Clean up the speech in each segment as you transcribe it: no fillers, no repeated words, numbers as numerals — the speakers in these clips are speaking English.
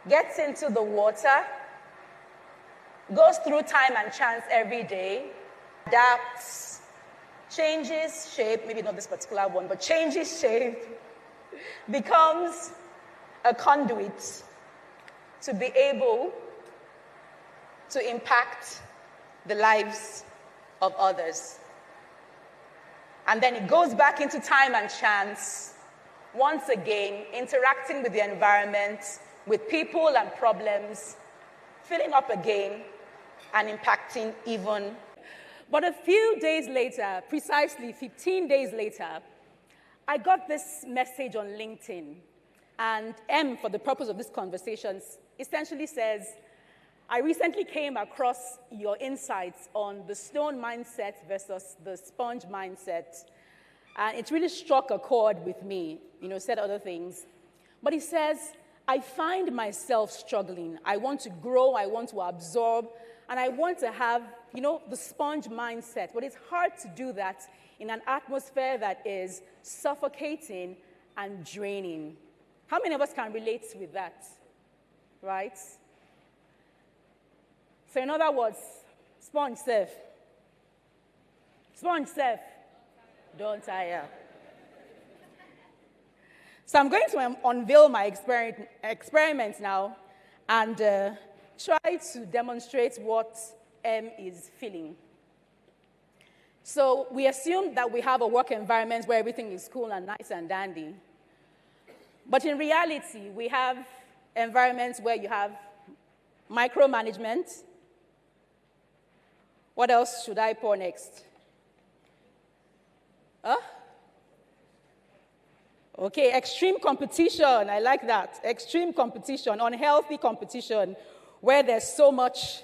gets into the water, goes through time and chance every day, adapts, changes shape, maybe not this particular one, but changes shape, becomes a conduit to be able to impact the lives of others. And then it goes back into time and chance, once again, interacting with the environment, with people and problems, filling up again, and impacting even. But a few days later, precisely 15 days later, I got this message on LinkedIn. And M, for the purpose of this conversation, essentially says, I recently came across your insights on the stone mindset versus the sponge mindset. And it really struck a chord with me, said other things. But he says, I find myself struggling. I want to grow, I want to absorb, and I want to have, the sponge mindset. But it's hard to do that in an atmosphere that is suffocating and draining. How many of us can relate with that, right? So in other words, sponge self. Sponge self. Don't tire. So I'm going to unveil my experiment now and try to demonstrate what M is feeling. So we assume that we have a work environment where everything is cool and nice and dandy. But in reality, we have environments where you have micromanagement. What else should I pour next? Okay, extreme competition. I like that. Extreme competition, unhealthy competition, where there's so much,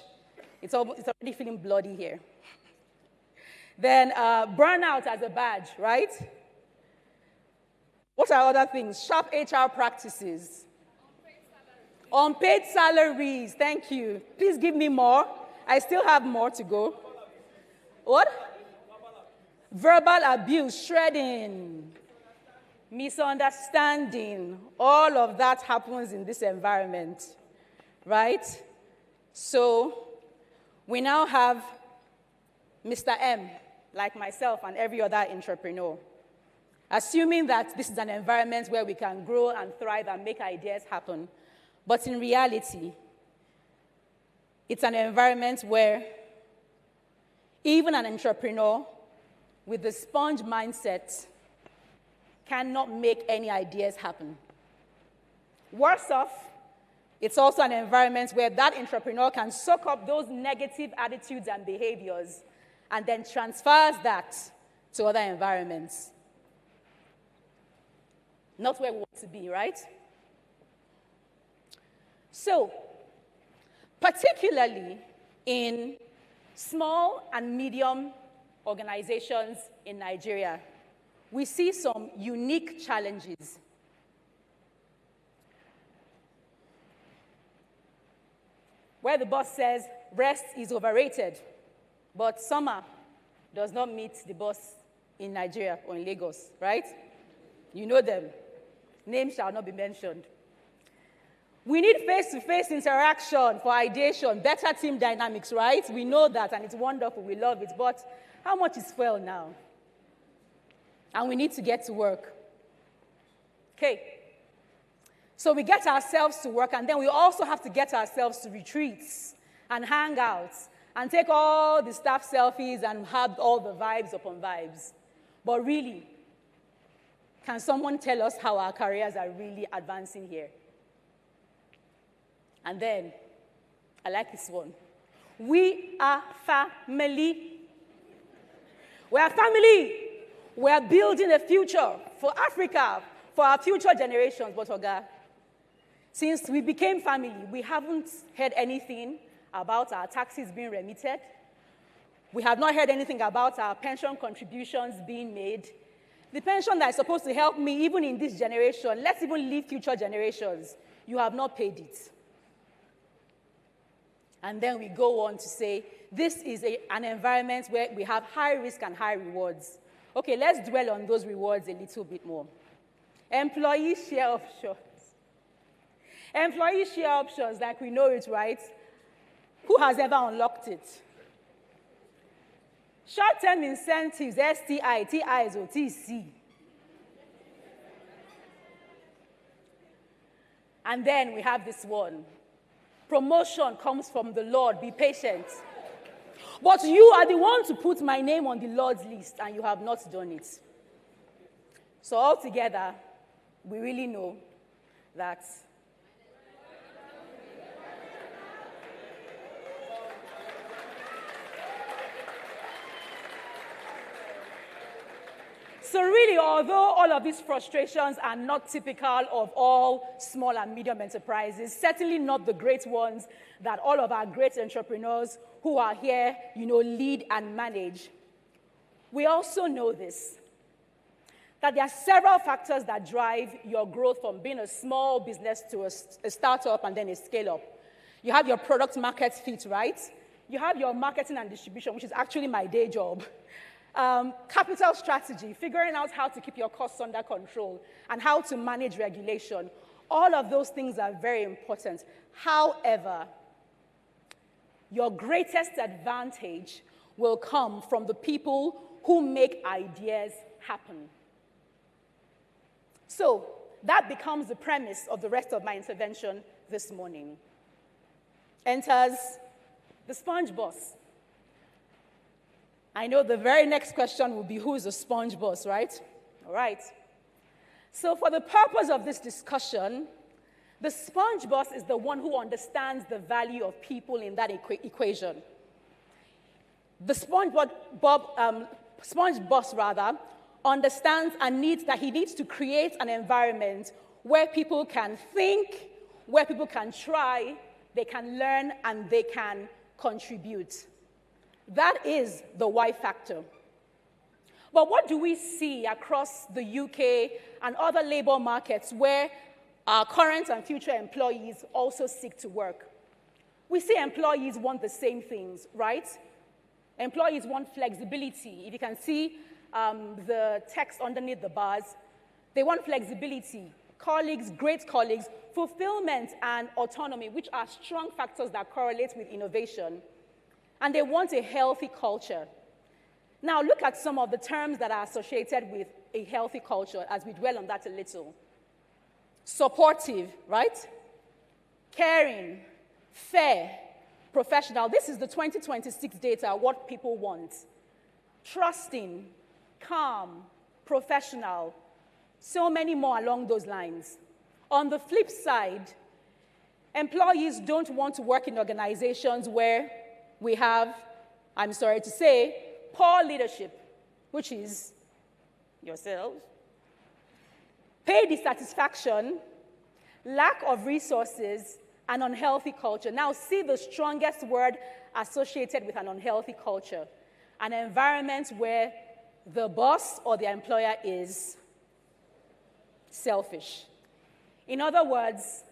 it's already feeling bloody here. Then burnout as a badge, right? What are other things? Sharp HR practices. Unpaid salaries. Thank you. Please give me more. I still have more to go. What? Verbal abuse, shredding, misunderstanding. All of that happens in this environment, right? So we now have Mr. M, like myself and every other entrepreneur, assuming that this is an environment where we can grow and thrive and make ideas happen. But in reality, it's an environment where even an entrepreneur with the sponge mindset cannot make any ideas happen. Worse off, it's also an environment where that entrepreneur can soak up those negative attitudes and behaviors and then transfers that to other environments. Not where we want to be, right? So, particularly in small and medium organizations in Nigeria, we see some unique challenges. Where the boss says rest is overrated, but summer does not meet the boss in Nigeria or in Lagos, right? You know them. Names shall not be mentioned. We need face-to-face interaction for ideation, better team dynamics, right? We know that, and it's wonderful. We love it. But how much is fuel now? And we need to get to work. Okay. So we get ourselves to work, and then we also have to get ourselves to retreats and hangouts and take all the staff selfies and have all the vibes upon vibes. But really, can someone tell us how our careers are really advancing here? And then, I like this one. We are family. We are family. We are building a future for Africa, for our future generations. But Oga, since we became family, we haven't heard anything about our taxes being remitted. We have not heard anything about our pension contributions being made. The pension that is supposed to help me even in this generation, let's even leave future generations, you have not paid it. And then we go on to say, this is an environment where we have high risk and high rewards. Okay, let's dwell on those rewards a little bit more. Employee share options. Employee share options, like we know it, right? Who has ever unlocked it? Short-term incentives, STI, TIs, or TC. And then we have this one. Promotion comes from the Lord, be patient. But you are the one to put my name on the Lord's list, and you have not done it. So altogether, we really know that so really, although all of these frustrations are not typical of all small and medium enterprises, certainly not the great ones that all of our great entrepreneurs who are here, lead and manage, we also know this, that there are several factors that drive your growth from being a small business to a startup and then a scale-up. You have your product market fit, right? You have your marketing and distribution, which is actually my day job. Capital strategy, figuring out how to keep your costs under control and how to manage regulation. All of those things are very important. However, your greatest advantage will come from the people who make ideas happen. So that becomes the premise of the rest of my intervention this morning. Enters the sponge boss. I know the very next question will be, who is a sponge boss, right? All right. So for the purpose of this discussion, the sponge boss is the one who understands the value of people in that equation. The sponge boss understands and he needs to create an environment where people can think, where people can try, they can learn, and they can contribute. That is the why factor. But what do we see across the UK and other labor markets where our current and future employees also seek to work? We see employees want the same things, right? Employees want flexibility. If you can see the text underneath the bars, they want flexibility, colleagues, great colleagues, fulfillment, and autonomy, which are strong factors that correlate with innovation. And they want a healthy culture. Now, look at some of the terms that are associated with a healthy culture as we dwell on that a little. Supportive, right? Caring, fair, professional. This is the 2026 data, what people want. Trusting, calm, professional. So many more along those lines. On the flip side, employees don't want to work in organizations where we have, I'm sorry to say, poor leadership, which is yourselves, pay dissatisfaction, lack of resources, and unhealthy culture. Now see the strongest word associated with an unhealthy culture, an environment where the boss or the employer is selfish. In other words,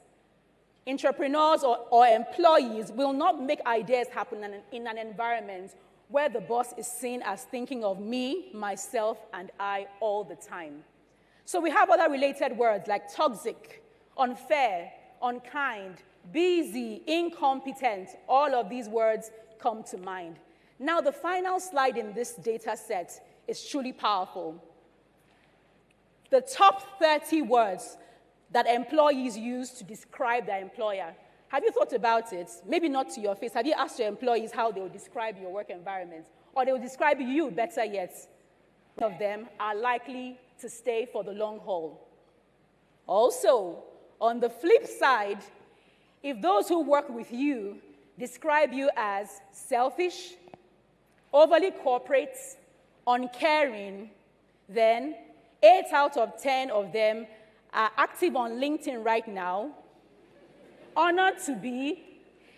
entrepreneurs or employees will not make ideas happen in an environment where the boss is seen as thinking of me, myself, and I all the time. So we have other related words like toxic, unfair, unkind, busy, incompetent. All of these words come to mind. Now, the final slide in this data set is truly powerful. The top 30 words that employees use to describe their employer. Have you thought about it? Maybe not to your face. Have you asked your employees how they will describe your work environment? Or they will describe you, better yet. Some of them are likely to stay for the long haul. Also, on the flip side, if those who work with you describe you as selfish, overly corporate, uncaring, then 8 out of 10 of them are active on LinkedIn right now, honored to be,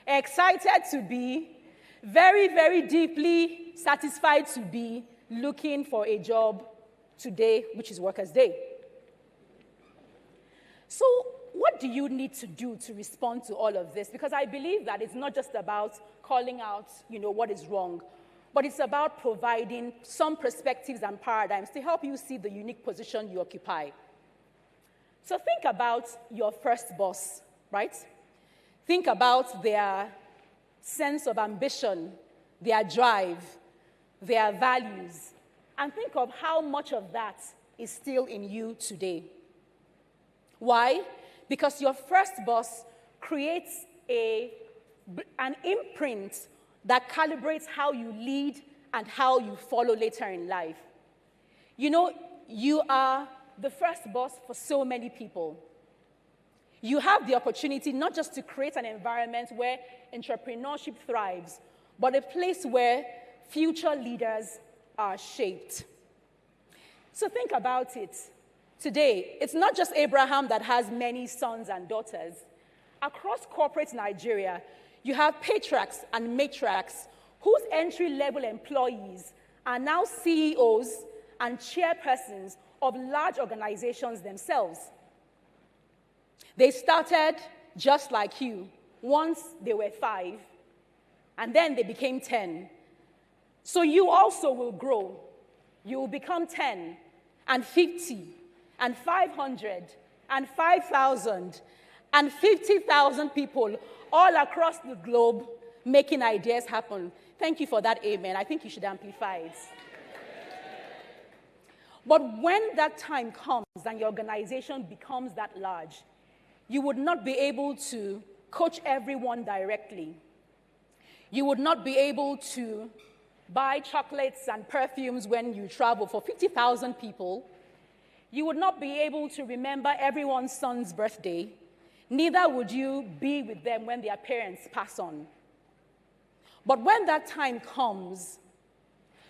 excited to be, very, very deeply satisfied to be looking for a job today, which is Workers' Day. So what do you need to do to respond to all of this? Because I believe that it's not just about calling out, what is wrong, but it's about providing some perspectives and paradigms to help you see the unique position you occupy. So think about your first boss, right? Think about their sense of ambition, their drive, their values, and think of how much of that is still in you today. Why? Because your first boss creates an imprint that calibrates how you lead and how you follow later in life. You know, you are the first boss for so many people. You have the opportunity not just to create an environment where entrepreneurship thrives, but a place where future leaders are shaped. So think about it. Today, it's not just Abraham that has many sons and daughters. Across corporate Nigeria, you have patriarchs and matriarchs whose entry-level employees are now CEOs and chairpersons of large organizations themselves. They started just like you. Once they were 5, and then they became 10. So you also will grow. You will become 10, and 50, and 500, and 5,000, and 50,000 people all across the globe making ideas happen. Thank you for that amen. I think you should amplify it. But when that time comes and your organization becomes that large, you would not be able to coach everyone directly. You would not be able to buy chocolates and perfumes when you travel for 50,000 people. You would not be able to remember everyone's son's birthday. Neither would you be with them when their parents pass on. But when that time comes,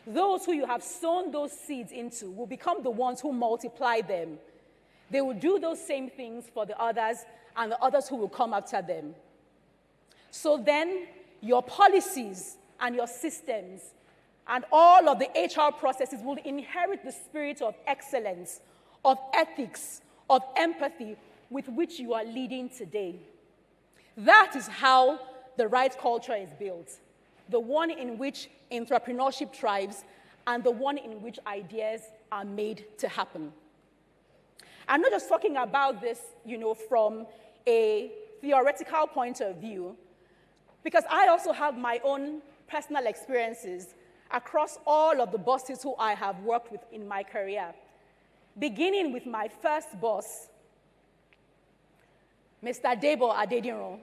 those who you have sown those seeds into will become the ones who multiply them. They will do those same things for the others and the others who will come after them. So then, your policies and your systems and all of the HR processes will inherit the spirit of excellence, of ethics, of empathy with which you are leading today. That is how the right culture is built. The one in which entrepreneurship thrives and the one in which ideas are made to happen. I'm not just talking about this, from a theoretical point of view, because I also have my own personal experiences across all of the bosses who I have worked with in my career, beginning with my first boss, Mr. Debo Adedinro,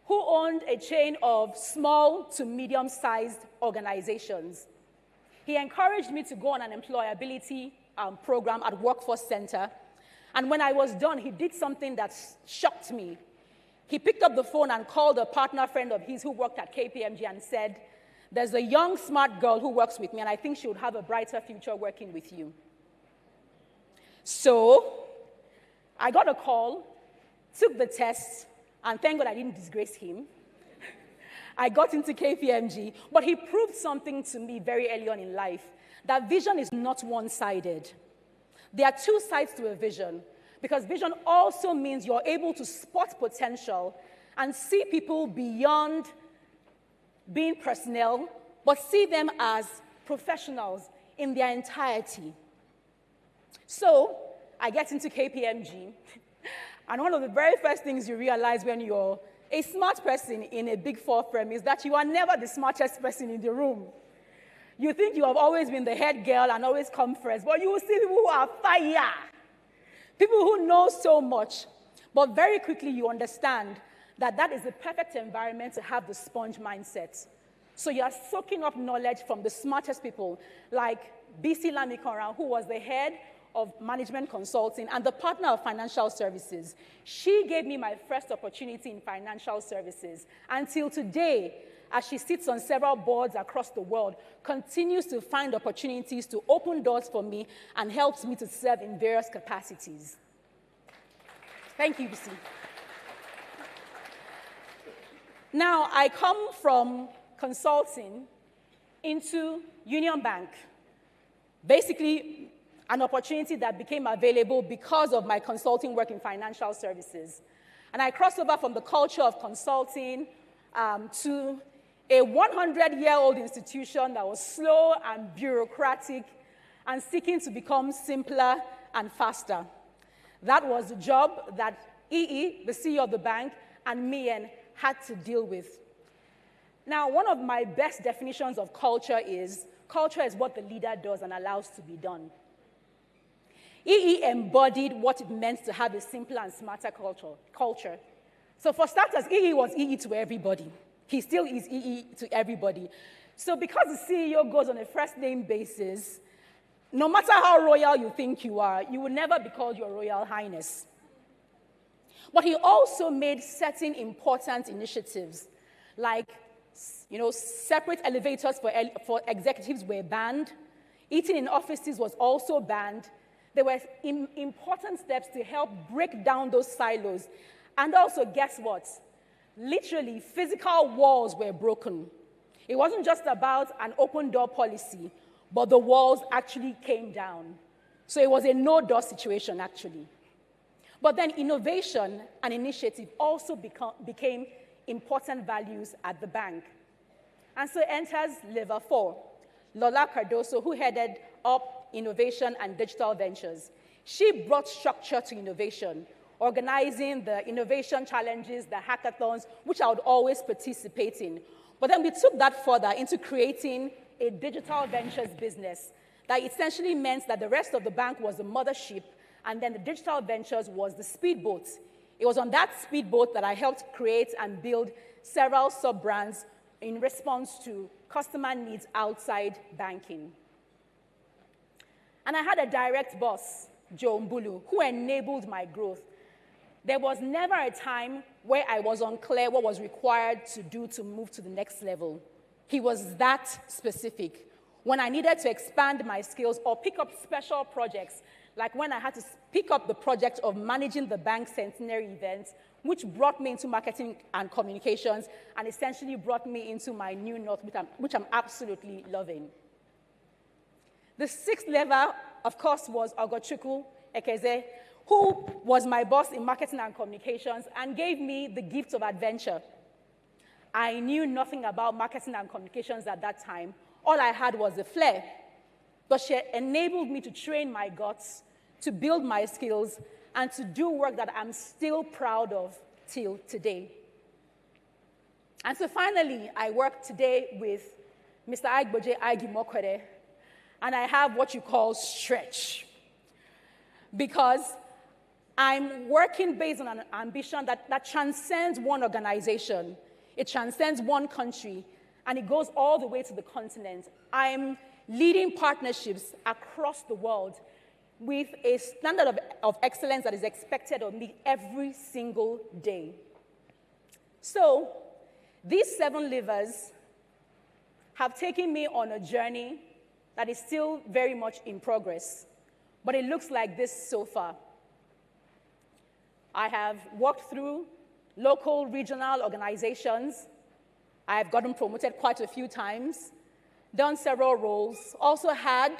who owned a chain of small to medium-sized organizations. He encouraged me to go on an employability program at Workforce Center. And when I was done, he did something that shocked me. He picked up the phone and called a partner friend of his who worked at KPMG and said, "There's a young, smart girl who works with me, and I think she would have a brighter future working with you." So I got a call, took the test, and thank God I didn't disgrace him. I got into KPMG, but he proved something to me very early on in life, that vision is not one-sided. There are two sides to a vision, because vision also means you're able to spot potential and see people beyond being personnel, but see them as professionals in their entirety. So I get into KPMG, and one of the very first things you realize when you're a smart person in a Big Four firm is that you are never the smartest person in the room. You think you have always been the head girl and always come first, but you will see people who are fire, people who know so much. But very quickly you understand that that is the perfect environment to have the sponge mindset. So you are soaking up knowledge from the smartest people, like BC Lamikoran, who was the head of management consulting and the partner of financial services. She gave me my first opportunity in financial services. Until today, as she sits on several boards across the world, continues to find opportunities to open doors for me and helps me to serve in various capacities. Thank you, BC. Now, I come from consulting into Union Bank, basically an opportunity that became available because of my consulting work in financial services. And I crossed over from the culture of consulting to a 100-year-old institution that was slow and bureaucratic and seeking to become simpler and faster. That was a job that EE, the CEO of the bank, and me had to deal with. Now, one of my best definitions of culture is what the leader does and allows to be done. EE embodied what it meant to have a simpler and smarter culture. So for starters, EE was EE to everybody. He still is EE to everybody. So because the CEO goes on a first-name basis, no matter how royal you think you are, you will never be called Your Royal Highness. But he also made certain important initiatives, like separate elevators for executives were banned. Eating in offices was also banned. There were important steps to help break down those silos. And also, guess what? Literally, physical walls were broken. It wasn't just about an open door policy, but the walls actually came down. So it was a no-door situation, actually. But then innovation and initiative also became important values at the bank. And so enters level 4, Lola Cardoso, who headed up innovation and digital ventures. She brought structure to innovation, organizing the innovation challenges, the hackathons, which I would always participate in. But then we took that further into creating a digital ventures business that essentially meant that the rest of the bank was the mothership, and then the digital ventures was the speedboat. It was on that speedboat that I helped create and build several sub-brands in response to customer needs outside banking. And I had a direct boss, Joe Mbulu, who enabled my growth. There was never a time where I was unclear what was required to do to move to the next level. He was that specific. When I needed to expand my skills or pick up special projects, like when I had to pick up the project of managing the bank's centenary event, which brought me into marketing and communications and essentially brought me into my new north, which I'm absolutely loving. The sixth level, of course, was Ogochukwu Ekeze, who was my boss in marketing and communications and gave me the gift of adventure. I knew nothing about marketing and communications at that time. All I had was a flair. But she enabled me to train my guts, to build my skills, and to do work that I'm still proud of till today. And so finally, I work today with Mr. Aigboje Aigimokwere, and I have what you call stretch. Because I'm working based on an ambition that transcends one organization. It transcends one country, and it goes all the way to the continent. I'm leading partnerships across the world with a standard of excellence that is expected of me every single day. So, these 7 levers have taken me on a journey that is still very much in progress, but it looks like this so far. I have walked through local, regional organizations. I've gotten promoted quite a few times, done several roles, also had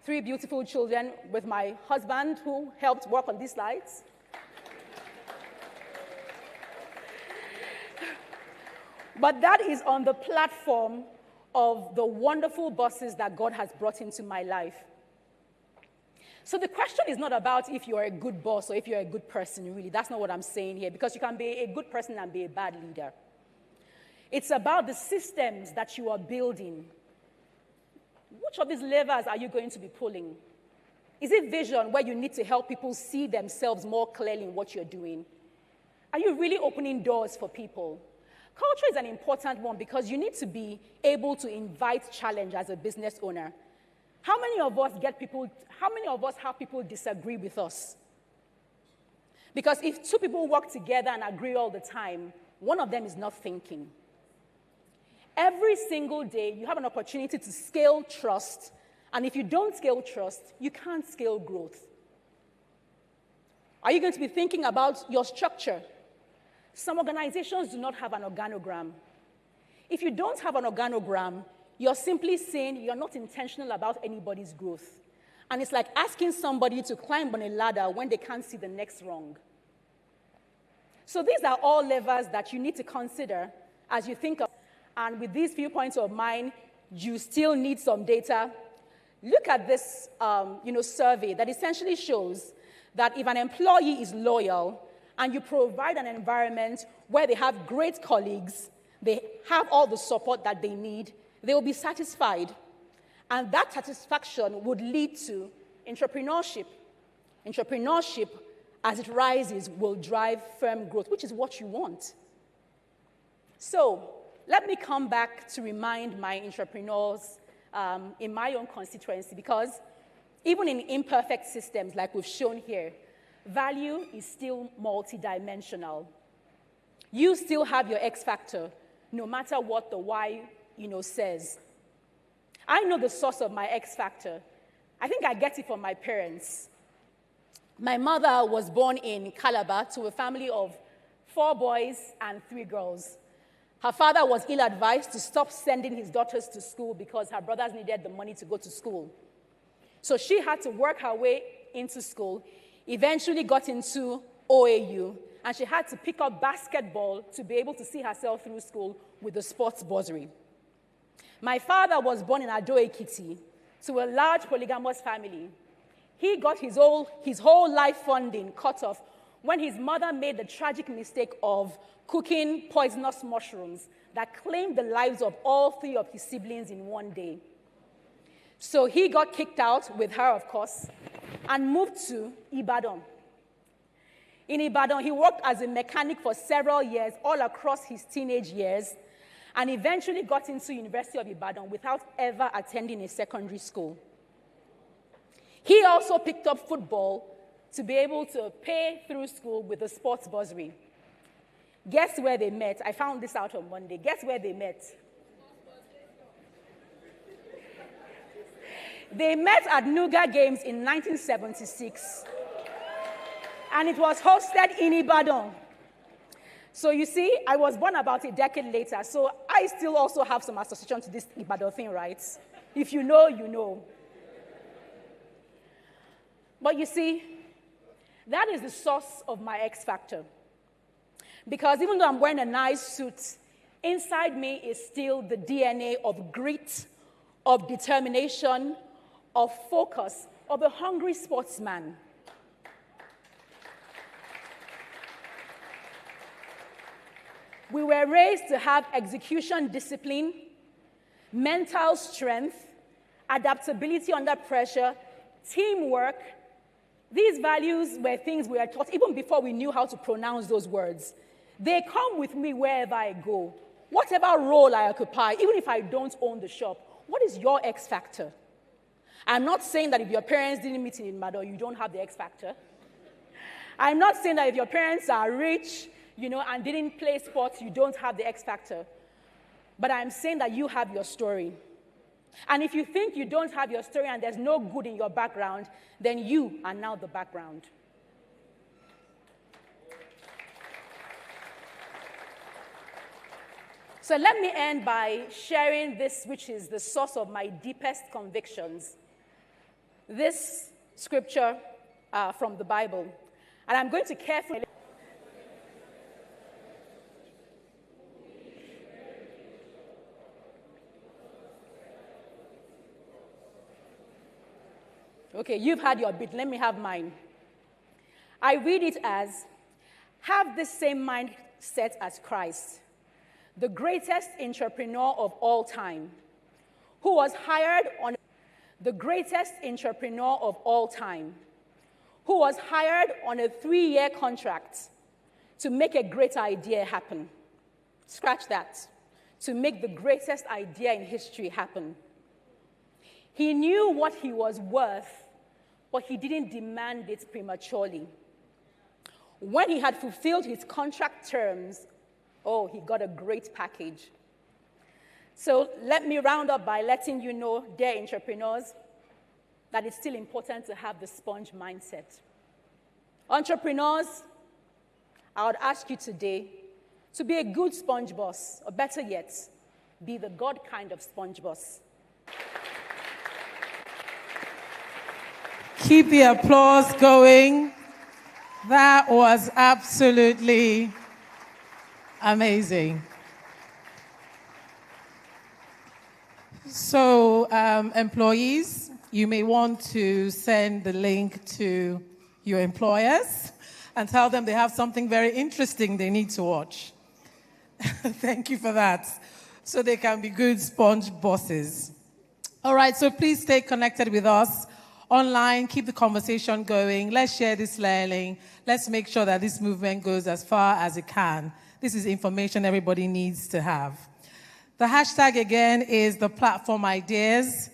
3 beautiful children with my husband who helped work on these slides. But that is on the platform of the wonderful bosses that God has brought into my life. So the question is not about if you're a good boss or if you're a good person, really. That's not what I'm saying here, because you can be a good person and be a bad leader. It's about the systems that you are building. Which of these levers are you going to be pulling? Is it vision, where you need to help people see themselves more clearly in what you're doing? Are you really opening doors for people? Culture is an important one because you need to be able to invite challenge as a business owner. How many of us have people disagree with us? Because if 2 people work together and agree all the time, one of them is not thinking. Every single day, you have an opportunity to scale trust, and if you don't scale trust, you can't scale growth. Are you going to be thinking about your structure? Some organizations do not have an organogram. If you don't have an organogram, you're simply saying you're not intentional about anybody's growth. And it's like asking somebody to climb on a ladder when they can't see the next rung. So these are all levers that you need to consider as you think of. And with these few points of mine, you still need some data. Look at this survey that essentially shows that if an employee is loyal and you provide an environment where they have great colleagues, they have all the support that they need, they will be satisfied. And that satisfaction would lead to entrepreneurship. Entrepreneurship, as it rises, will drive firm growth, which is what you want. So let me come back to remind my entrepreneurs in my own constituency, because even in imperfect systems like we've shown here, value is still multidimensional. You still have your X factor, no matter what the Y says. I know the source of my X factor. I think I get it from my parents. My mother was born in Calabar to a family of 4 boys and 3 girls. Her father was ill-advised to stop sending his daughters to school because her brothers needed the money to go to school. So she had to work her way into school, eventually got into OAU, and she had to pick up basketball to be able to see herself through school with the sports bursary. My father was born in Ado Ekiti to a large polygamous family. He got his whole life funding cut off when his mother made the tragic mistake of cooking poisonous mushrooms that claimed the lives of all 3 of his siblings in one day. So he got kicked out with her, of course, and moved to Ibadan. In Ibadan, he worked as a mechanic for several years, all across his teenage years, and eventually got into University of Ibadan without ever attending a secondary school. He also picked up football to be able to pay through school with the sports bursary. Guess where they met? I found this out on Monday. Guess where they met? They met at Nuga Games in 1976. And it was hosted in Ibadan. So you see, I was born about a decade later, so I still also have some association to this Ibadan thing, right? If you know, you know. But you see, that is the source of my X factor. Because even though I'm wearing a nice suit, inside me is still the DNA of grit, of determination, of focus, of a hungry sportsman. We were raised to have execution discipline, mental strength, adaptability under pressure, teamwork. These values were things we were taught even before we knew how to pronounce those words. They come with me wherever I go. Whatever role I occupy, even if I don't own the shop, what is your X factor? I'm not saying that if your parents didn't meet in Ibadan, you don't have the X factor. I'm not saying that if your parents are rich, and didn't play sports, you don't have the X factor. But I'm saying that you have your story. And if you think you don't have your story and there's no good in your background, then you are now the background. So let me end by sharing this, which is the source of my deepest convictions. This scripture from the Bible. And I'm going to carefully... Okay, you've had your bit. Let me have mine. I read it as, have the same mindset as Christ, the greatest entrepreneur of all time, who was hired on a 3-year contract to make a great idea happen. Scratch that. To make the greatest idea in history happen. He knew what he was worth, but he didn't demand it prematurely. When he had fulfilled his contract terms, he got a great package. So let me round up by letting you know, dear entrepreneurs, that it's still important to have the sponge mindset. Entrepreneurs, I would ask you today to be a good sponge boss, or better yet, be the God kind of sponge boss. Keep the applause going. That was absolutely amazing. So, employees, you may want to send the link to your employers and tell them they have something very interesting they need to watch. Thank you for that. So they can be good sponge bosses. All right, so please stay connected with us online. Keep the conversation going. Let's share this learning. Let's make sure that this movement goes as far as it can. This is information everybody needs to have. The hashtag again is the platform ideas.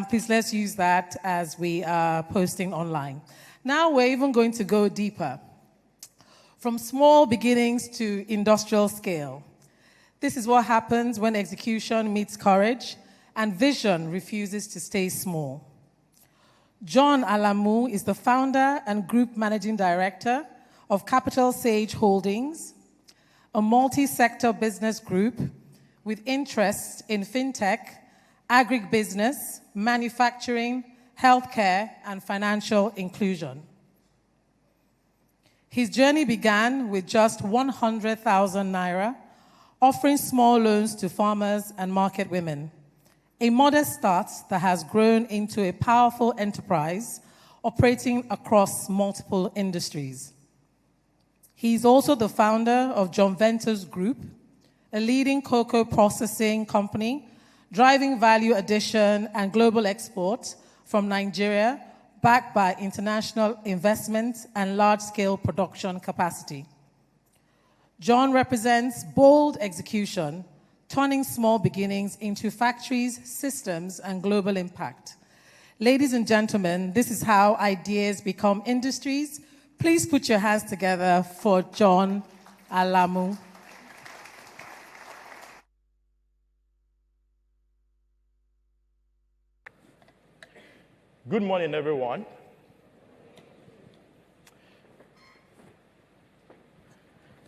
Please let's use that as we are posting online. Now we're even going to go deeper. From small beginnings to industrial scale. This is what happens when execution meets courage and vision refuses to stay small. John Alamu is the founder and group managing director of Capital Sage Holdings, a multi-sector business group with interests in fintech, agribusiness, manufacturing, healthcare, and financial inclusion. His journey began with just 100,000 naira, offering small loans to farmers and market women. A modest start that has grown into a powerful enterprise operating across multiple industries. He's also the founder of John Ventures Group, a leading cocoa processing company, driving value addition and global export from Nigeria, backed by international investment and large-scale production capacity. John represents bold execution, turning small beginnings into factories, systems, and global impact. Ladies and gentlemen, this is how ideas become industries. Please put your hands together for John Alamu. Good morning, everyone.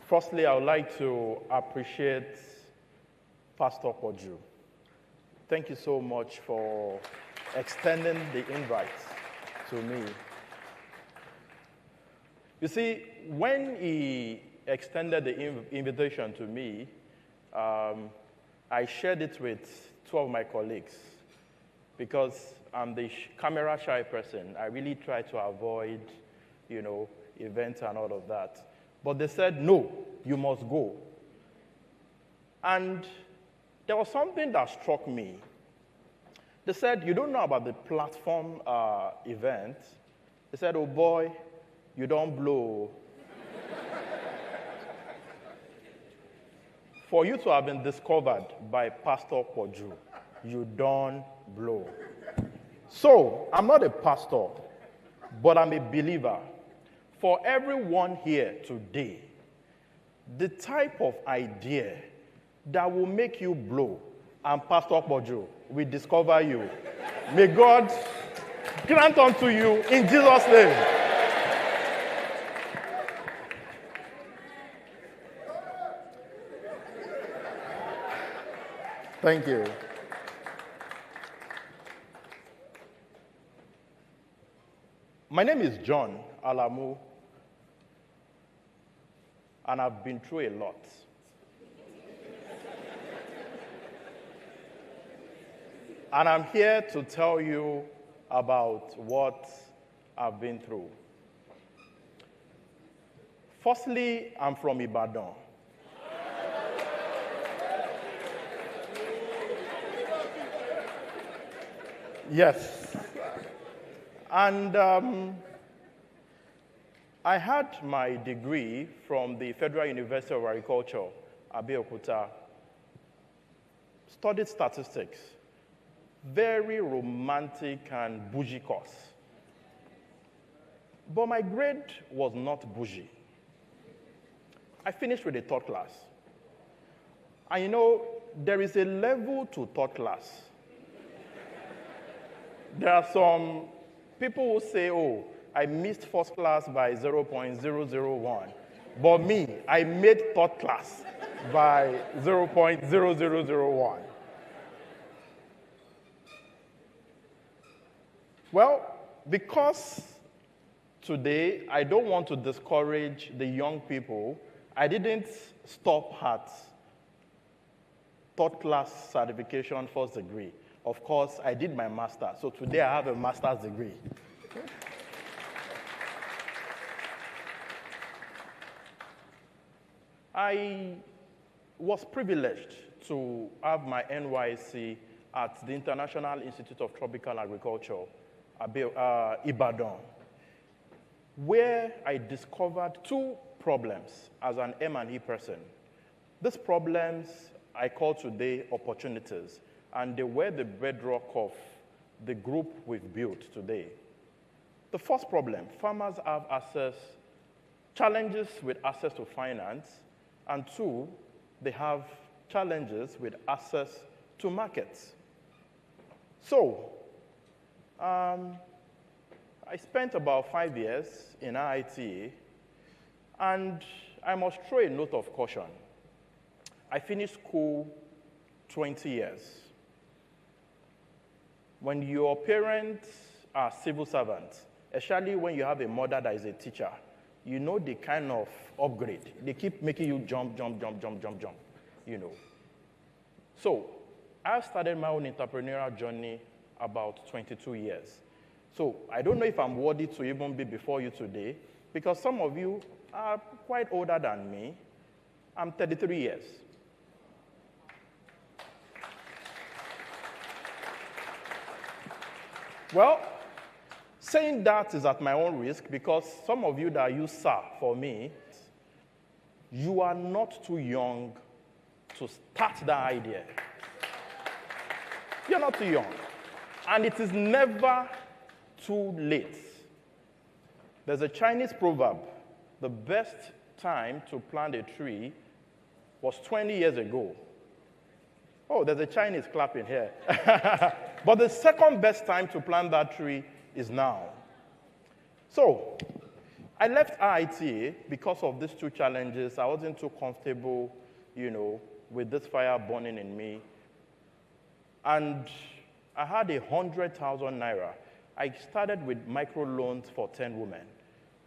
Firstly, I would like to appreciate Pastor Poju. Thank you so much for extending the invite to me. You see, when he extended the invitation to me, I shared it with two of my colleagues because I'm the camera shy person. I really try to avoid, events and all of that. But they said, no, you must go. And there was something that struck me. They said, you don't know about the platform event. They said, oh boy, you don't blow. For you to have been discovered by Pastor Poju, you don't blow. So, I'm not a pastor, but I'm a believer. For everyone here today, the type of idea that will make you blow, and Pastor Poju will discover you. May God grant unto you in Jesus' name. Thank you. My name is John Alamu, and I've been through a lot. And I'm here to tell you about what I've been through. Firstly, I'm from Ibadan. Yes. And I had my degree from the Federal University of Agriculture, Abeokuta. Studied statistics. Very romantic and bougie course. But my grade was not bougie. I finished with a third class. And there is a level to third class. There are some people who say, oh, I missed first class by 0.001. But me, I made third class by 0.0001. Well, because today I don't want to discourage the young people, I didn't stop at third class certification first degree. Of course, I did my master's. So today I have a master's degree. I was privileged to have my NYSC at the International Institute of Tropical Agriculture, Ibadan, where I discovered two problems as an M&E person. These problems I call today opportunities, and they were the bedrock of the group we've built today. The first problem, farmers have challenges with access to finance, and two, they have challenges with access to markets. So, I spent about 5 years in IITA, and I must throw a note of caution. I finished school 20 years. When your parents are civil servants, especially when you have a mother that is a teacher, you know the kind of upgrade. They keep making you jump, you know. So I started my own entrepreneurial journey about 22 years. So I don't know if I'm worthy to even be before you today, because some of you are quite older than me. I'm 33 years. Well, saying that is at my own risk, because some of you that use sir for me, you are not too young to start that idea. You're not too young. And it is never too late. There's a Chinese proverb, the best time to plant a tree was 20 years ago. Oh, there's a Chinese clapping here. But the second best time to plant that tree is now. So, I left IITA because of these two challenges. I wasn't too comfortable, you know, with this fire burning in me. And I had 100,000 naira. I started with microloans for 10 women.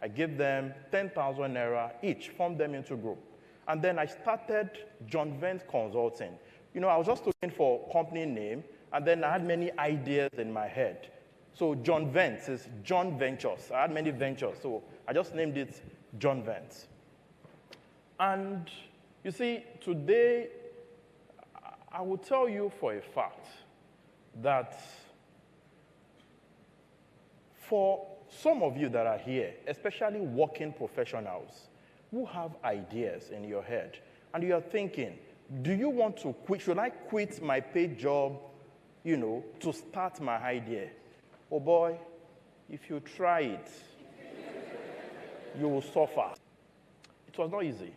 I gave them 10,000 naira each, formed them into group. And then I started John Vance Consulting. You know, I was just looking for company name, and then I had many ideas in my head. So John Vance is John Ventures. I had many ventures, so I just named it John Vance. And you see, today, I will tell you for a fact that for some of you that are here, especially working professionals who have ideas in your head, and you are thinking, do you want to quit? Should I quit my paid job, you know, to start my idea? Oh boy, if you try it, you will suffer. It was not easy.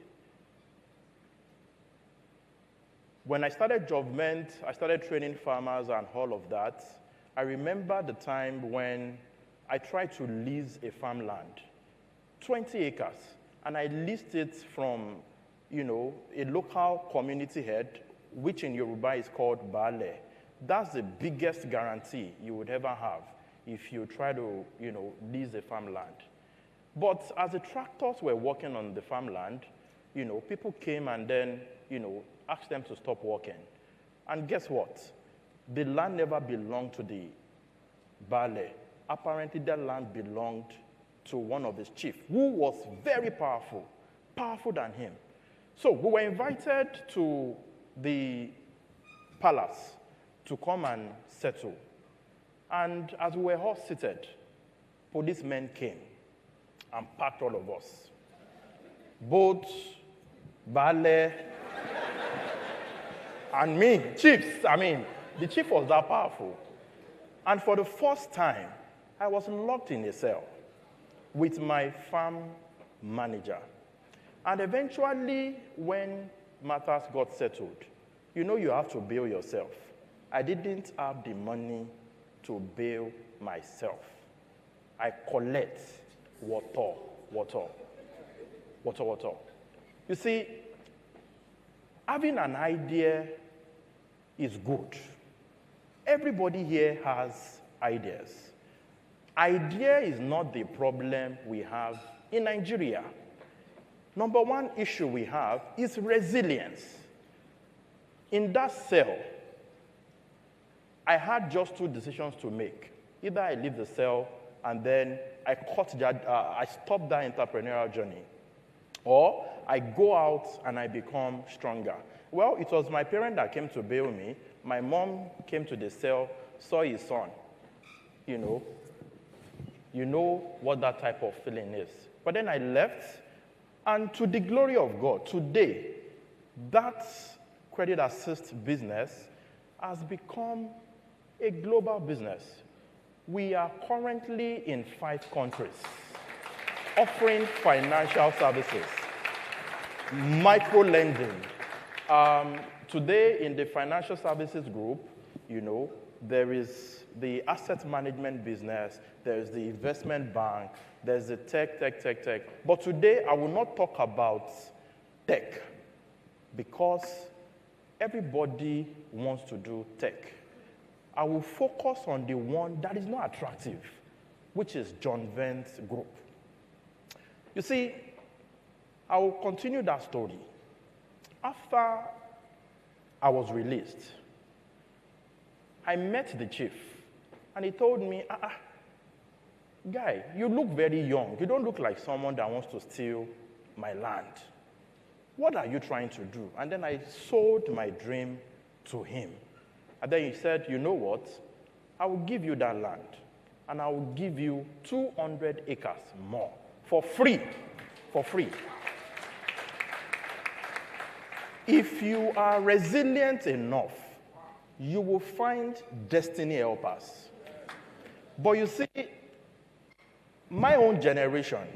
When I started Jovment, I started training farmers and all of that. I remember the time when I tried to lease a farmland, 20 acres, and I leased it from, you know, a local community head, which in Yoruba is called Baale. That's the biggest guarantee you would ever have if you try to, you know, lease a farmland. But as the tractors were working on the farmland, you know, people came and then, you know, asked them to stop working. And guess what? The land never belonged to the Baale. Apparently, that land belonged to one of his chiefs, who was very powerful, powerful than him. So we were invited to the palace to come and settle. And as we were all seated, policemen came and packed all of us. Both Baale and me, chiefs. I mean, the chief was that powerful. And for the first time, I was locked in a cell with my farm manager. And eventually, when matters got settled, you know you have to bail yourself. I didn't have the money to bail myself. I collect water. You see, having an idea is good. Everybody here has ideas. Idea is not the problem we have in Nigeria. Number one issue we have is resilience. In that cell, I had just two decisions to make. Either I leave the cell and then I stopped that entrepreneurial journey, or I go out and I become stronger. Well, it was my parent that came to bail me. My mom came to the cell, saw his son. You know what that type of feeling is. But then I left, and to the glory of God, today, that credit assist business has become a global business. We are currently in 5 countries offering financial services, micro-lending. Today in the financial services group, there is the asset management business, there's the investment bank, there's the tech. But today I will not talk about tech because everybody wants to do tech. I will focus on the one that is not attractive, which is John Vent's group. You see, I will continue that story. After I was released, I met the chief, and he told me, guy, you look very young. You don't look like someone that wants to steal my land. What are you trying to do? And then I sold my dream to him. And then he said, you know what? I will give you that land, and I will give you 200 acres more for free. For free. If you are resilient enough, you will find destiny helpers. But you see, my own generation,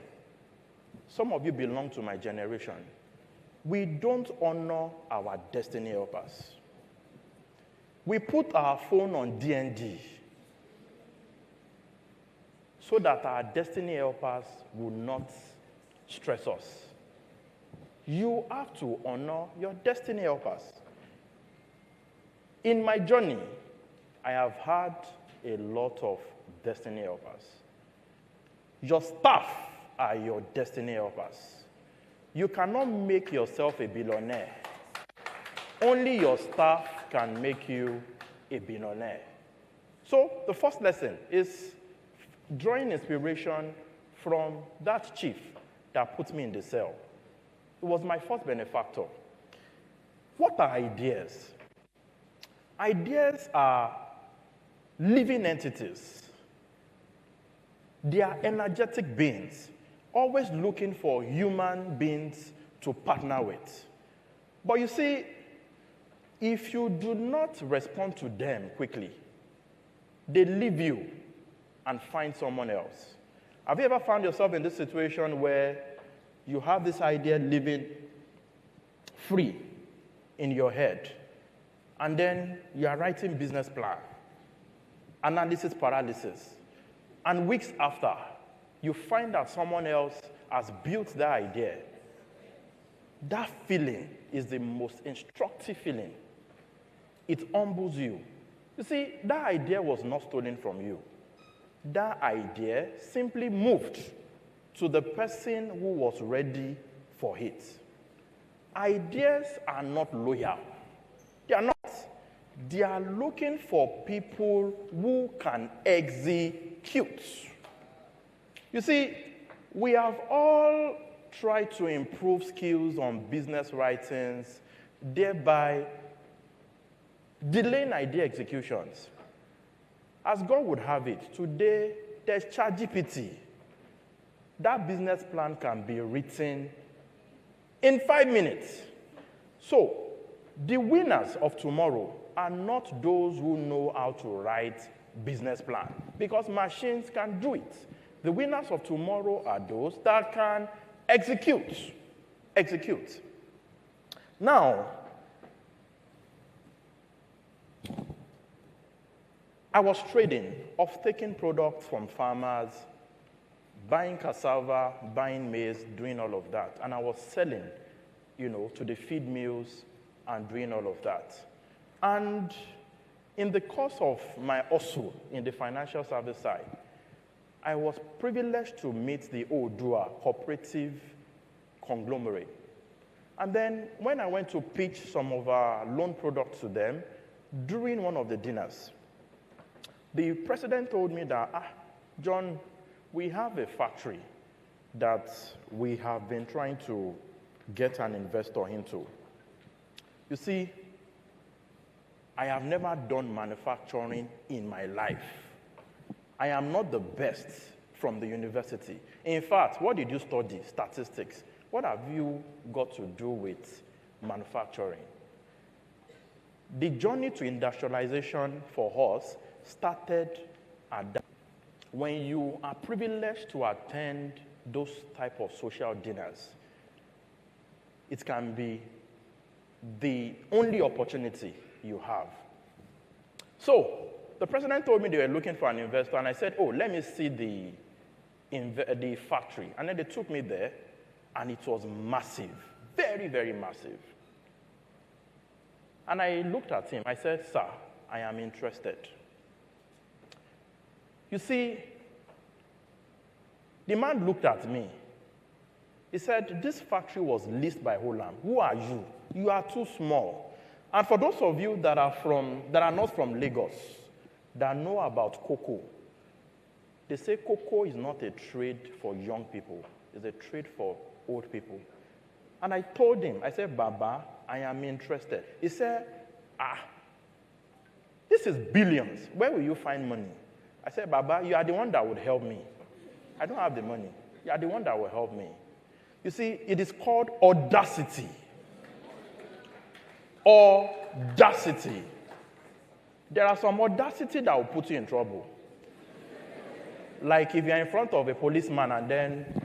some of you belong to my generation, we don't honor our destiny helpers. We put our phone on D&D so that our destiny helpers will not stress us. You have to honor your destiny helpers. In my journey, I have had a lot of destiny helpers. Your staff are your destiny helpers. You cannot make yourself a billionaire. Only your staff can make you a billionaire. So the first lesson is drawing inspiration from that chief that put me in the cell. It was my first benefactor. What are ideas? Ideas are living entities. They are energetic beings, always looking for human beings to partner with. But you see, if you do not respond to them quickly, they leave you and find someone else. Have you ever found yourself in this situation where you have this idea living free in your head, and then you are writing business plan, analysis paralysis, and weeks after, you find that someone else has built that idea? That feeling is the most instructive feeling. It humbles you. You see, that idea was not stolen from you. That idea simply moved to the person who was ready for it. Ideas are not loyal. They are not. They are looking for people who can execute. You see, we have all tried to improve skills on business writings, thereby delaying idea executions. As God would have it, today there's ChatGPT. That business plan can be written in 5 minutes. So, the winners of tomorrow are not those who know how to write business plan, because machines can do it. The winners of tomorrow are those that can execute. Execute. Now, I was trading, off-taking products from farmers, buying cassava, buying maize, doing all of that. And I was selling, to the feed mills and doing all of that. And in the course of my hustle in the financial service side, I was privileged to meet the Odua cooperative conglomerate. And then when I went to pitch some of our loan products to them, during one of the dinners, the president told me that, John, we have a factory that we have been trying to get an investor into. You see, I have never done manufacturing in my life. I am not the best from the university. In fact, what did you study? Statistics. What have you got to do with manufacturing? The journey to industrialization for us started at that. When you are privileged to attend those type of social dinners, it can be the only opportunity you have. So the president told me they were looking for an investor, and I said, oh, let me see the factory. And then they took me there, and it was massive, very, very massive. And I looked at him. I said, sir, I am interested. You see, the man looked at me. He said, this factory was leased by Holland. Who are you? You are too small. And for those of you that are not from Lagos, that know about cocoa, they say cocoa is not a trade for young people. It's a trade for old people. And I told him, I said, Baba, I am interested. He said, this is billions. Where will you find money? I said, Baba, you are the one that would help me. I don't have the money. You are the one that will help me. You see, it is called audacity. Audacity. There are some audacity that will put you in trouble. Like if you're in front of a policeman and then...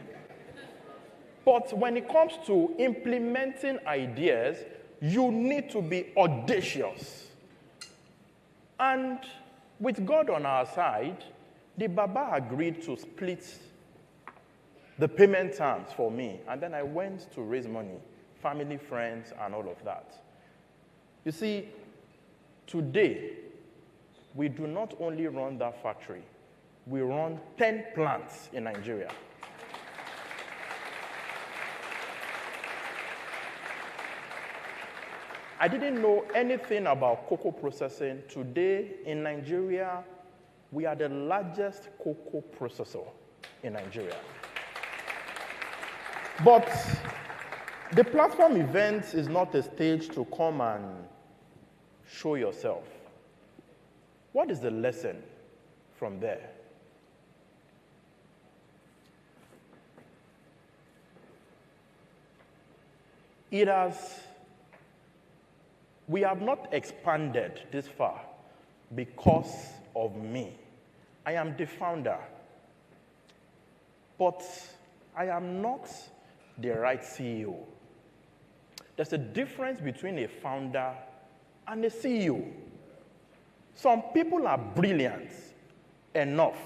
But when it comes to implementing ideas, you need to be audacious. And with God on our side, the Baba agreed to split the payment terms for me. And then I went to raise money, family, friends, and all of that. You see, today, we do not only run that factory, we run 10 plants in Nigeria. I didn't know anything about cocoa processing. Today, in Nigeria, we are the largest cocoa processor in Nigeria. But the platform event is not a stage to come and show yourself. What is the lesson from there? We have not expanded this far because of me. I am the founder. But I am not the right CEO. There's a difference between a founder and a CEO. Some people are brilliant enough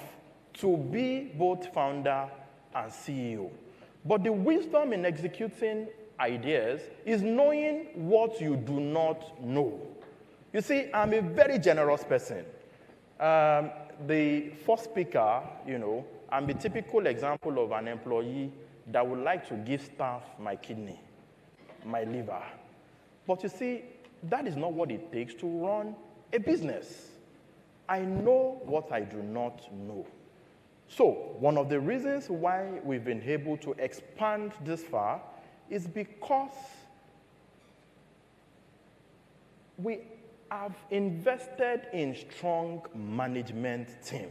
to be both founder and CEO. But the wisdom in executing ideas is knowing what you do not know. You see, I'm a very generous person. The first speaker, I'm the typical example of an employee that would like to give staff my kidney, my liver. But you see, that is not what it takes to run a business. I know what I do not know. So, one of the reasons why we've been able to expand this far is because we have invested in strong management team.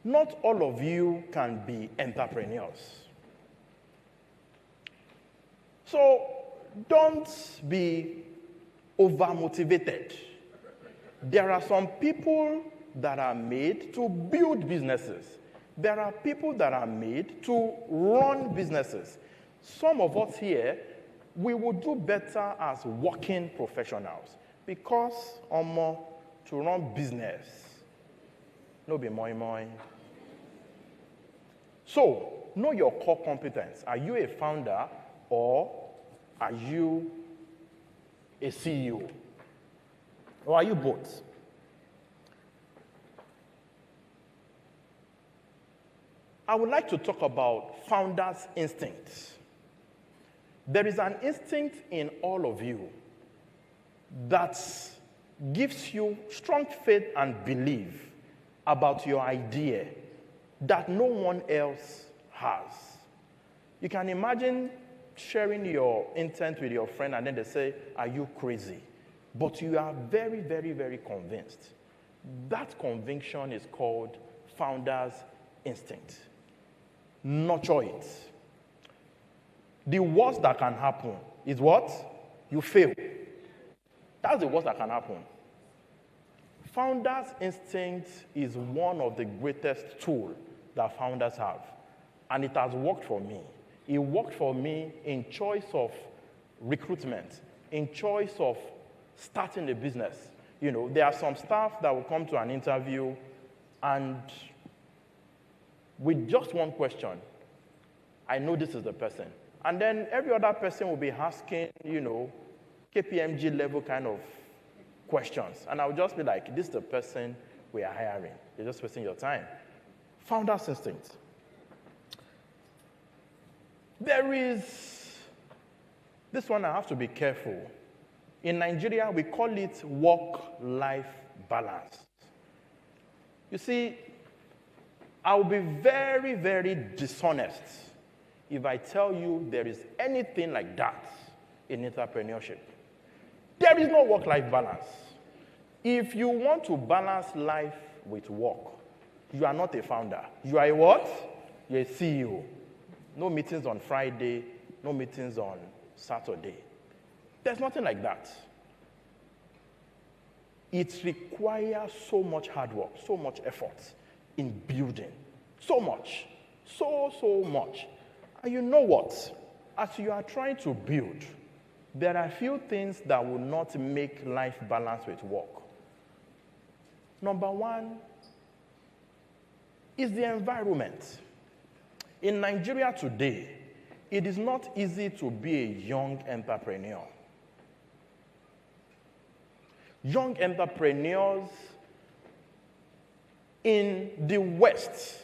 Not all of you can be entrepreneurs. So don't be overmotivated. There are some people that are made to build businesses. There are people that are made to run businesses. Some of us here, we will do better as working professionals because to run business, no be moi moi. So, know your core competence. Are you a founder or are you a CEO? Or are you both? I would like to talk about founder's instinct. There is an instinct in all of you that gives you strong faith and belief about your idea that no one else has. You can imagine sharing your intent with your friend, and then they say, are you crazy? But you are very, very, very convinced. That conviction is called founder's instinct. Nurture it. The worst that can happen is what? You fail. That's the worst that can happen. Founder's instinct is one of the greatest tools that founders have. And it has worked for me. It worked for me in choice of recruitment, in choice of starting a business. You know, there are some staff that will come to an interview and with just one question, I know this is the person. And then every other person will be asking, you know, KPMG level kind of questions. And I'll just be like, this is the person we are hiring. You're just wasting your time. Founder's instinct. There is, this one I have to be careful. In Nigeria, we call it work-life balance. You see, I'll be very, very dishonest if I tell you there is anything like that in entrepreneurship. There is no work-life balance. If you want to balance life with work, you are not a founder. You are a what? You're a CEO. No meetings on Friday, no meetings on Saturday. There's nothing like that. It requires so much hard work, so much effort in building. So much. So much. And you know what? As you are trying to build, there are a few things that will not make life balance with work. Number one is the environment. In Nigeria today, it is not easy to be a young entrepreneur. Young entrepreneurs in the West,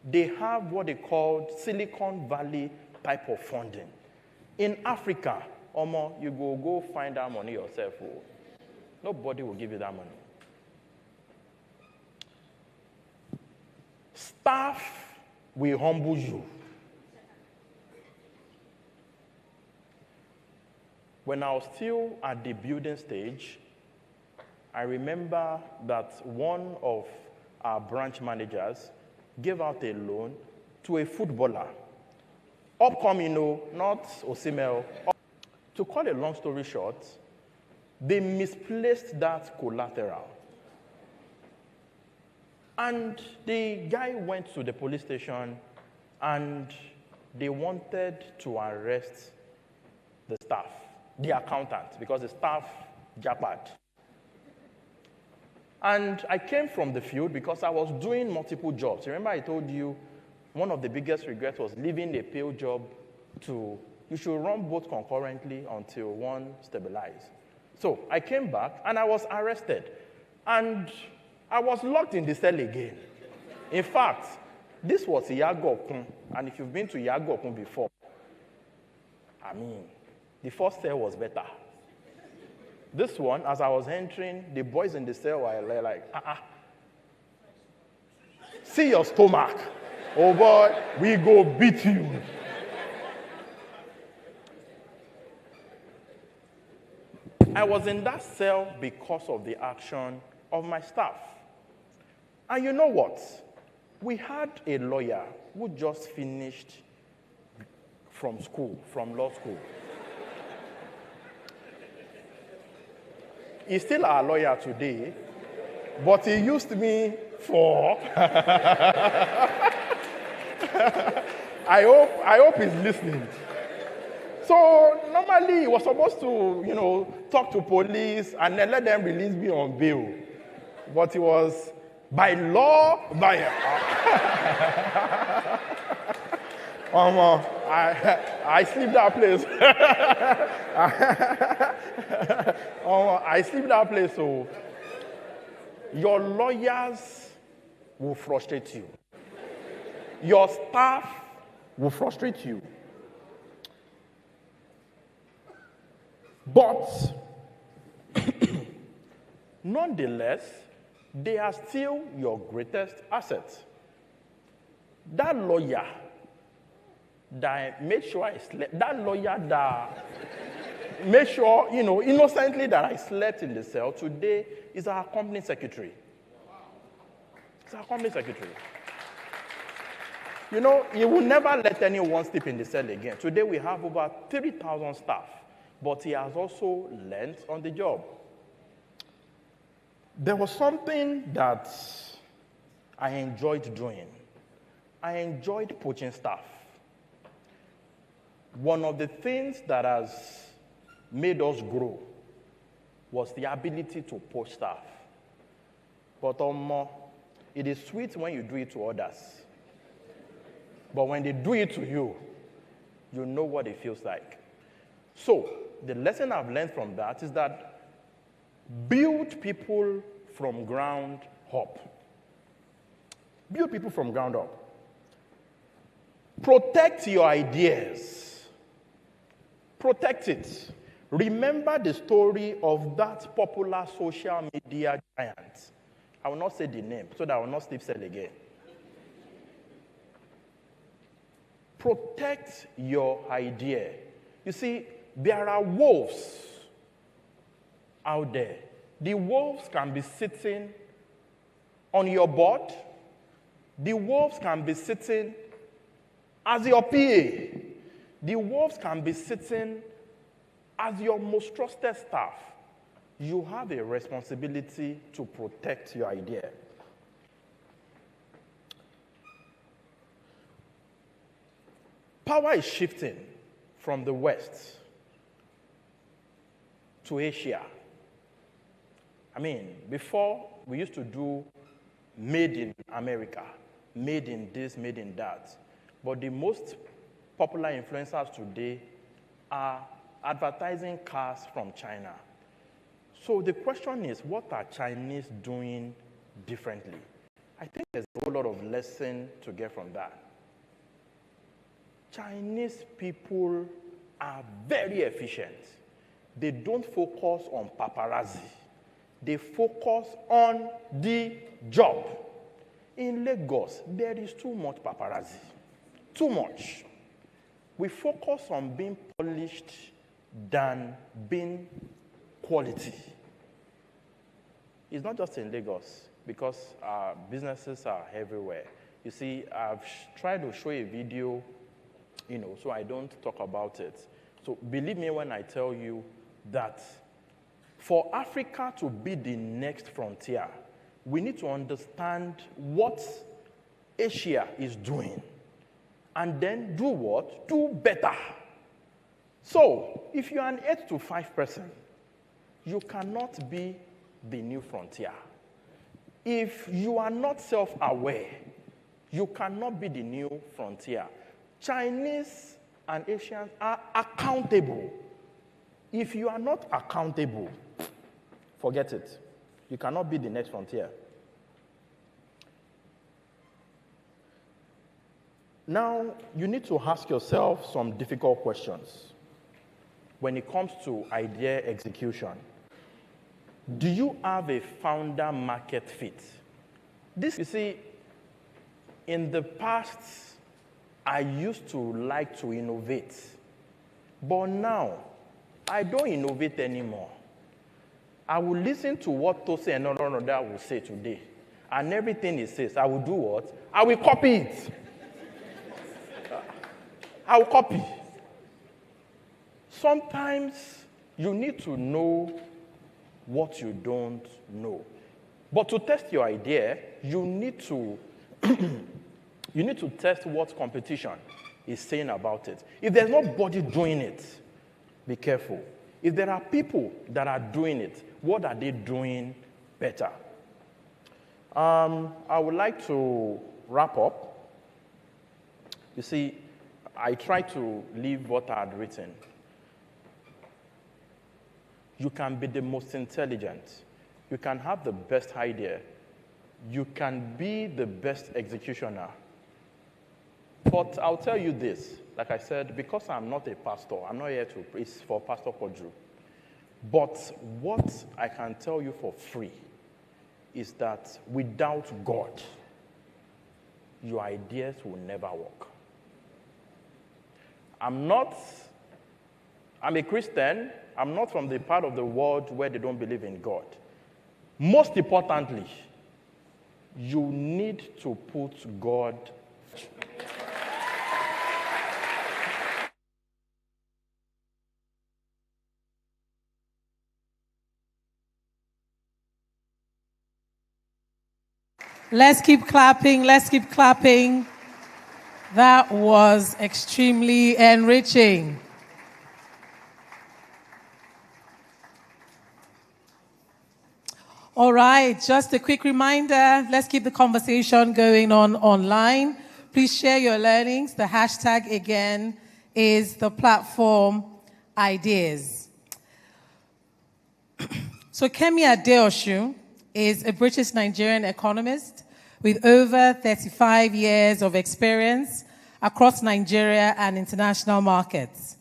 they have what they call Silicon Valley type of funding. In Africa, Omo, you go find that money yourself. Oh. Nobody will give you that money. Staff will humble you. When I was still at the building stage, I remember that one of our branch managers gave out a loan to a footballer. Upcoming, not Osimhen. To cut a long story short, they misplaced that collateral. And the guy went to the police station and they wanted to arrest the staff, the accountant, because the staff jackpot. And I came from the field because I was doing multiple jobs. Remember I told you one of the biggest regrets was leaving a pay job to, you should run both concurrently until one stabilizes. So I came back and I was arrested. And I was locked in the cell again. In fact, this was Iagokun. And if you've been to Iagokun before, I mean, the first cell was better. This one, as I was entering, the boys in the cell were like, see your stomach. Oh boy, we go beat you. I was in that cell because of the action of my staff. And you know what? We had a lawyer who just finished from law school. He's still our lawyer today, but he used me for... I hope he's listening. So normally he was supposed to, talk to police and then let them release me on bail. But he was, by law, I sleep that place. I sleep that place. So your lawyers will frustrate you. Your staff will frustrate you. But nonetheless, they are still your greatest asset. That lawyer that made sure I slept, that lawyer that made sure, innocently that I slept in the cell, today is our company secretary. It's our company secretary. He will never let anyone sleep in the cell again. Today we have over 3,000 staff, but he has also learned on the job. There was something that I enjoyed doing. I enjoyed poaching staff. One of the things that has made us grow was the ability to poach staff. But it is sweet when you do it to others. But when they do it to you, you know what it feels like. So, the lesson I've learned from that is that build people from ground up. Build people from ground up. Protect your ideas. Protect it. Remember the story of that popular social media giant. I will not say the name so that I will not sleep cell again. Protect your idea. You see, there are wolves out there. The wolves can be sitting on your board. The wolves can be sitting as your PA. The wolves can be sitting as your most trusted staff. You have a responsibility to protect your idea. Power is shifting from the West to Asia. Before we used to do made in America, made in this, made in that. But the most popular influencers today are advertising cars from China. So the question is, what are Chinese doing differently? I think there's a whole lot of lesson to get from that. Chinese people are very efficient. They don't focus on paparazzi. They focus on the job. In Lagos, there is too much paparazzi. Too much. We focus on being polished than being quality. It's not just in Lagos, because our businesses are everywhere. You see, I've tried to show a video, so I don't talk about it. So believe me when I tell you that for Africa to be the next frontier, we need to understand what Asia is doing. And then do what? Do better. So, if you're an 8 to 5 person, you cannot be the new frontier. If you are not self-aware, you cannot be the new frontier. Chinese and Asians are accountable. If you are not accountable, forget it. You cannot be the next frontier. Now, you need to ask yourself some difficult questions when it comes to idea execution. Do you have a founder market fit? You see, in the past, I used to like to innovate. But now, I don't innovate anymore. I will listen to what Tose and another will say today. And everything he says, I will do what? I will copy it. I will copy. Sometimes you need to know what you don't know. But to test your idea, you need to test what competition is saying about it. If there's nobody doing it, be careful. If there are people that are doing it, what are they doing better? I would like to wrap up. You see, I try to leave what I had written. You can be the most intelligent. You can have the best idea. You can be the best executioner. But I'll tell you this, like I said, because I'm not a pastor, I'm not here to preach for Pastor Poju. But what I can tell you for free is that without God, your ideas will never work. I'm a Christian. I'm not from the part of the world where they don't believe in God. Most importantly, you need to put God. Let's keep clapping. Let's keep clapping. That was extremely enriching. All right, just a quick reminder. Let's keep the conversation going on online. Please share your learnings. The hashtag again is the platform ideas. So Kemi Adeosun is a British-Nigerian economist with over 35 years of experience across Nigeria and international markets.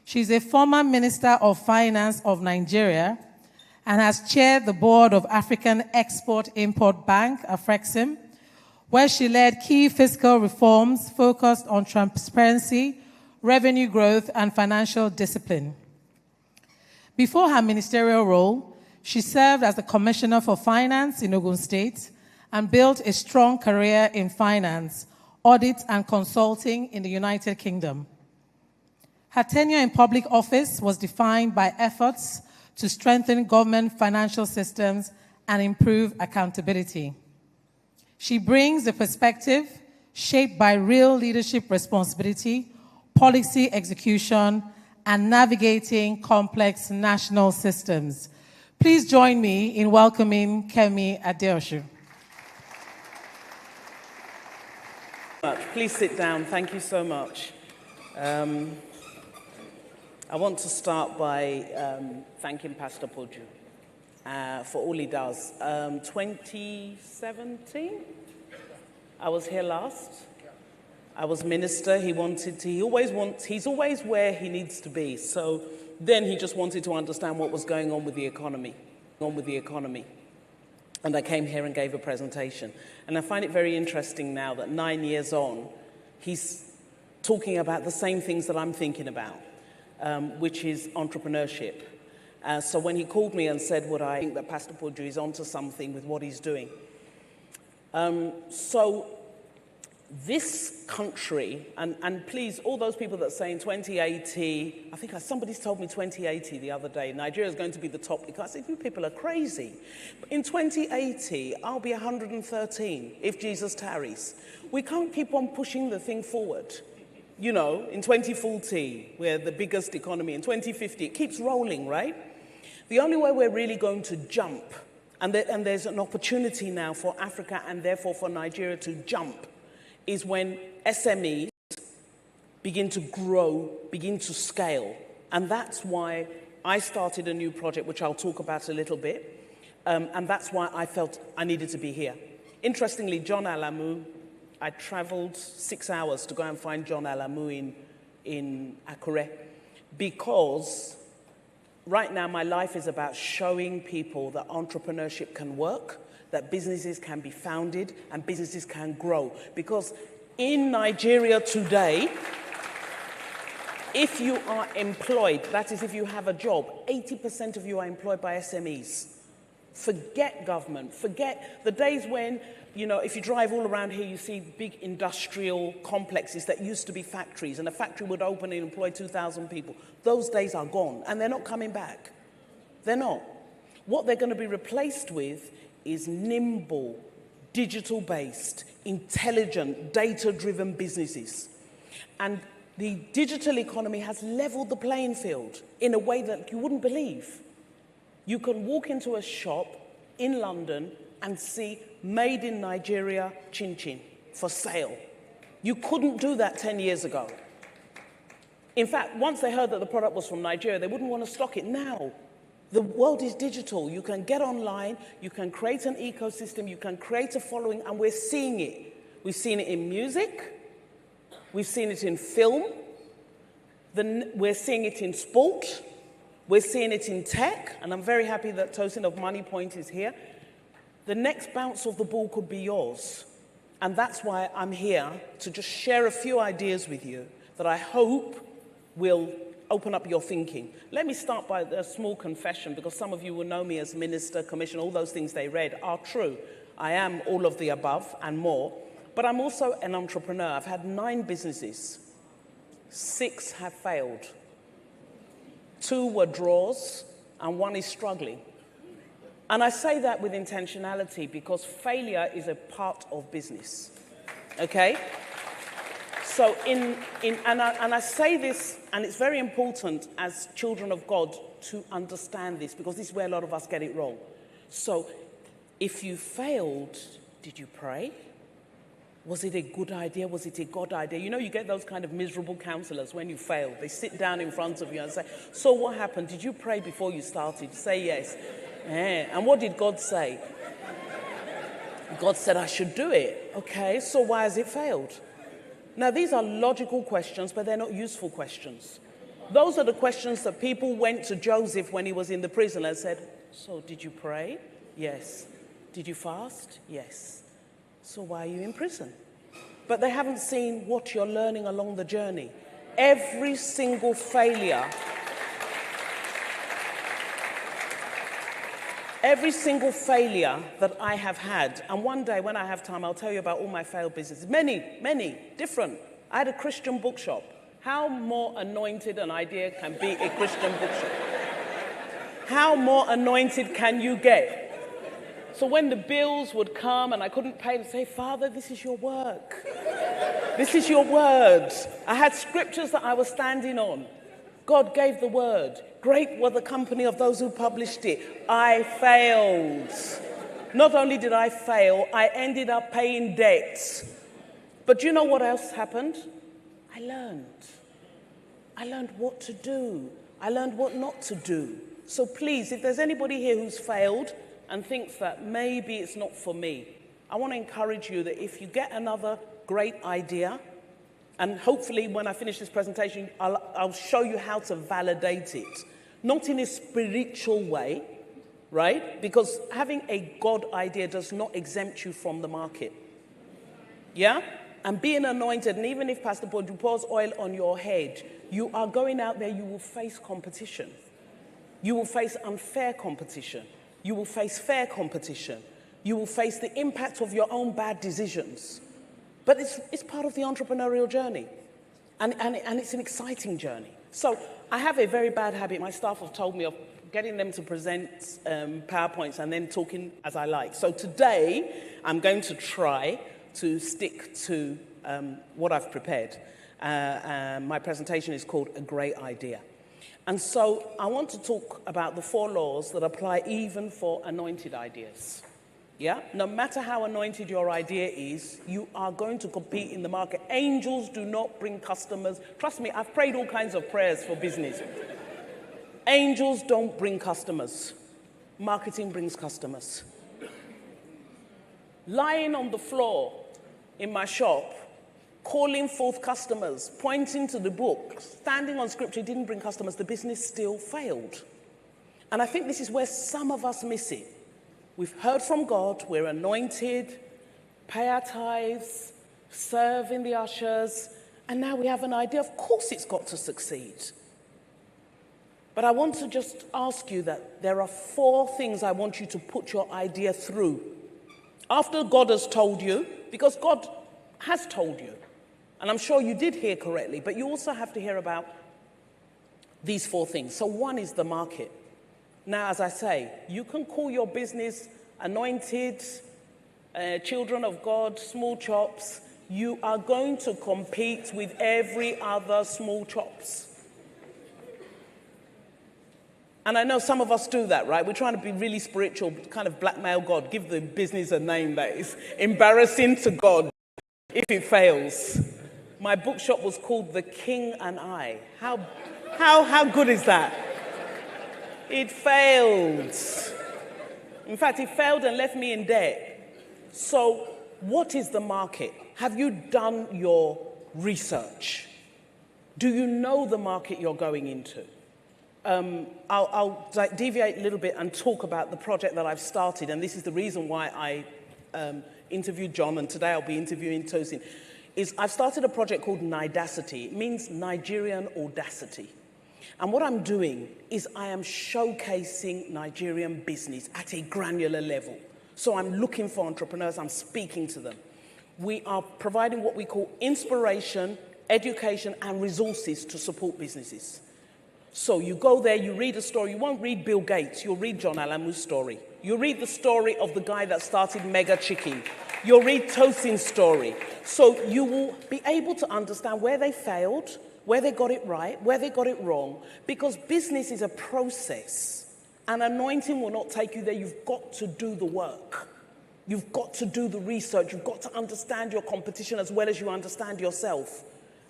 She's a former Minister of Finance of Nigeria and has chaired the board of African Export-Import Bank, Afrexim, where she led key fiscal reforms focused on transparency, revenue growth, and financial discipline. Before her ministerial role, she served as the Commissioner for Finance in Ogun State and built a strong career in finance, audit, and consulting in the United Kingdom. Her tenure in public office was defined by efforts to strengthen government financial systems and improve accountability. She brings a perspective shaped by real leadership responsibility, policy execution, and navigating complex national systems. Please join me in welcoming Kemi Adeosun. Please sit down. Thank you so much. I want to start by thanking Pastor Poju for all he does. 2017, I was here last. I was minister. He's always where he needs to be. So then he just wanted to understand what was going on with the economy. And I came here and gave a presentation. And I find it very interesting now that 9 years on, he's talking about the same things that I'm thinking about, which is entrepreneurship. So when he called me and said, would I think that Pastor Poju is onto something with what he's doing? So this country, and please, all those people that say in 2080, I think somebody's told me 2080 the other day, Nigeria is going to be the top. I said, you people are crazy. But in 2080, I'll be 113 if Jesus tarries. We can't keep on pushing the thing forward. You know, in 2040, we're the biggest economy. In 2050, it keeps rolling, right? The only way we're really going to jump, and there's an opportunity now for Africa and therefore for Nigeria to jump, is when SMEs begin to grow, begin to scale. And that's why I started a new project, which I'll talk about a little bit. And that's why I felt I needed to be here. Interestingly, John Alamu, I traveled 6 hours to go and find John Alamu in Akure, because right now my life is about showing people that entrepreneurship can work, that businesses can be founded and businesses can grow. Because in Nigeria today, if you are employed, that is if you have a job, 80% of you are employed by SMEs. Forget government, forget the days when, you know, if you drive all around here, you see big industrial complexes that used to be factories, and a factory would open and employ 2,000 people. Those days are gone, and they're not coming back. They're not. What they're going to be replaced with is nimble, digital-based, intelligent, data-driven businesses. And the digital economy has leveled the playing field in a way that you wouldn't believe. You can walk into a shop in London and see made in Nigeria chin-chin for sale. You couldn't do that 10 years ago. In fact, once they heard that the product was from Nigeria, they wouldn't want to stock it now. The world is digital. You can get online, you can create an ecosystem, you can create a following, and we're seeing it. We've seen it in music, we've seen it in film, we're seeing it in sport, we're seeing it in tech, and I'm very happy that Tosin of Money Point is here. The next bounce of the ball could be yours. And that's why I'm here to just share a few ideas with you that I hope will open up your thinking. Let me start by a small confession, because some of you will know me as minister, commissioner, all those things they read are true. I am all of the above and more, but I'm also an entrepreneur. I've had 9 businesses. 6 have failed. 2 were draws, and 1 is struggling. And I say that with intentionality because failure is a part of business, okay? So and I say this, and it's very important as children of God to understand this, because this is where a lot of us get it wrong. So if you failed, did you pray? Was it a good idea? Was it a God idea? You know, you get those kind of miserable counselors when you fail. They sit down in front of you and say, so what happened? Did you pray before you started? Say yes. And what did God say? God said I should do it. Okay, so why has it failed? Now, these are logical questions, but they're not useful questions. Those are the questions that people went to Joseph when he was in the prison and said, so did you pray? Yes. Did you fast? Yes. So why are you in prison? But they haven't seen what you're learning along the journey. Every single failure, that I have had, and one day when I have time, I'll tell you about all my failed businesses. Many different. I had a Christian bookshop. How more anointed an idea can be a Christian bookshop? How more anointed can you get? So when the bills would come and I couldn't pay, I'd say, Father, this is your work. This is your word. I had scriptures that I was standing on. God gave the word. Great were the company of those who published it. I failed. Not only did I fail, I ended up paying debts. But you know what else happened? I learned. I learned what to do. I learned what not to do. So please, if there's anybody here who's failed and thinks that maybe it's not for me, I want to encourage you that if you get another great idea, and hopefully when I finish this presentation, I'll show you how to validate it. Not in a spiritual way, right? Because having a God idea does not exempt you from the market. Yeah? And being anointed, and even if Pastor Poju pours oil on your head, you are going out there, you will face competition. You will face unfair competition. You will face fair competition. You will face the impact of your own bad decisions. But it's part of the entrepreneurial journey. And it's an exciting journey. So I have a very bad habit. My staff have told me of getting them to present PowerPoints and then talking as I like. So today, I'm going to try to stick to what I've prepared. My presentation is called A Great Idea. And so I want to talk about the 4 laws that apply even for anointed ideas. Yeah? No matter how anointed your idea is, you are going to compete in the market. Angels do not bring customers. Trust me, I've prayed all kinds of prayers for business. Angels don't bring customers. Marketing brings customers. Lying on the floor in my shop, calling forth customers, pointing to the book, standing on scripture didn't bring customers. The business still failed. And I think this is where some of us miss it. We've heard from God, we're anointed, pay our tithes, serve in the ushers, and now we have an idea. Of course it's got to succeed. But I want to just ask you that there are 4 things I want you to put your idea through. After God has told you, because God has told you, and I'm sure you did hear correctly, but you also have to hear about these 4 things. So 1 is the market. Now, as I say, you can call your business anointed, children of God, small chops. You are going to compete with every other small chops. And I know some of us do that, right? We're trying to be really spiritual, kind of blackmail God, give the business a name that is embarrassing to God if it fails. My bookshop was called The King and I. How good is that? It failed. In fact, it failed and left me in debt. So what is the market? Have you done your research? Do you know the market you're going into? I'll deviate a little bit and talk about the project that I've started, and this is the reason why I interviewed John, and today I'll be interviewing Tosin. is I've started a project called Nidacity. It means Nigerian audacity. And what I'm doing is I am showcasing Nigerian business at a granular level. So I'm looking for entrepreneurs, I'm speaking to them. We are providing what we call inspiration, education, and resources to support businesses. So you go there, you read a story. You won't read Bill Gates, you'll read John Alamu's story. You'll read the story of the guy that started Mega Chicken. You'll read Tosin's story. So you will be able to understand where they failed, where they got it right, where they got it wrong, because business is a process. And anointing will not take you there. You've got to do the work. You've got to do the research. You've got to understand your competition as well as you understand yourself.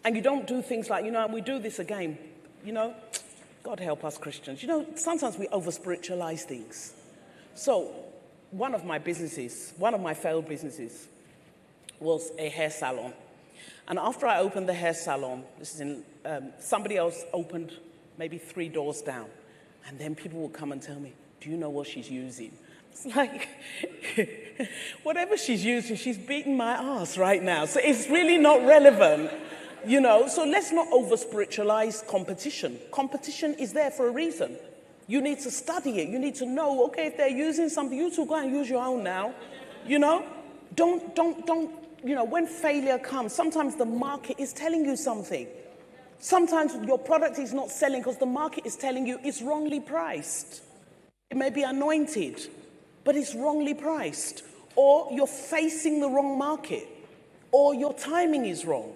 And you don't do things like, and we do this again, God help us Christians. Sometimes we over-spiritualize things. So one of my failed businesses was a hair salon. And after I opened the hair salon, somebody else opened maybe 3 doors down. And then people would come and tell me, do you know what she's using? It's like, whatever she's using, she's beating my ass right now. So it's really not relevant. So let's not over-spiritualize competition. Competition is there for a reason. You need to study it. You need to know, okay, if they're using something, you two go and use your own now. Don't, when failure comes, sometimes the market is telling you something. Sometimes your product is not selling because the market is telling you it's wrongly priced. It may be anointed, but it's wrongly priced. Or you're facing the wrong market. Or your timing is wrong.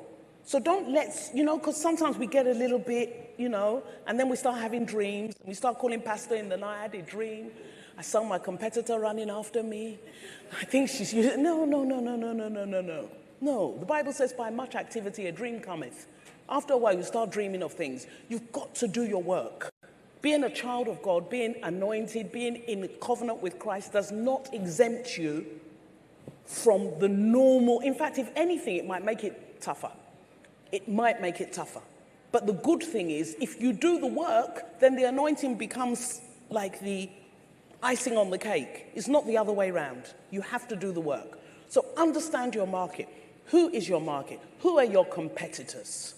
So don't because sometimes we get a little bit, and then we start having dreams. We start calling pastor in the night. I had a dream. I saw my competitor running after me. I think she's using, no. No, the Bible says by much activity a dream cometh. After a while you start dreaming of things. You've got to do your work. Being a child of God, being anointed, being in covenant with Christ does not exempt you from the normal. In fact, if anything, it might make it tougher. It might make it tougher. But the good thing is, if you do the work, then the anointing becomes like the icing on the cake. It's not the other way around. You have to do the work. So understand your market. Who is your market? Who are your competitors?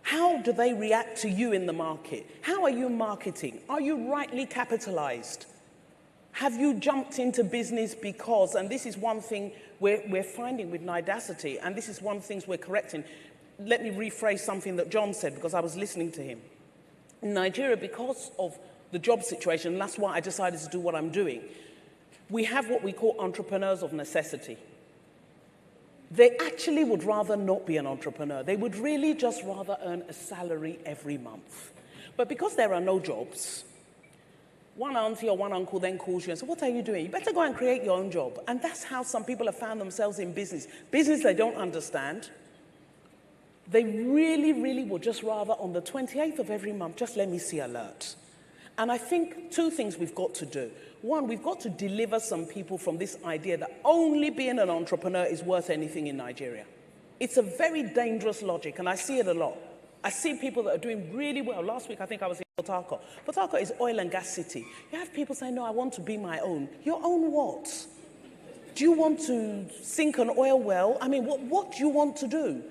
How do they react to you in the market? How are you marketing? Are you rightly capitalized? Have you jumped into business because, and this is one thing we're finding with Nidacity, and this is one of the things we're correcting. Let me rephrase something that John said because I was listening to him. In Nigeria, because of the job situation, and that's why I decided to do what I'm doing, we have what we call entrepreneurs of necessity. They actually would rather not be an entrepreneur. They would really just rather earn a salary every month. But because there are no jobs, one auntie or one uncle then calls you and says, what are you doing? You better go and create your own job. And that's how some people have found themselves in business. Business they don't understand. They really, really would just rather on the 28th of every month, just let me see alert. And I think 2 things we've got to do. One, we've got to deliver some people from this idea that only being an entrepreneur is worth anything in Nigeria. It's a very dangerous logic, and I see it a lot. I see people that are doing really well. Last week, I think I was in Port Harcourt. Port Harcourt is oil and gas city. You have people saying, no, I want to be my own. Your own what? Do you want to sink an oil well? I mean, what do you want to do?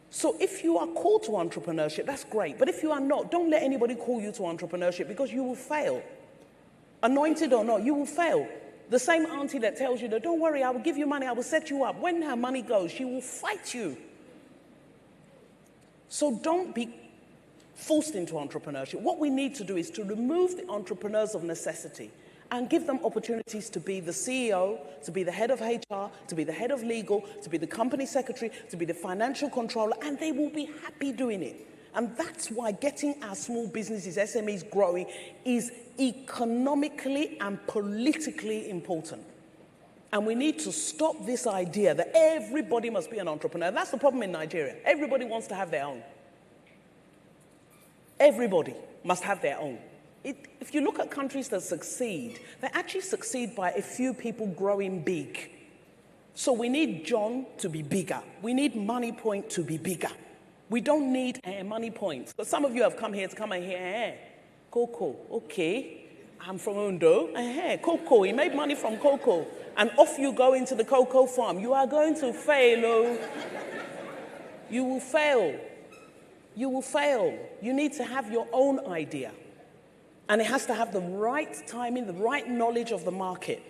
So if you are called to entrepreneurship, that's great. But if you are not, don't let anybody call you to entrepreneurship because you will fail. Anointed or not, you will fail. The same auntie that tells you that, don't worry, I will give you money, I will set you up. When her money goes, she will fight you. So don't be forced into entrepreneurship. What we need to do is to remove the entrepreneurs of necessity and give them opportunities to be the CEO, to be the head of HR, to be the head of legal, to be the company secretary, to be the financial controller, and they will be happy doing it. And that's why getting our small businesses, SMEs, growing is economically and politically important. And we need to stop this idea that everybody must be an entrepreneur. That's the problem in Nigeria. Everybody wants to have their own. Everybody must have their own. If you look at countries that succeed, they actually succeed by a few people growing big. So we need John to be bigger. We need Money Point to be bigger. We don't need money points. But some of you have come here to come and hear, cocoa, okay, I'm from Ondo, cocoa, he made money from cocoa. And off you go into the cocoa farm. You are going to fail, oh. you will fail. You will fail. You need to have your own idea. And it has to have the right timing, the right knowledge of the market.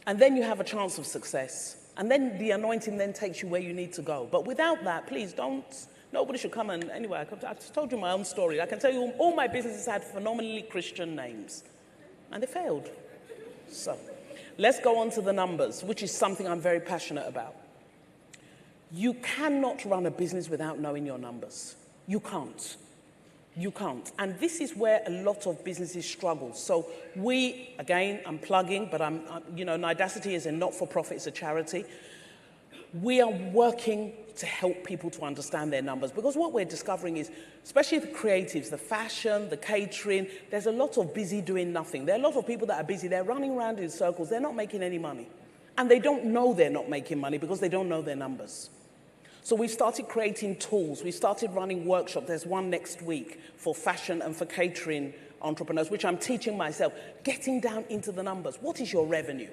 And then you have a chance of success. And then the anointing then takes you where you need to go. But without that, please don't, nobody should come and, anyway, I just told you my own story. I can tell you all my businesses had phenomenally Christian names. And they failed. So, let's go on to the numbers, which is something I'm very passionate about. You cannot run a business without knowing your numbers. You can't. You can't. And this is where a lot of businesses struggle. So we, again, I'm plugging, but Nidacity is a not-for-profit, it's a charity. We are working to help people to understand their numbers, because what we're discovering is, especially the creatives, the fashion, the catering, there's a lot of busy doing nothing. There are a lot of people that are busy. They're running around in circles. They're not making any money. And they don't know they're not making money because they don't know their numbers. So we started creating tools. We started running workshops. There's one next week for fashion and for catering entrepreneurs, which I'm teaching myself, getting down into the numbers. What is your revenue?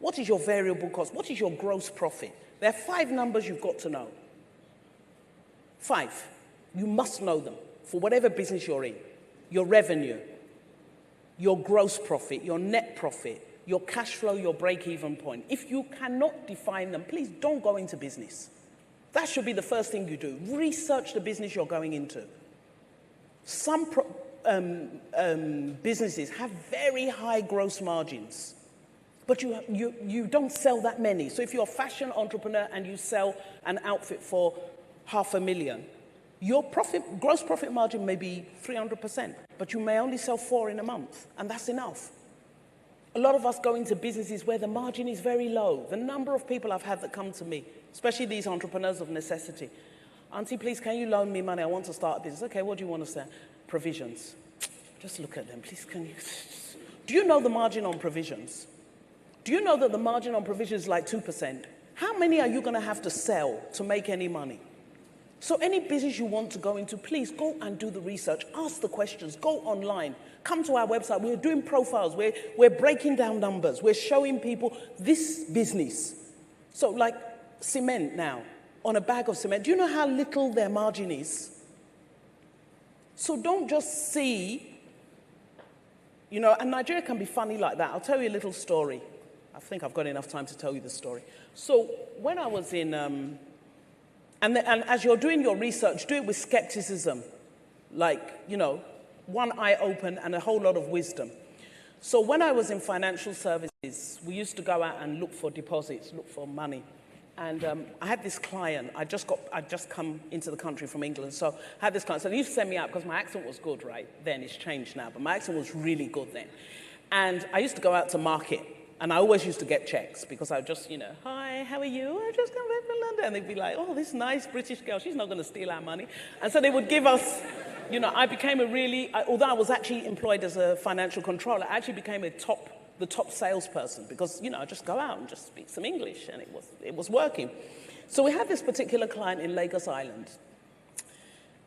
What is your variable cost? What is your gross profit? There are 5 numbers you've got to know. 5. You must know them for whatever business you're in. Your revenue, your gross profit, your net profit, your cash flow, your break-even point. If you cannot define them, please don't go into business. That should be the first thing you do. Research the business you're going into. Some businesses have very high gross margins, but you don't sell that many. So if you're a fashion entrepreneur and you sell an outfit for $500,000, your gross profit margin may be 300%, but you may only sell 4 in a month, and that's enough. A lot of us go into businesses where the margin is very low. The number of people I've had that come to me, especially these entrepreneurs of necessity. Auntie, please, can you loan me money? I want to start a business. Okay, what do you want to sell? Provisions. Just look at them. Please, can you? Do you know the margin on provisions? Do you know that the margin on provisions is like 2%? How many are you going to have to sell to make any money? So any business you want to go into, please go and do the research. Ask the questions. Go online. Come to our website. We're doing profiles. We're breaking down numbers. We're showing people this business. So like cement now, on a bag of cement, do you know how little their margin is? So don't just see, and Nigeria can be funny like that. I'll tell you a little story. I think I've got enough time to tell you the story. So when I was in, and as you're doing your research, do it with skepticism, one eye open and a whole lot of wisdom. So when I was in financial services, we used to go out and look for deposits, look for money. And I had this client. I'd just come into the country from England, so I had this client. So they used to send me out because my accent was good, right? Then it's changed now, but my accent was really good then. And I used to go out to market, and I always used to get checks because I would just, hi, how are you? I just come back from London. And they'd be like, oh, this nice British girl, she's not going to steal our money. And so they would give us, I became although I was actually employed as a financial controller, I actually became the top salesperson because, I just go out and just speak some English, and it was working. So we had this particular client in Lagos Island,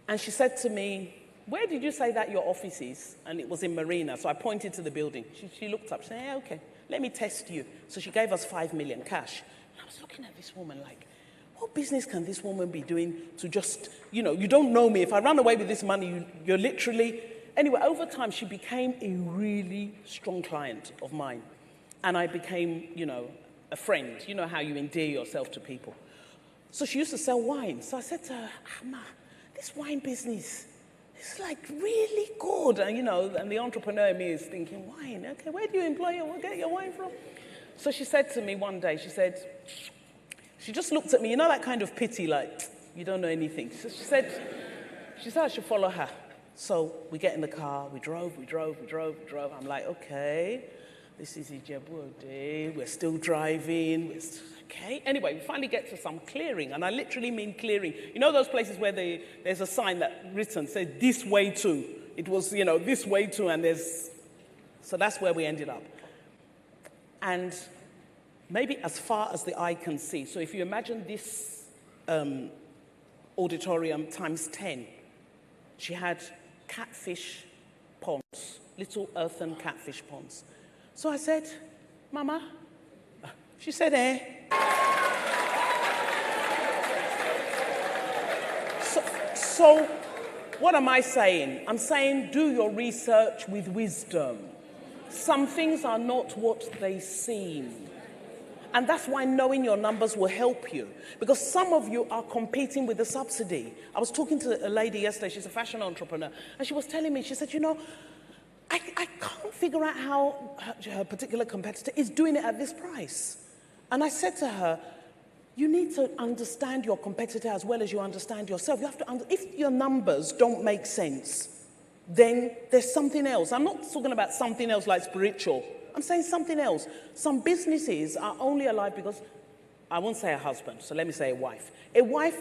and she said to me, where did you say that your office is? And it was in Marina, so I pointed to the building. She looked up, she said, yeah, okay, let me test you. So she gave us 5 million cash. And I was looking at this woman like, what business can this woman be doing to just, you don't know me. If I run away with this money, you're literally... Anyway, over time, she became a really strong client of mine. And I became, a friend. You know how you endear yourself to people. So she used to sell wine. So I said to her, Ma, this wine business is like really good. And, and the entrepreneur in me is thinking, wine, okay, where do you get your wine from? So she said to me one day, she just looked at me, that kind of pity, like, you don't know anything. So she said I should follow her. So we get in the car, we drove. I'm like, okay, this is Ijebu-Ode, we're still driving, okay. Anyway, we finally get to some clearing, and I literally mean clearing. Those places where there's a sign that written says, this way to. It was, this way to, and so that's where we ended up. And maybe as far as the eye can see. So if you imagine this auditorium times 10, she had catfish ponds, little earthen catfish ponds. So I said, Mama, she said, So what am I saying? I'm saying do your research with wisdom. Some things are not what they seem. And that's why knowing your numbers will help you. Because some of you are competing with the subsidy. I was talking to a lady yesterday, she's a fashion entrepreneur, and she was telling me, she said, you know, I can't figure out how her particular competitor is doing it at this price. And I said to her, you need to understand your competitor as well as you understand yourself. You have to if your numbers don't make sense, then there's something else. I'm not talking about something else like spiritual. I'm saying something else. Some businesses are only alive because, I won't say a husband, so let me say a wife. A wife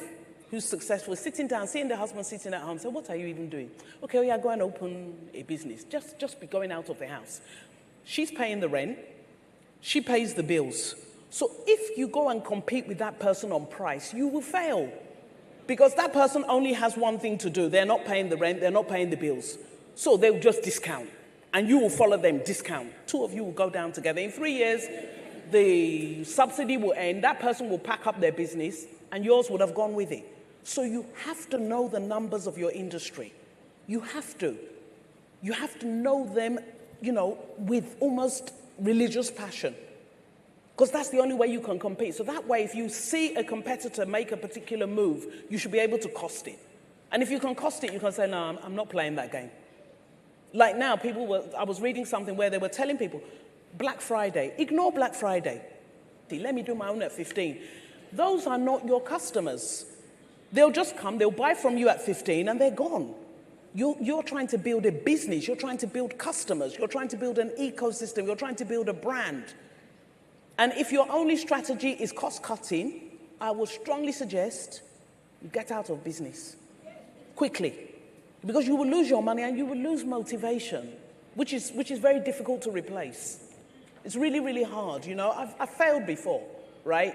who's successful is sitting down, seeing the husband sitting at home, say, what are you even doing? Okay, well, yeah, go and open a business. Just be going out of the house. She's paying the rent. She pays the bills. So if you go and compete with that person on price, you will fail. Because that person only has one thing to do. They're not paying the rent, they're not paying the bills. So they'll just discount. And you will follow them, discount. Two of you will go down together. In 3 years, the subsidy will end. That person will pack up their business, and yours would have gone with it. So you have to know the numbers of your industry. You have to. You have to know them, you know, with almost religious passion. Because that's the only way you can compete. So that way, if you see a competitor make a particular move, you should be able to cost it. And if you can cost it, you can say, no, I'm not playing that game. Like now, I was reading something where they were telling people, Black Friday, ignore Black Friday. Let me do my own at 15. Those are not your customers. They'll just come, they'll buy from you at 15 and they're gone. You're trying to build a business, you're trying to build customers, you're trying to build an ecosystem, you're trying to build a brand. And if your only strategy is cost cutting, I would strongly suggest you get out of business quickly. Because you will lose your money and you will lose motivation, which is very difficult to replace. It's really, really hard. You know, I've failed before, right?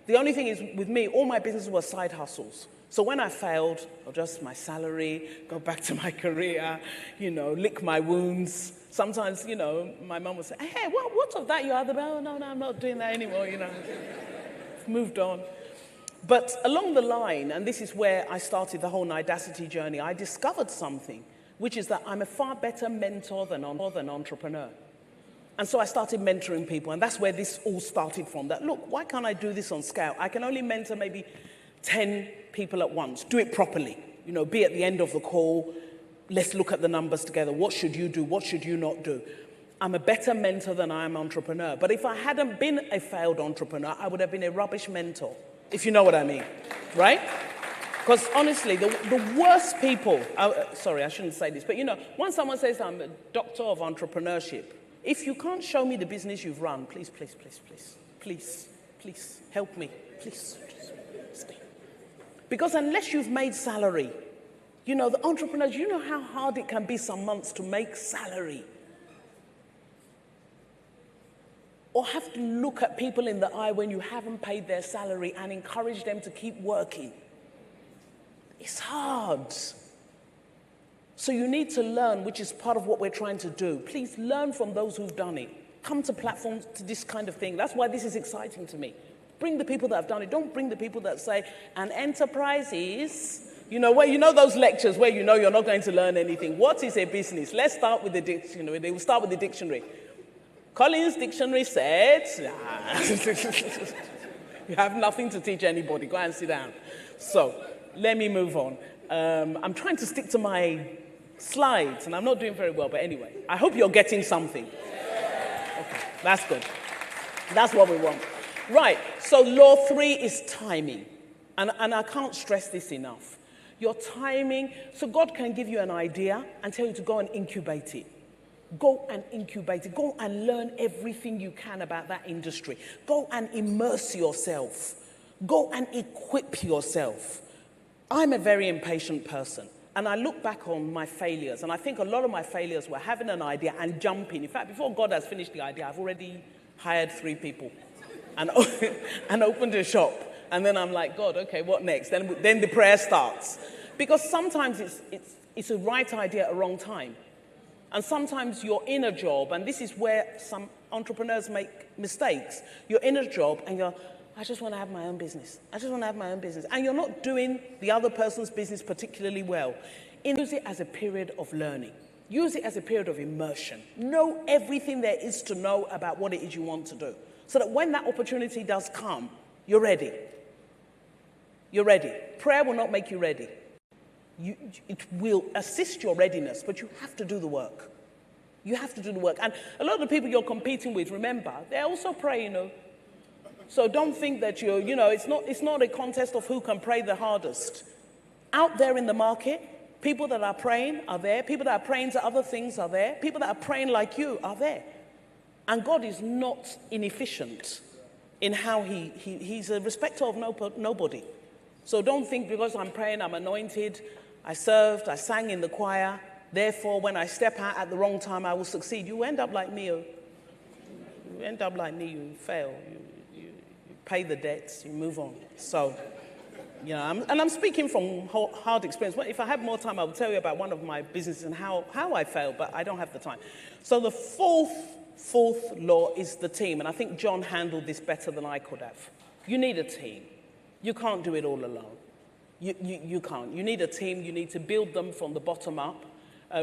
The only thing is, with me, all my businesses were side hustles. So when I failed, I'll adjust my salary, go back to my career, you know, lick my wounds. Sometimes, you know, my mum would say, hey, what of that you are? Oh, no, I'm not doing that anymore, you know. Moved on. But along the line, and this is where I started the whole Nidacity journey, I discovered something, which is that I'm a far better mentor than entrepreneur. And so I started mentoring people, and that's where this all started from. That, look, why can't I do this on scale? I can only mentor maybe 10 people at once. Do it properly. You know, be at the end of the call. Let's look at the numbers together. What should you do? What should you not do? I'm a better mentor than I am entrepreneur. But if I hadn't been a failed entrepreneur, I would have been a rubbish mentor, if you know what I mean, right? Because honestly, the worst people, sorry, I shouldn't say this, but you know, once someone says I'm a doctor of entrepreneurship, if you can't show me the business you've run, please, help me, please. Because unless you've made salary, you know, the entrepreneurs, you know how hard it can be some months to make salary. Or have to look at people in the eye when you haven't paid their salary and encourage them to keep working. It's hard. So you need to learn, which is part of what we're trying to do. Please learn from those who've done it. Come to platforms to this kind of thing. That's why this is exciting to me. Bring the people that have done it. Don't bring the people that say, an enterprise is, you know, where you know those lectures where you know you're not going to learn anything. What is a business? Let's start with the dictionary. They will start with the dictionary. Collins Dictionary said, you have nothing to teach anybody. Go and sit down. So let me move on. I'm trying to stick to my slides, and I'm not doing very well, but anyway, I hope you're getting something. Okay, that's good. That's what we want. Right, so law 3 is timing, and I can't stress this enough. Your timing, so God can give you an idea and tell you to go and incubate it. Go and incubate it. Go and learn everything you can about that industry. Go and immerse yourself. Go and equip yourself. I'm a very impatient person, and I look back on my failures, and I think a lot of my failures were having an idea and jumping. In fact, before God has finished the idea, I've already hired 3 people and opened a shop. And then I'm like, God, okay, what next? Then the prayer starts. Because sometimes it's a right idea at a wrong time. And sometimes you're in a job, and this is where some entrepreneurs make mistakes. You're in a job and you're, I just want to have my own business. I just want to have my own business. And you're not doing the other person's business particularly well. Use it as a period of learning. Use it as a period of immersion. Know everything there is to know about what it is you want to do, so that when that opportunity does come, you're ready. You're ready. Prayer will not make you ready. It will assist your readiness, but you have to do the work. You have to do the work. And a lot of the people you're competing with, remember, they're also praying, So don't think that it's not a contest of who can pray the hardest. Out there in the market, people that are praying are there. People that are praying to other things are there. People that are praying like you are there. And God is not inefficient in how he's a respecter of nobody. So don't think because I'm praying, I'm anointed, I served, I sang in the choir, therefore when I step out at the wrong time, I will succeed. You end up like me. You end up like me, you fail. You pay the debts, you move on. So, I'm speaking from hard experience. Well, if I had more time, I would tell you about one of my businesses and how I failed, but I don't have the time. So the fourth law is the team, and I think John handled this better than I could have. You need a team. You can't do it all alone. You can't. You need a team. You need to build them from the bottom up.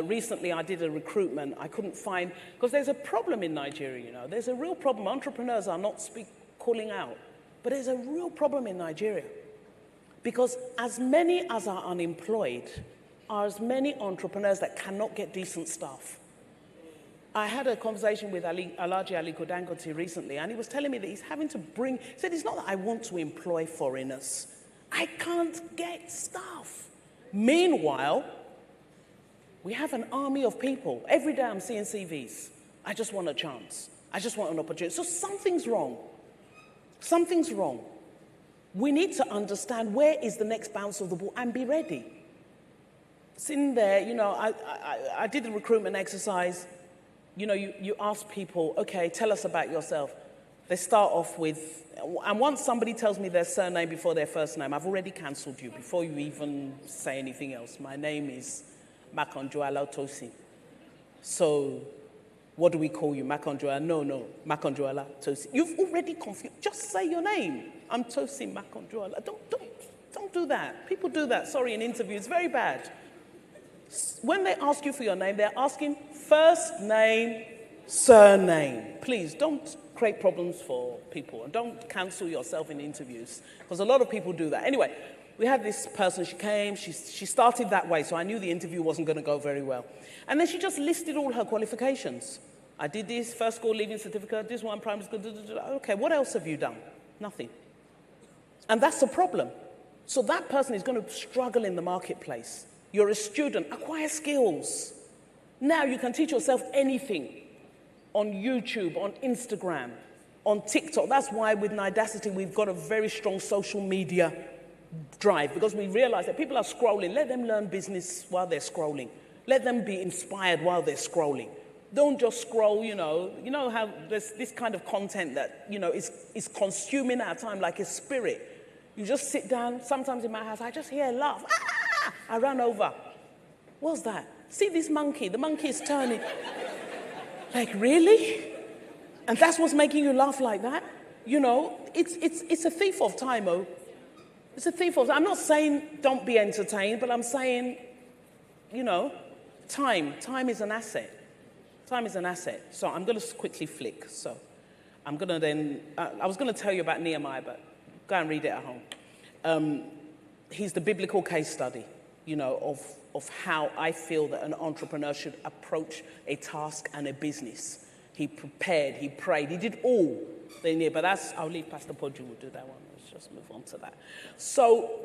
Recently, I did a recruitment. I couldn't find, because there's a problem in Nigeria, There's a real problem. Entrepreneurs are not calling out. But there's a real problem in Nigeria. Because as many as are unemployed are as many entrepreneurs that cannot get decent staff. I had a conversation with Alhaji Aliko Dangote recently, and he was telling me that he's having to he said, it's not that I want to employ foreigners. I can't get staff. Meanwhile, we have an army of people. Every day I'm seeing CVs. I just want a chance. I just want an opportunity. So something's wrong. Something's wrong. We need to understand where is the next bounce of the ball and be ready. Sitting there, I did a recruitment exercise. You ask people, okay, tell us about yourself. They start off with, and once somebody tells me their surname before their first name, I've already cancelled you before you even say anything else. My name is Makanjuala Tosin. So, what do we call you? Makanjuala? No, Makanjuala Tosin. You've already confused. Just say your name. I'm Tosin Makanjuala. Don't do that. People do that, sorry, in interviews. It's very bad. When they ask you for your name, they're asking first name, surname. Please don't create problems for people and don't cancel yourself in interviews, because a lot of people do that. Anyway, we had this person, she came, she started that way, so I knew the interview wasn't going to go very well. And then she just listed all her qualifications. I did this, first school leaving certificate, this one, primary school, okay, what else have you done? Nothing. And that's a problem. So that person is going to struggle in the marketplace. You're a student, acquire skills. Now you can teach yourself anything on YouTube, on Instagram, on TikTok. That's why with Nidacity we've got a very strong social media drive, because we realize that people are scrolling. Let them learn business while they're scrolling. Let them be inspired while they're scrolling. Don't just scroll, you know how there's this kind of content that, is consuming our time like a spirit. You just sit down, sometimes in my house, I just hear a laugh. I ran over. What's that? See this monkey? The monkey is turning. Like, really? And that's what's making you laugh like that? It's a thief of time, It's a thief of time. I'm not saying don't be entertained, but I'm saying, time is an asset. Time is an asset. So I'm going to quickly flick. So I'm going to then, I was going to tell you about Nehemiah, but go and read it at home. He's the biblical case study, of how I feel that an entrepreneur should approach a task and a business. He prepared, he prayed, he did all they need. But I'll leave Pastor Poju will do that one. Let's just move on to that. So,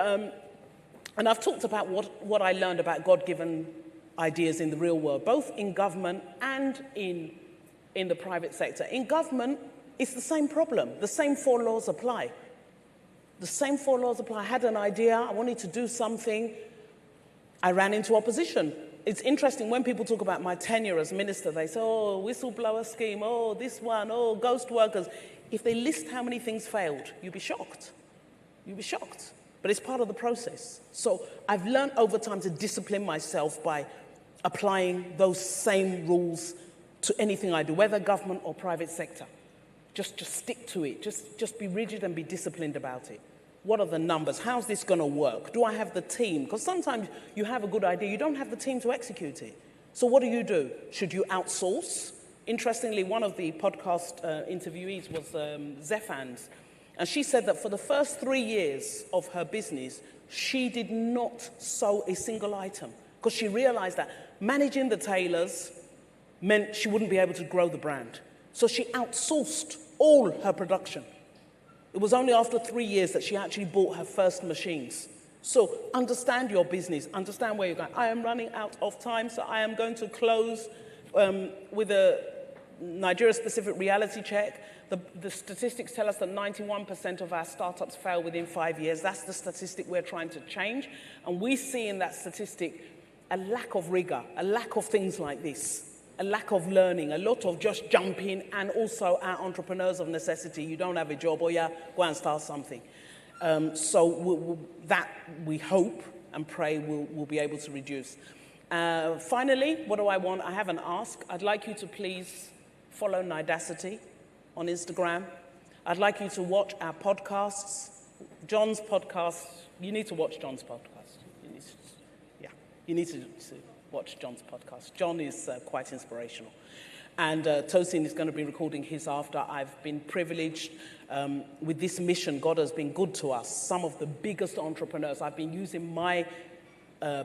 and I've talked about what I learned about God-given ideas in the real world, both in government and in the private sector. In government, it's the same problem. The same 4 laws apply. The same 4 laws apply. I had an idea. I wanted to do something. I ran into opposition. It's interesting when people talk about my tenure as minister, they say, oh, whistleblower scheme, oh, this one, oh, ghost workers. If they list how many things failed, you'd be shocked. You'd be shocked. But it's part of the process. So I've learned over time to discipline myself by applying those same rules to anything I do, whether government or private sector. Just stick to it. Just be rigid and be disciplined about it. What are the numbers? How's this going to work? Do I have the team? Because sometimes you have a good idea, you don't have the team to execute it. So what do? Should you outsource? Interestingly, one of the podcast interviewees was Zephans, and she said that for the first 3 years of her business, she did not sew a single item because she realized that managing the tailors meant she wouldn't be able to grow the brand. So she outsourced all her production. It was only after 3 years that she actually bought her first machines. So understand your business, understand where you're going. I am running out of time, so I am going to close with a Nigeria-specific reality check. The statistics tell us that 91% of our startups fail within 5 years. That's the statistic we're trying to change. And we see in that statistic a lack of rigor, a lack of things like this, a lack of learning, a lot of just jumping, and also our entrepreneurs of necessity. You don't have a job, or yeah, go and start something. So that we hope and pray we'll be able to reduce. Finally, what do I want? I have an ask. I'd like you to please follow Nidacity on Instagram. I'd like you to watch our podcasts. John's podcast, you need to watch John's podcast. You need to watch John's podcast. John is quite inspirational. And Tosin is going to be recording his after. I've been privileged with this mission. God has been good to us. Some of the biggest entrepreneurs, I've been using my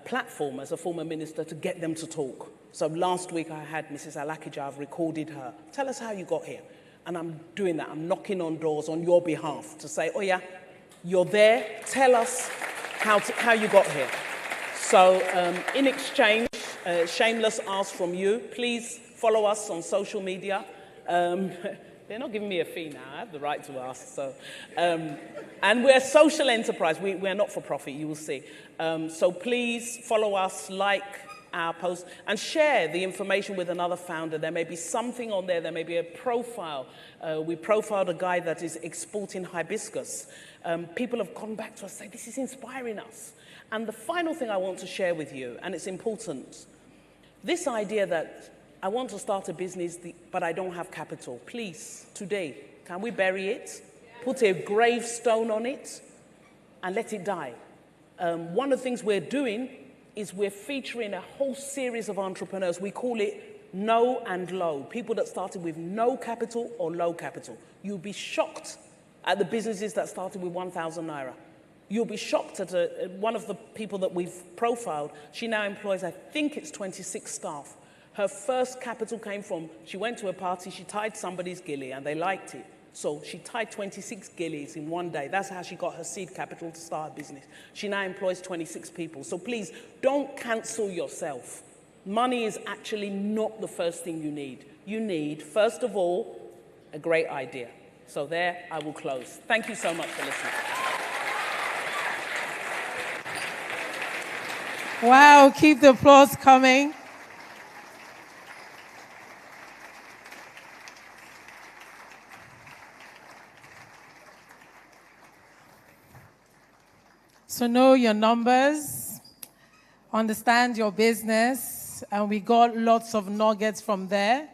platform as a former minister to get them to talk. So last week I had Mrs. Alakija. I've recorded her. Tell us how you got here. And I'm doing that. I'm knocking on doors on your behalf to say, oh yeah, you're there. Tell us how you got here. So in exchange, shameless ask from you, please follow us on social media. They're not giving me a fee now. I have the right to ask. So, and we're a social enterprise. We're not for profit, you will see. So please follow us, like our posts, and share the information with another founder. There may be something on there. There may be a profile. We profiled a guy that is exporting hibiscus. People have gone back to us saying, this is inspiring us. And the final thing I want to share with you, and it's important, this idea that I want to start a business, but I don't have capital. Please, today, can we bury it? Put a gravestone on it and let it die. One of the things we're doing is we're featuring a whole series of entrepreneurs. We call it No and Low. People that started with no capital or low capital. You'll be shocked at the businesses that started with 1,000 naira. You'll be shocked at one of the people that we've profiled. She now employs, I think it's 26 staff. Her first capital came from, she went to a party, she tied somebody's gilly and they liked it. So she tied 26 gillies in one day. That's how she got her seed capital to start a business. She now employs 26 people. So please, don't cancel yourself. Money is actually not the first thing you need. You need, first of all, a great idea. So there, I will close. Thank you so much for listening. Wow, keep the applause coming. So know your numbers, understand your business, and we got lots of nuggets from there.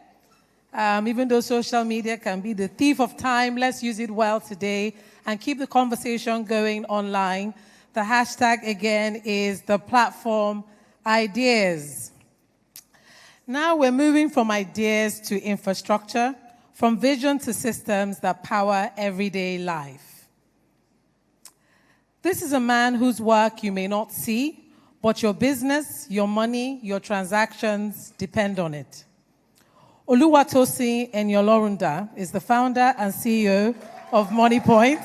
Even though social media can be the thief of time, let's use it well today and keep the conversation going online. The hashtag again is the platform ideas. Now we're moving from ideas to infrastructure, from vision to systems that power everyday life. This is a man whose work you may not see, but your business, your money, your transactions depend on it. Oluwatosin Enyolorunda is the founder and CEO of MoneyPoint,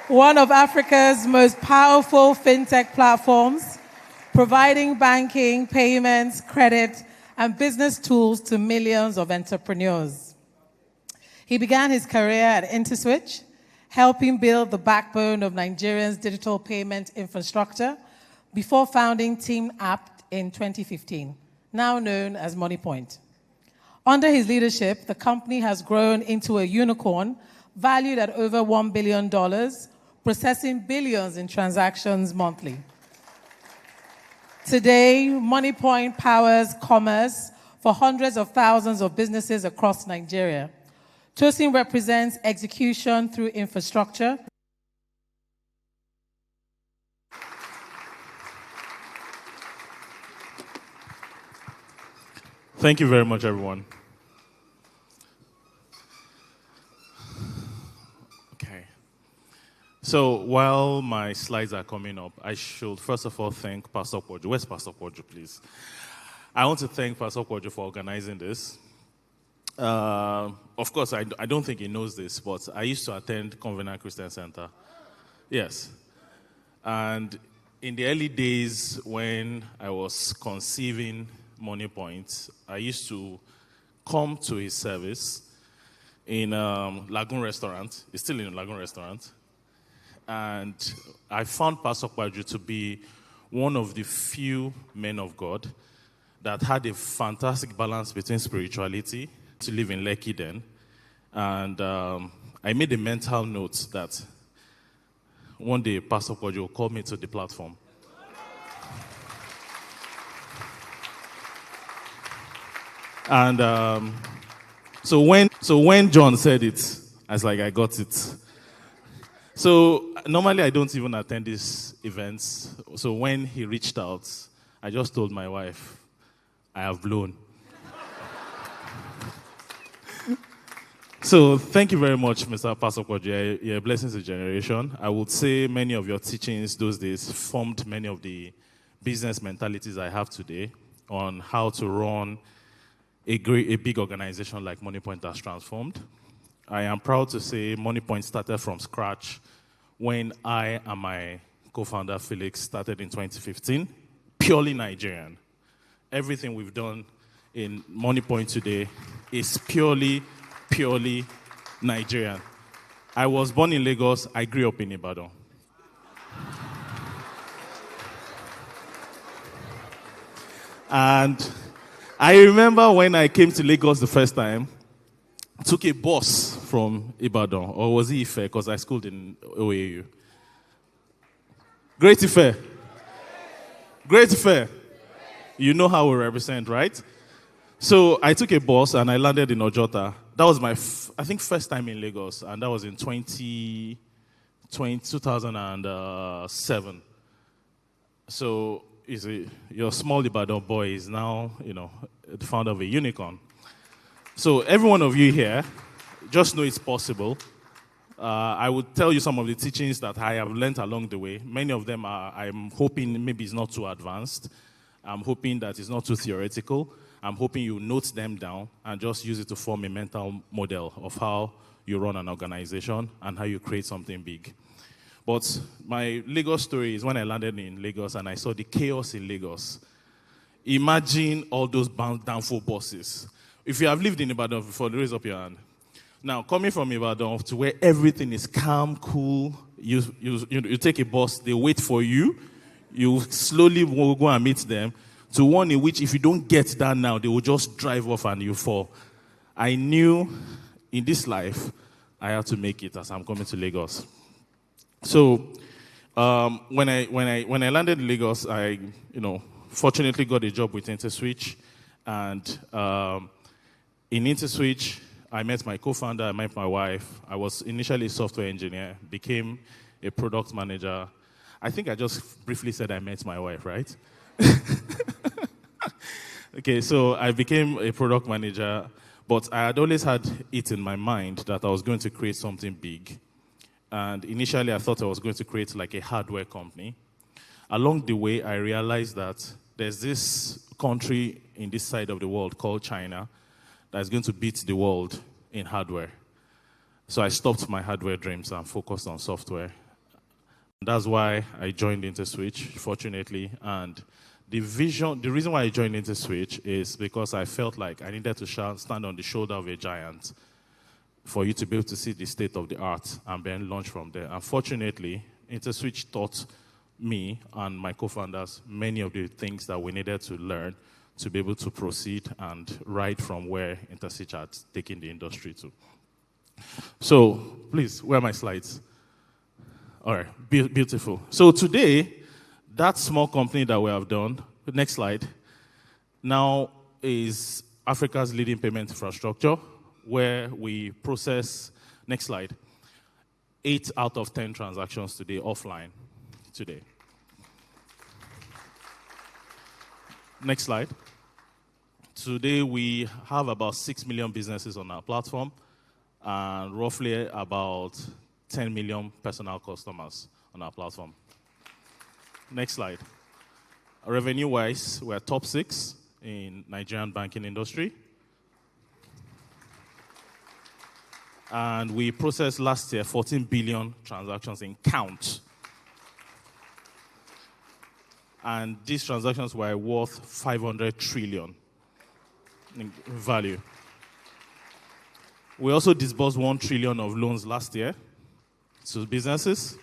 one of Africa's most powerful fintech platforms, providing banking, payments, credit, and business tools to millions of entrepreneurs. He began his career at InterSwitch, helping build the backbone of Nigeria's digital payment infrastructure before founding Team App in 2015, now known as MoneyPoint. Under his leadership, the company has grown into a unicorn valued at over $1 billion, processing billions in transactions monthly. Today, MoneyPoint powers commerce for hundreds of thousands of businesses across Nigeria. Tosin represents execution through infrastructure. Thank you very much, everyone. Okay. So while my slides are coming up, I should first of all thank Pastor Poju. Where's Pastor Poju, please? I want to thank Pastor Poju for organizing this. Of course, I don't think he knows this, but I used to attend Covenant Christian Center. Yes. And in the early days when I was conceiving Money Point, I used to come to his service in Lagoon Restaurant. It's still in Lagoon Restaurant. And I found Pastor Poju to be one of the few men of God that had a fantastic balance between spirituality, to live in Lekki then. And I made a mental note that one day Pastor Poju will call me to the platform. And so when John said it, I was like, I got it. So normally I don't even attend these events. So when he reached out, I just told my wife, I have blown. So thank you very much, Mr. Pastor Poju. You're a blessing to the generation. I would say many of your teachings those days formed many of the business mentalities I have today on how to run a big organization like MoneyPoint has transformed. I am proud to say MoneyPoint started from scratch when I and my co-founder Felix started in 2015, purely Nigerian. Everything we've done in MoneyPoint today is purely Nigerian. I was born in Lagos. I grew up in Ibadan. And I remember when I came to Lagos the first time, took a bus from Ibadan, or was it Ife, because I schooled in OAU. Great Ife. Great Ife. You know how we represent, right? So I took a bus and I landed in Ojota. That was my, I think, first time in Lagos, and that was in 2007. So your small Ibadan boy is now, the founder of a unicorn. So every one of you here, just know it's possible. I would tell you some of the teachings that I have learned along the way. Many of them I'm hoping maybe it's not too advanced. I'm hoping that it's not too theoretical. I'm hoping you note them down and just use it to form a mental model of how you run an organization and how you create something big. But my Lagos story is when I landed in Lagos and I saw the chaos in Lagos. Imagine all those downfall buses. If you have lived in Ibadan before, raise up your hand. Now, coming from Ibadan to where everything is calm, cool, you take a bus, they wait for you, you slowly will go and meet them, to one in which if you don't get that now, they will just drive off and you fall. I knew in this life, I had to make it as I'm coming to Lagos. So when I landed in Lagos, I fortunately got a job with InterSwitch, and in InterSwitch, I met my co-founder, I met my wife. I was initially a software engineer, became a product manager. I think I just briefly said I met my wife, right? Okay, so I became a product manager, but I had always had it in my mind that I was going to create something big. And initially, I thought I was going to create like a hardware company. Along the way, I realized that there's this country in this side of the world called China that's going to beat the world in hardware. So I stopped my hardware dreams and focused on software. That's why I joined InterSwitch, fortunately. And the reason why I joined InterSwitch is because I felt like I needed to stand on the shoulder of a giant for you to be able to see the state of the art and then launch from there. Unfortunately, InterSwitch taught me and my co-founders many of the things that we needed to learn to be able to proceed and ride from where InterSwitch had taken the industry to. So, please, where are my slides? All right, beautiful. So today, that small company that we have done, next slide, now is Africa's leading payment infrastructure. where we process, next slide, 8 out of 10 transactions today offline today. Next slide. Today we have about 6 million businesses on our platform and roughly about 10 million personal customers on our platform. Next slide. Revenue-wise, we're top 6 in Nigerian banking industry. And we processed last year 14 billion transactions in count. And these transactions were worth 500 trillion in value. We also disbursed 1 trillion of loans last year to businesses.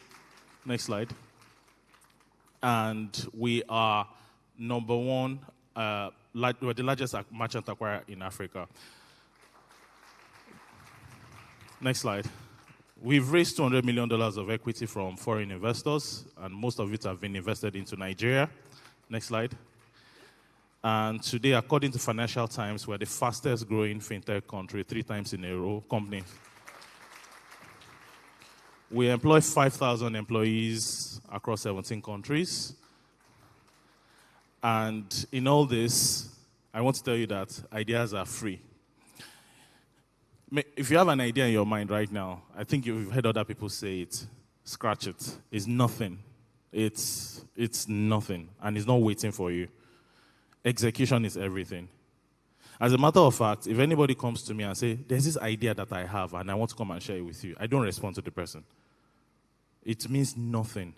Next slide. And we are number 1, we're the largest merchant acquirer in Africa. Next slide. We've raised $200 million of equity from foreign investors, and most of it have been invested into Nigeria. Next slide. And today, according to Financial Times, we're the fastest growing fintech country 3 times in a row company. We employ 5,000 employees across 17 countries. And in all this, I want to tell you that ideas are free. If you have an idea in your mind right now, I think you've heard other people say it, scratch it. It's nothing. It's nothing, and it's not waiting for you. Execution is everything. As a matter of fact, if anybody comes to me and say, there's this idea that I have and I want to come and share it with you, I don't respond to the person. It means nothing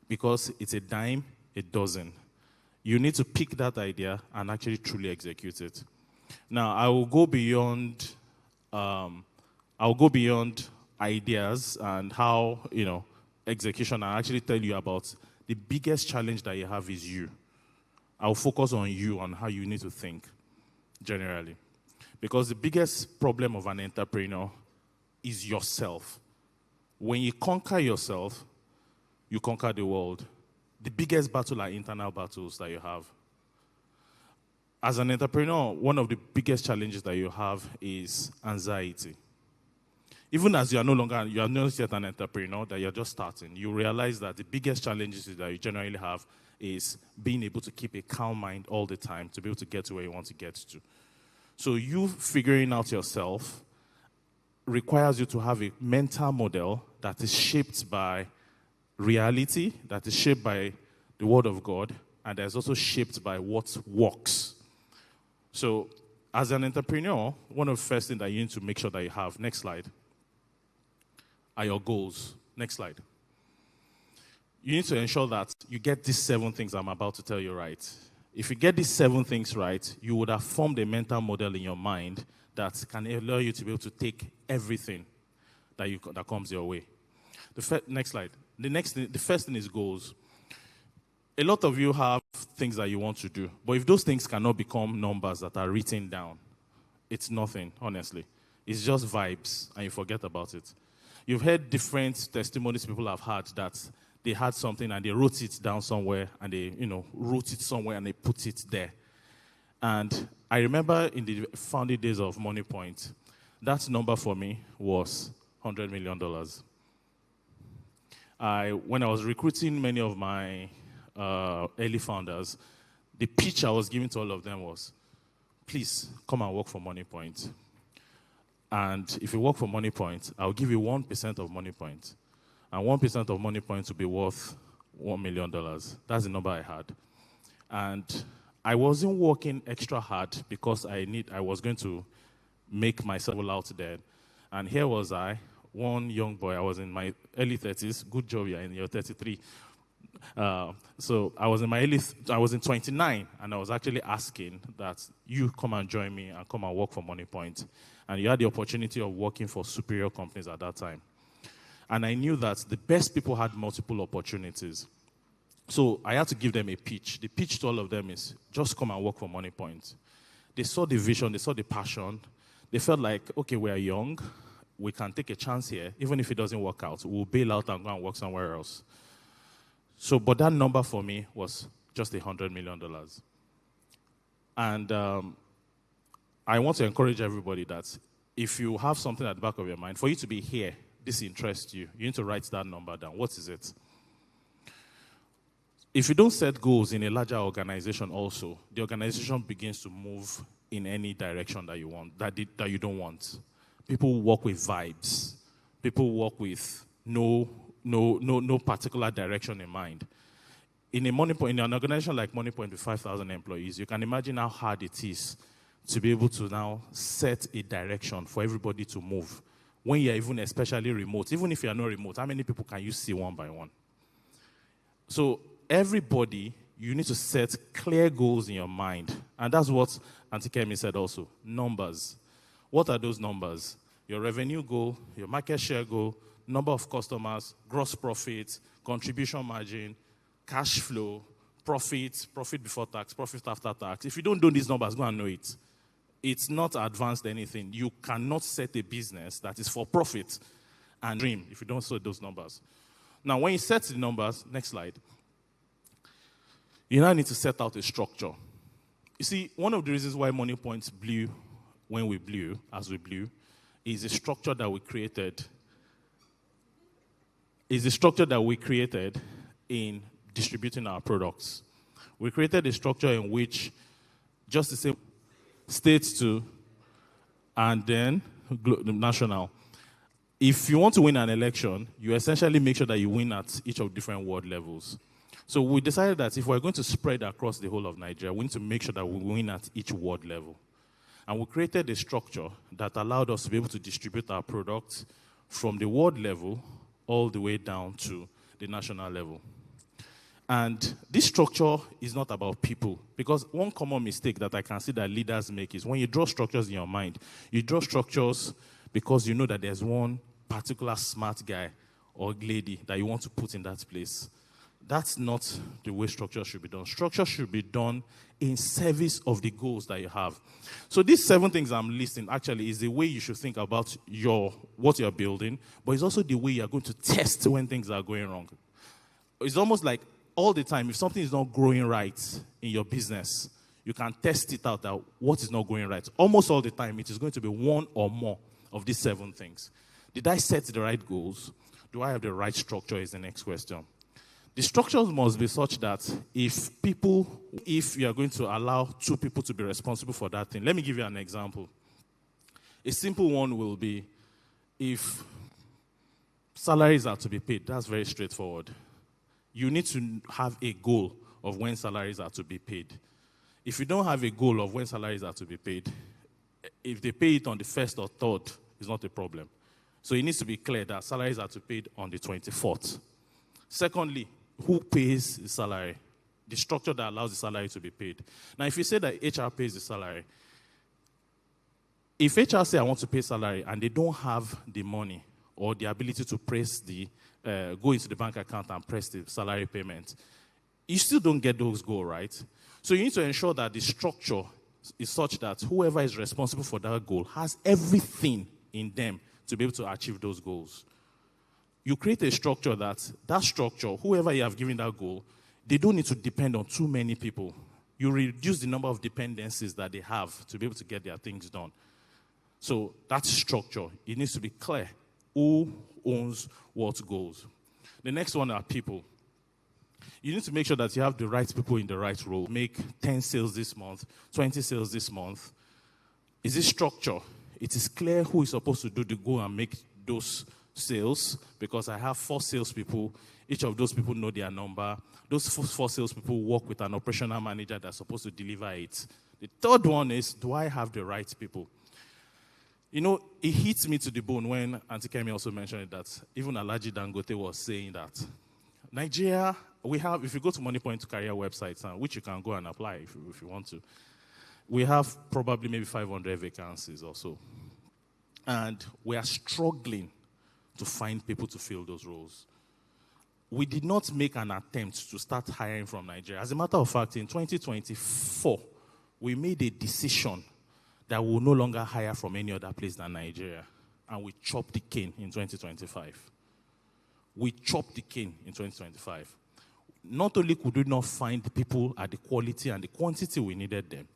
because it's a dime, a dozen. You need to pick that idea and actually truly execute it. Now, I will go beyond ideas and how, execution. I'll actually tell you about the biggest challenge that you have is you. I'll focus on you, on how you need to think, generally. Because the biggest problem of an entrepreneur is yourself. When you conquer yourself, you conquer the world. The biggest battle are internal battles that you have. As an entrepreneur, one of the biggest challenges that you have is anxiety. Even as you are not yet an entrepreneur, that you're just starting, you realize that the biggest challenges that you generally have is being able to keep a calm mind all the time to be able to get to where you want to get to. So you figuring out yourself requires you to have a mental model that is shaped by reality, that is shaped by the Word of God, and that is also shaped by what works. So as an entrepreneur, one of the first things that you need to make sure that you have, next slide, are your goals. Next slide. You need to ensure that you get these 7 things I'm about to tell you right. If you get these 7 things right, you would have formed a mental model in your mind that can allow you to be able to take everything that comes your way. Next slide. The first thing is goals. A lot of you have things that you want to do, but if those things cannot become numbers that are written down, it's nothing, honestly. It's just vibes, and you forget about it. You've heard different testimonies people have had that they had something and they wrote it down somewhere, and they, wrote it somewhere and they put it there. And I remember in the founding days of Money Point, that number for me was $100 million. When I was recruiting many of my early founders, the pitch I was giving to all of them was, please come and work for Money Point. And if you work for Money Point, I'll give you 1% of Money Point. And 1% of Money Point will be worth $1 million. That's the number I had. And I wasn't working extra hard because I was going to make myself out there. And here was I, one young boy. I was in my early 30s. Good job, you're in your 33. So I was in 29, and I was actually asking that you come and join me and come and work for Money Point. And you had the opportunity of working for superior companies at that time. And I knew that the best people had multiple opportunities. So I had to give them a pitch. The pitch to all of them is, just come and work for Money Point. They saw the vision, they saw the passion. They felt like, okay, we're young, we can take a chance here. Even if it doesn't work out, we'll bail out and go and work somewhere else. So, but that number for me was just $100 million. And I want to encourage everybody that if you have something at the back of your mind, for you to be here, this interests you, you need to write that number down. What is it? If you don't set goals in a larger organization also, the organization begins to move in any direction that you want, that you don't want. People work with vibes. People work with no particular direction in mind. In an organization like Money Point with 5,000 employees, you can imagine how hard it is to be able to now set a direction for everybody to move. When you're even especially remote, even if you're not remote, how many people can you see one by one? So everybody, you need to set clear goals in your mind. And that's what Auntie Kemi said also, numbers. What are those numbers? Your revenue goal, your market share goal, number of customers, gross profit, contribution margin, cash flow, profit before tax, profit after tax. If you don't do these numbers, go and know it. It's not advanced anything. You cannot set a business that is for profit and dream if you don't set those numbers. Now, when you set the numbers, next slide, you now need to set out a structure. You see, one of the reasons why Money Points blew when we blew, as we blew, is a structure that we created. In distributing our products. We created a structure in which just the same states to, and then national. If you want to win an election, you essentially make sure that you win at each of different ward levels. So we decided that if we're going to spread across the whole of Nigeria, we need to make sure that we win at each ward level. And we created a structure that allowed us to be able to distribute our products from the ward level all the way down to the national level. And this structure is not about people, because one common mistake that I can see that leaders make is when you draw structures in your mind, you draw structures because you know that there's one particular smart guy or lady that you want to put in that place. That's not the way structure should be done. Structure should be done in service of the goals that you have. So these 7 things I'm listing actually is the way you should think about what you're building, but it's also the way you're going to test when things are going wrong. It's almost like all the time, if something is not growing right in your business, you can test it out that what is not going right. Almost all the time, it is going to be one or more of these 7 things. Did I set the right goals? Do I have the right structure is the next question. The structures must be such that if you are going to allow 2 people to be responsible for that thing, let me give you an example. A simple one will be if salaries are to be paid. That's very straightforward. You need to have a goal of when salaries are to be paid. If you don't have a goal of when salaries are to be paid, if they pay it on the 1st or 3rd, it's not a problem. So it needs to be clear that salaries are to be paid on the 24th. Secondly, who pays the salary? The structure that allows the salary to be paid. Now, if you say that HR pays the salary, if HR say I want to pay salary and they don't have the money or the ability to press go into the bank account and press the salary payment, you still don't get those goals, right? So you need to ensure that the structure is such that whoever is responsible for that goal has everything in them to be able to achieve those goals. You create a structure that structure, whoever you have given that goal, they don't need to depend on too many people. You reduce the number of dependencies that they have to be able to get their things done. So that structure, it needs to be clear who owns what goals. The next one are people. You need to make sure that you have the right people in the right role. Make 10 sales this month, 20 sales this month. Is this structure? It is clear who is supposed to do the go and make those sales, because I have 4 salespeople. Each of those people know their number. Those 4 salespeople work with an operational manager that's supposed to deliver it. The third one is, do I have the right people? You know, it hits me to the bone when Auntie Kemi also mentioned that even Alhaji Dangote was saying that Nigeria, we have, if you go to Money Point career websites, which you can go and apply if you want to, we have probably maybe 500 vacancies or so. And we are struggling to find people to fill those roles. We did not make an attempt to start hiring from Nigeria. As a matter of fact, in 2024, we made a decision that we will no longer hire from any other place than Nigeria. And we chopped the cane in 2025. We chopped the cane in 2025. Not only could we not find the people at the quality and the quantity we needed them,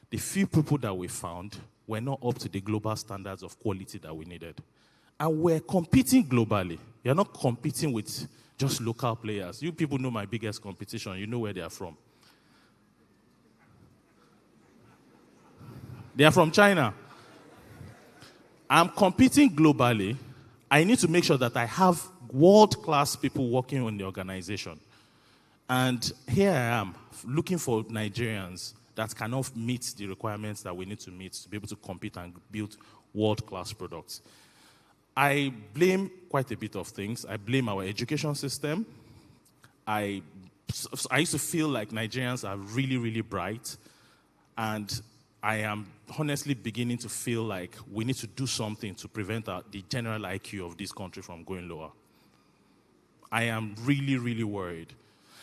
the few people that we found were not up to the global standards of quality that we needed. And we're competing globally. You're not competing with just local players. You people know my biggest competition. You know where they are from. They are from China. I'm competing globally. I need to make sure that I have world-class people working on the organization. And here I am, looking for Nigerians that cannot meet the requirements that we need to meet to be able to compete and build world-class products. I blame quite a bit of things. I blame our education system. I used to feel like Nigerians are really, really bright. And I am honestly beginning to feel like we need to do something to prevent the general IQ of this country from going lower. I am really, really worried.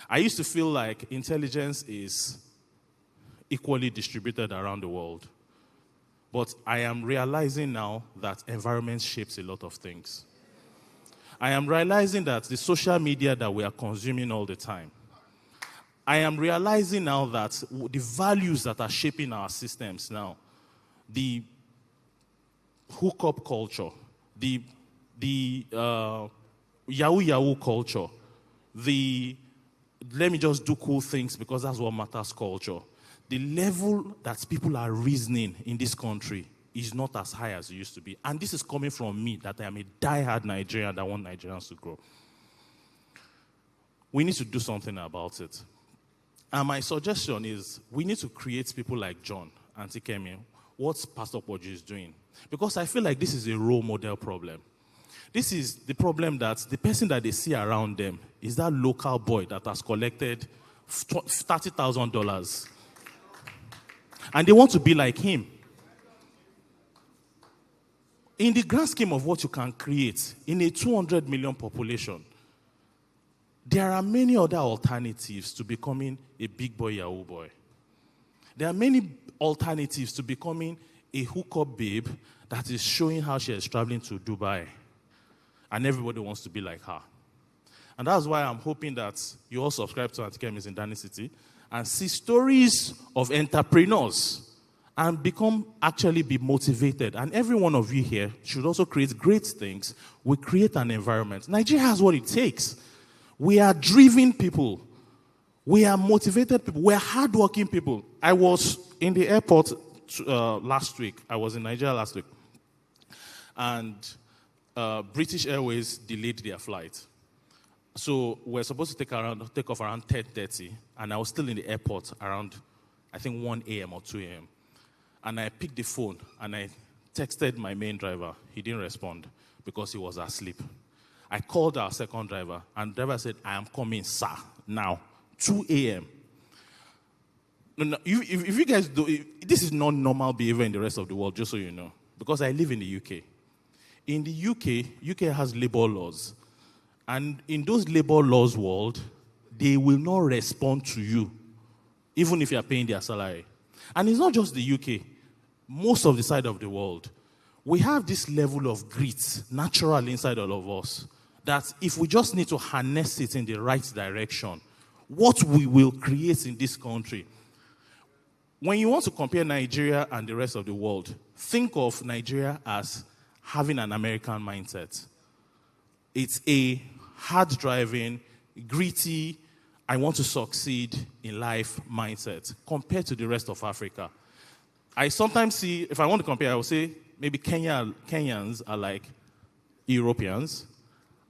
I used to feel like intelligence is equally distributed around the world. But I am realizing now that environment shapes a lot of things. I am realizing that the social media that we are consuming all the time, I am realizing now that the values that are shaping our systems now, the hookup culture, the Yahoo culture, the let me just do cool things because that's what matters culture. The level that people are reasoning in this country is not as high as it used to be. And this is coming from me, that I am a die-hard Nigerian that want Nigerians to grow. We need to do something about it. And my suggestion is we need to create people like John and Tikemi, what Pastor Poju is doing. Because I feel like this is a role model problem. This is the problem that the person that they see around them is that local boy that has collected $30,000. And they want to be like him. In the grand scheme of what you can create in a 200 million population, there are many other alternatives to becoming a big boy Yahoo boy. There are many alternatives to becoming a hookup babe that is showing how she is traveling to Dubai. And everybody wants to be like her. And that's why I'm hoping that you all subscribe to Anti-Chemist in Dani City and see stories of entrepreneurs and be motivated. And every one of you here should also create great things. We create an environment. Nigeria has what it takes. We are driven people. We are motivated people. We are hardworking people. I was in the airport last week. I was in Nigeria last week. And British Airways delayed their flight. So we're supposed to take off around 10:30, and I was still in the airport around, I think, 1 a.m. or 2 a.m. And I picked the phone, and I texted my main driver. He didn't respond because he was asleep. I called our second driver, and the driver said, I am coming, sir, now, 2 a.m. No, if you guys do, this is not normal behavior in the rest of the world, just so you know, because I live in the UK. In the UK has labor laws. And in those labor laws world, they will not respond to you, even if you are paying their salary. And it's not just the UK. Most of the side of the world, we have this level of grit natural inside all of us, that if we just need to harness it in the right direction, what we will create in this country. When you want to compare Nigeria and the rest of the world, think of Nigeria as having an American mindset. It's a hard-driving, gritty, I want to succeed in life mindset compared to the rest of Africa. I sometimes see, if I want to compare, I will say maybe Kenyans are like Europeans,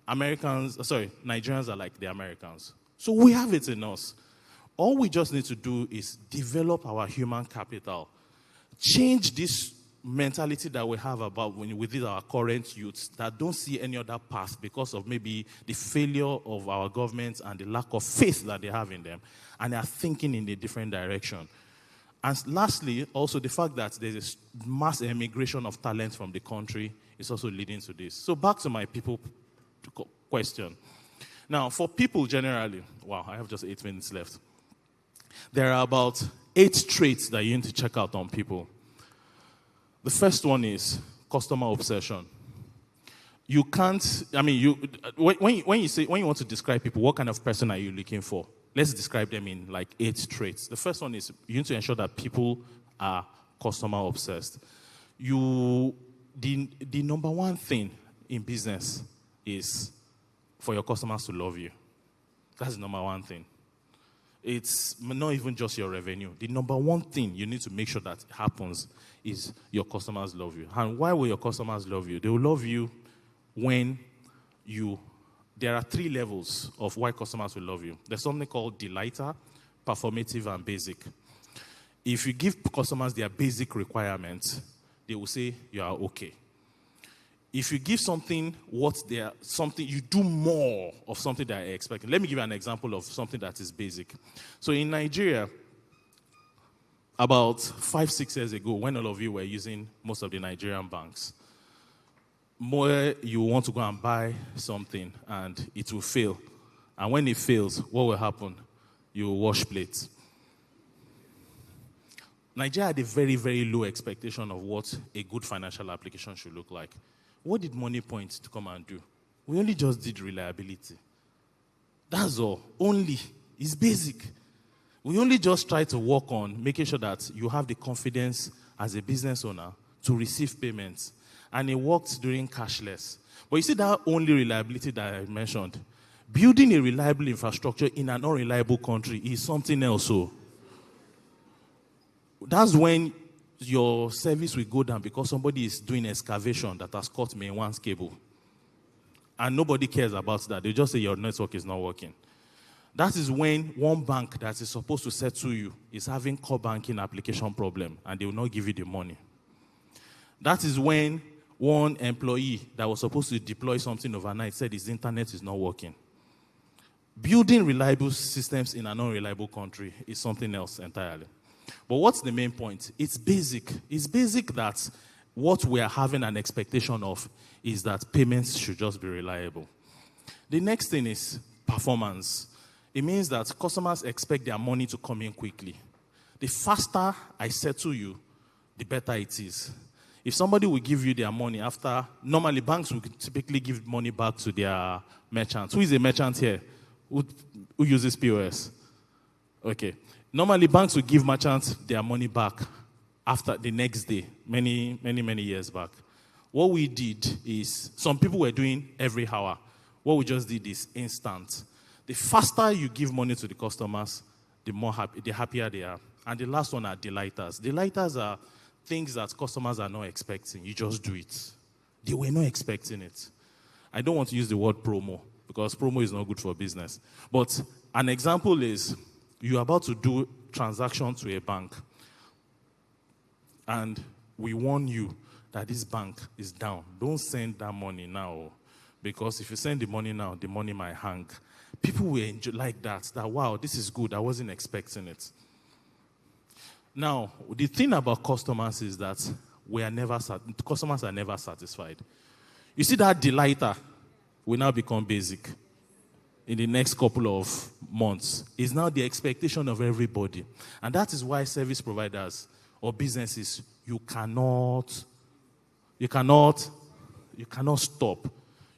Nigerians are like the Americans. So we have it in us. All we just need to do is develop our human capital, change this mentality that we have about within our current youths that don't see any other path because of maybe the failure of our governments and the lack of faith that they have in them, and they are thinking in a different direction. And lastly, also the fact that there's a mass immigration of talent from the country is also leading to this. So back to my people question. Now, for people generally, wow, I have just 8 minutes left. There are about 8 traits that you need to check out on people. The first one is customer obsession. You can't, when you want to describe people, what kind of person are you looking for? Let's describe them in like 8 traits. The first one is you need to ensure that people are customer obsessed. The number one thing in business is for your customers to love you. That's the number one thing. It's not even just your revenue. The number one thing you need to make sure that happens is your customers love you. And why will your customers love you? They will love you when there are 3 levels of why customers will love you. There's something called delighter, performative, and basic. If you give customers their basic requirements, they will say you are okay. If you give something you do more of something that they're expecting. Let me give you an example of something that is basic. So in Nigeria, about 5-6 years ago, when all of you were using most of the Nigerian banks, more you want to go and buy something and it will fail. And when it fails, what will happen? You will wash plates. Nigeria had a very, very low expectation of what a good financial application should look like. What did Money Point to come and do? We only just did reliability. That's all. Only. It's basic. We only just try to work on making sure that you have the confidence as a business owner to receive payments. And it worked during cashless. But you see that only reliability that I mentioned? Building a reliable infrastructure in an unreliable country is something else. So that's when your service will go down because somebody is doing excavation that has cut main one's cable. And nobody cares about that. They just say your network is not working. That is when one bank that is supposed to settle you is having core banking application problem and they will not give you the money. That is when one employee that was supposed to deploy something overnight said his internet is not working. Building reliable systems in an unreliable country is something else entirely. But what's the main point? It's basic. It's basic that what we are having an expectation of is that payments should just be reliable. The next thing is performance. It means that customers expect their money to come in quickly. The faster I settle you, the better it is. If somebody will give you their money after, normally banks will typically give money back to their merchants. Who is a merchant here? Who uses POS? Okay. Normally, banks will give merchants their money back after the next day, many years back. What we did is, some people were doing every hour. What we just did is instant. The faster you give money to the customers, the happier they are. And the last one are delighters. Delighters are things that customers are not expecting. You just do it. They were not expecting it. I don't want to use the word promo, because promo is not good for business. But an example is, you're about to do transaction to a bank, and we warn you that this bank is down. Don't send that money now, because if you send the money now, the money might hang. People will enjoy like that, wow, this is good. I wasn't expecting it. Now, the thing about customers is that customers are never satisfied. You see that delighter will now become basic in the next couple of months. Is now the expectation of everybody. And that is why service providers or businesses, you cannot stop.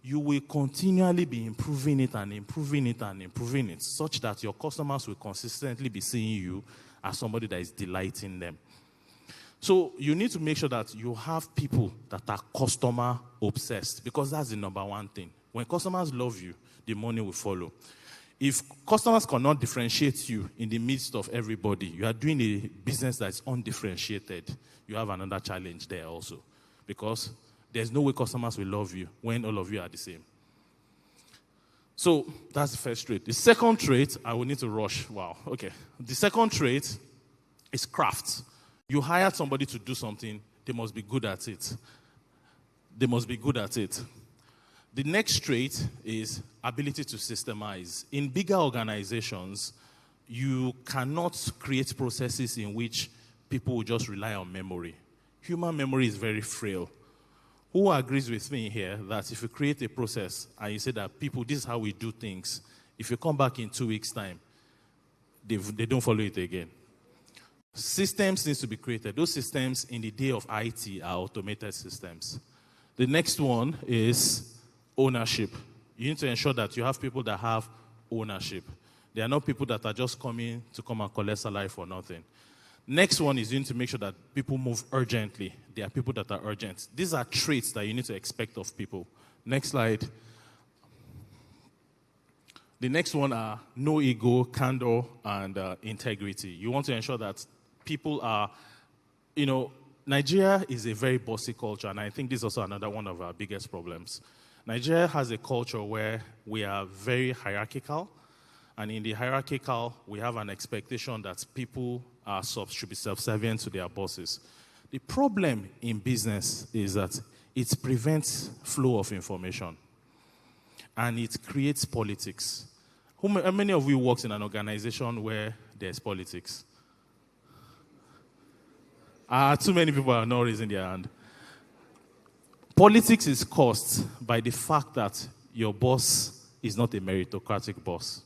You will continually be improving it and improving it and improving it, such that your customers will consistently be seeing you as somebody that is delighting them. So you need to make sure that you have people that are customer obsessed, because that's the number one thing. When customers love you, the money will follow. If customers cannot differentiate you in the midst of everybody, you are doing a business that's undifferentiated. You have another challenge there also, because there's no way customers will love you when all of you are the same. So that's the first trait. The second trait, I will need to rush. Wow, okay. The second trait is craft. You hire somebody to do something, they must be good at it. They must be good at it. The next trait is ability to systemize. In bigger organizations, you cannot create processes in which people will just rely on memory. Human memory is very frail. Who agrees with me here that if you create a process and you say that people, this is how we do things, if you come back in 2 weeks' time, they don't follow it again? Systems need to be created. Those systems in the day of IT are automated systems. The next one is ownership. You need to ensure that you have people that have ownership. They are not people that are just coming to come and collect salary for nothing. Next one is you need to make sure that people move urgently. There are people that are urgent. These are traits that you need to expect of people. Next slide. The next one are no ego, candor, and integrity. You want to ensure that people are, Nigeria is a very bossy culture, and I think this is also another one of our biggest problems. Nigeria has a culture where we are very hierarchical, and in the hierarchical, we have an expectation that people should be self-serving to their bosses. The problem in business is that it prevents flow of information, and it creates politics. How many of you works in an organization where there's politics? Too many people are not raising their hand. Politics is caused by the fact that your boss is not a meritocratic boss.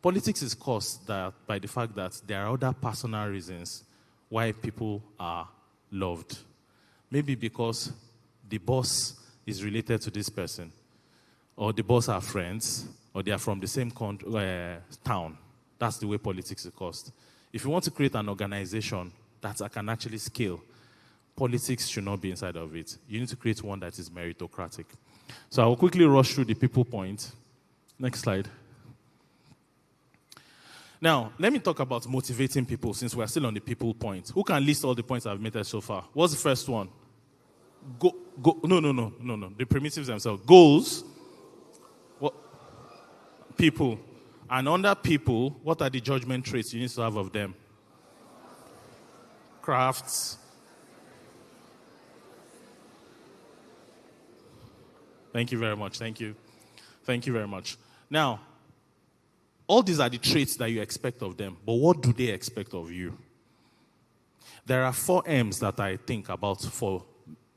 Politics is caused by the fact that there are other personal reasons why people are loved. Maybe because the boss is related to this person, or the boss are friends, or they are from the same town. That's the way politics is caused. If you want to create an organization that can actually scale, politics should not be inside of it. You need to create one that is meritocratic. So I'll quickly rush through the people point. Next slide. Now, let me talk about motivating people since we're still on the people point. Who can list all the points I've made so far? What's the first one? No. The primitives themselves. Goals. What? People. And under people, what are the judgment traits you need to have of them? Crafts. Thank you very much. Thank you. Thank you very much. Now, all these are the traits that you expect of them, but what do they expect of you? There are 4 M's that I think about for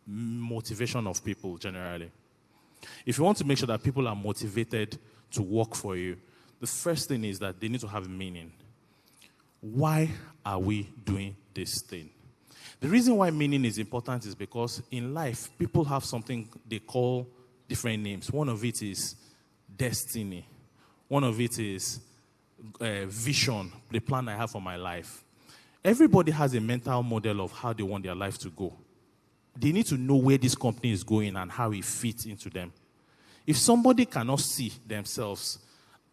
motivation of people generally. If you want to make sure that people are motivated to work for you, the first thing is that they need to have meaning. Why are we doing this thing? The reason why meaning is important is because in life, people have something they call different names. One of it is destiny. One of it is vision, the plan I have for my life. Everybody has a mental model of how they want their life to go. They need to know where this company is going and how it fits into them. If somebody cannot see themselves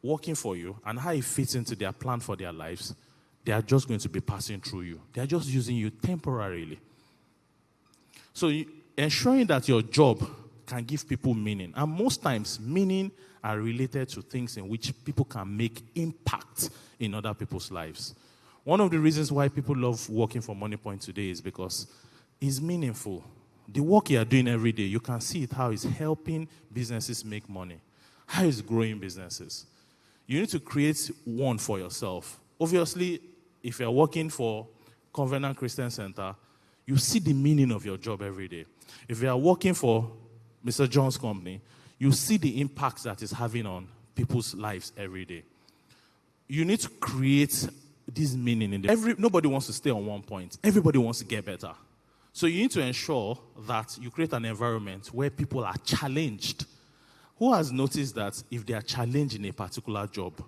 working for you and how it fits into their plan for their lives, they are just going to be passing through you. They are just using you temporarily. So ensuring that your job can give people meaning. And most times, meaning are related to things in which people can make impact in other people's lives. One of the reasons why people love working for MoneyPoint today is because it's meaningful. The work you are doing every day, you can see it, how it's helping businesses make money, how it's growing businesses. You need to create one for yourself. Obviously, if you're working for Covenant Christian Center, you see the meaning of your job every day. If you are working for Mr. John's company, you see the impact that it's having on people's lives every day. You need to create this meaning in them. Nobody wants to stay on one point. Everybody wants to get better. So you need to ensure that you create an environment where people are challenged. Who has noticed that if they are challenged in a particular job,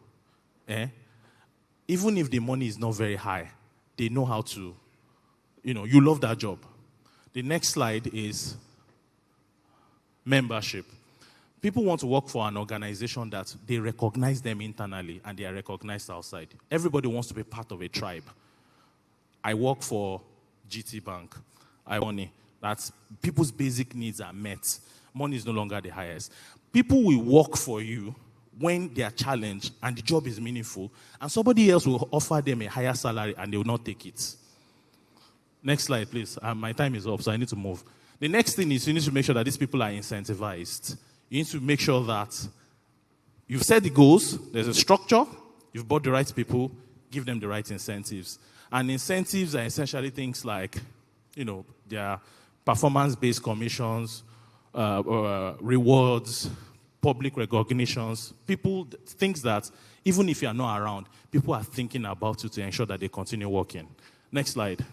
even if the money is not very high, they know how to, you love that job. The next slide is membership. People want to work for an organization that they recognize them internally and they are recognized outside. Everybody wants to be part of a tribe. I work for GT Bank. Money. That's people's basic needs are met. Money is no longer the highest. People will work for you when they are challenged and the job is meaningful, and somebody else will offer them a higher salary and they will not take it. Next slide, please. My time is up, so I need to move. The next thing is you need to make sure that these people are incentivized. You need to make sure that you've set the goals, there's a structure, you've brought the right people, give them the right incentives. And incentives are essentially things like, there are performance-based commissions, rewards, public recognitions, things that even if you are not around, people are thinking about you to ensure that they continue working. Next slide.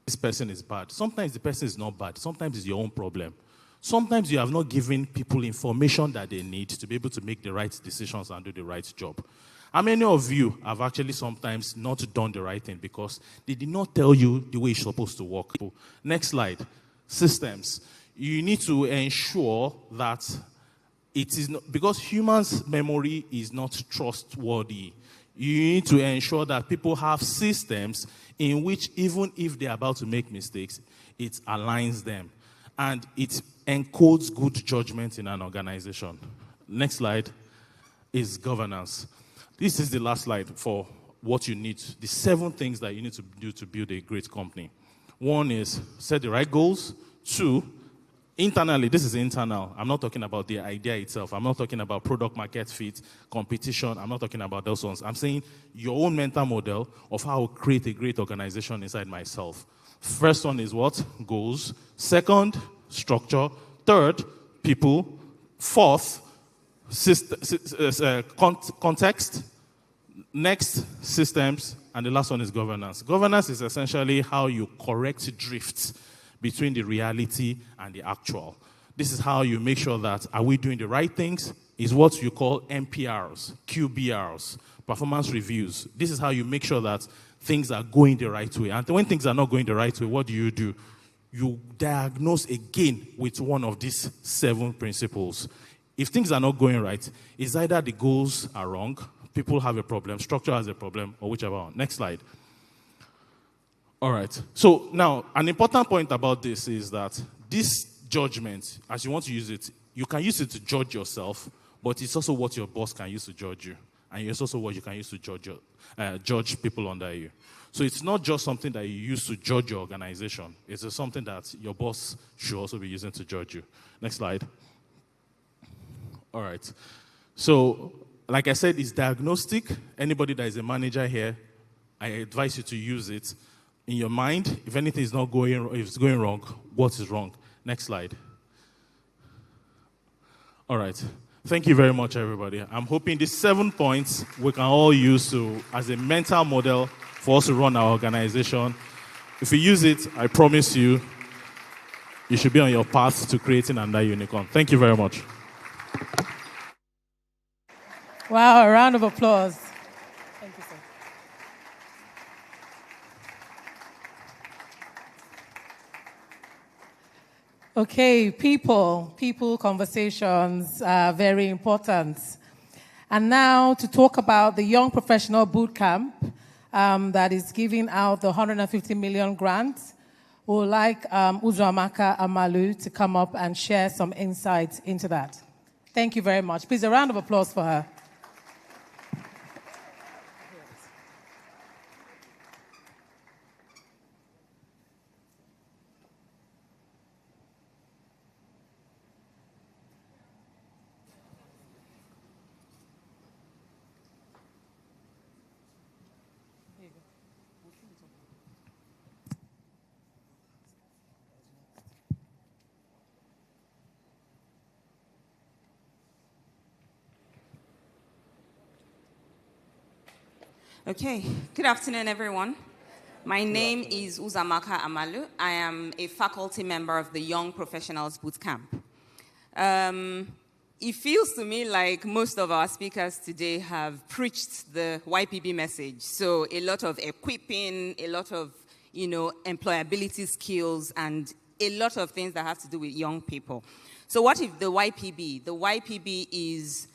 This person is bad. Sometimes the person is not bad. Sometimes it's your own problem. Sometimes you have not given people information that they need to be able to make the right decisions and do the right job. How many of you have actually sometimes not done the right thing because they did not tell you the way it's supposed to work? Next slide. Systems. You need to ensure that it is not, because humans' memory is not trustworthy. You need to ensure that people have systems in which, even if they're about to make mistakes, it aligns them. And it encodes good judgment in an organization. Next slide is governance. This is the last slide for what you need, the 7 things that you need to do to build a great company. 1 is set the right goals. 2, internally, this is internal. I'm not talking about the idea itself. I'm not talking about product market fit, competition. I'm not talking about those ones. I'm saying your own mental model of how to create a great organization inside myself. First one is what? Goals. 2nd, structure. 3rd, people. 4th, context. Next, systems. And the last one is governance. Governance is essentially how you correct drifts between the reality and the actual. This is how you make sure that, are we doing the right things? Is what you call MPRs, QBRs, performance reviews. This is how you make sure that things are going the right way. And when things are not going the right way, what do? You diagnose again with one of these 7 principles. If things are not going right, it's either the goals are wrong, people have a problem, structure has a problem, or whichever one. Next slide. All right. So now, an important point about this is that this judgment, as you want to use it, you can use it to judge yourself, but it's also what your boss can use to judge you. And it's also what you can use to judge people under you. So it's not just something that you use to judge your organization. It's just something that your boss should also be using to judge you. Next slide. All right. So, like I said, it's diagnostic. Anybody that is a manager here, I advise you to use it in your mind. If anything is not going, if it's going wrong, what is wrong? Next slide. All right. Thank you very much, everybody. I'm hoping these 7 points we can all use as a mental model for us to run our organization. If you use it, I promise you, you should be on your path to creating another unicorn. Thank you very much. Wow, a round of applause. Thank you, sir. Okay, people conversations are very important. And now to talk about the Young Professional Bootcamp that is giving out the 150 million grant, we would like Oyemade Amalu to come up and share some insights into that. Thank you very much. Please, a round of applause for her. Okay, good afternoon, everyone. My name is Oyemade Amalu. I am a faculty member of the Young Professionals Bootcamp. It feels to me like most of our speakers today have preached the YPB message. So a lot of equipping, a lot of, employability skills, and a lot of things that have to do with young people. So what is the YPB? The YPB is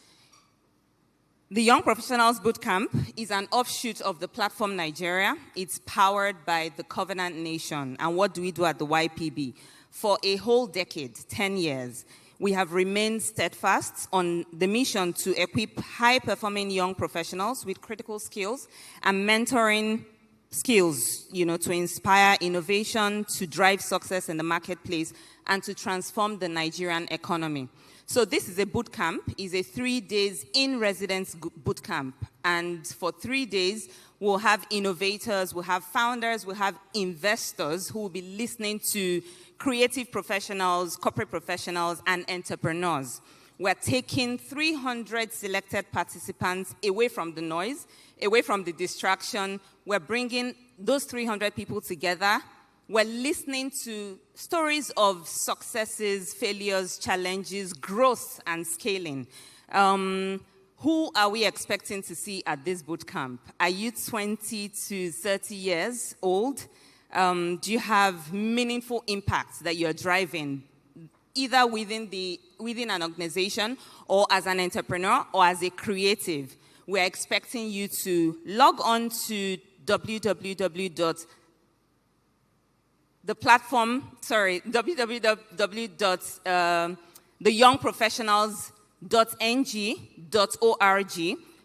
the Young Professionals Bootcamp is an offshoot of the Platform Nigeria. It's powered by the Covenant Nation. And what do we do at the YPB? For a whole decade, 10 years, we have remained steadfast on the mission to equip high-performing young professionals with critical skills and mentoring skills, to inspire innovation, to drive success in the marketplace, and to transform the Nigerian economy. So this is a boot camp. It's a 3 days in-residence boot camp. And for 3 days, we'll have innovators, we'll have founders, we'll have investors who will be listening to creative professionals, corporate professionals, and entrepreneurs. We're taking 300 selected participants away from the noise, away from the distraction. We're bringing those 300 people together. We're listening to stories of successes, failures, challenges, growth, and scaling. Who are we expecting to see at this boot camp? Are you 20 to 30 years old? Do you have meaningful impacts that you're driving, either within an organization or as an entrepreneur or as a creative? We're expecting you to log on to www.theyoungprofessionals.ng.org.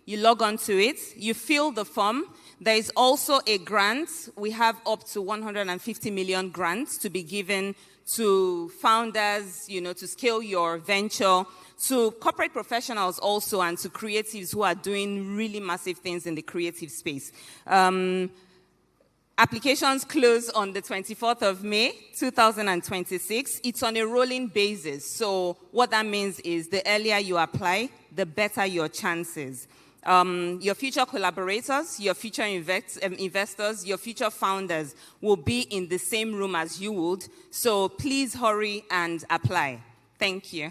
You log on to it, you fill the form. There is also a grant. We have up to 150 million grants to be given to founders, to scale your venture, to corporate professionals also, and to creatives who are doing really massive things in the creative space. Applications close on the 24th of May, 2026. It's on a rolling basis. So what that means is the earlier you apply, the better your chances. Your future collaborators, your future investors, your future founders will be in the same room as you would. So please hurry and apply. Thank you.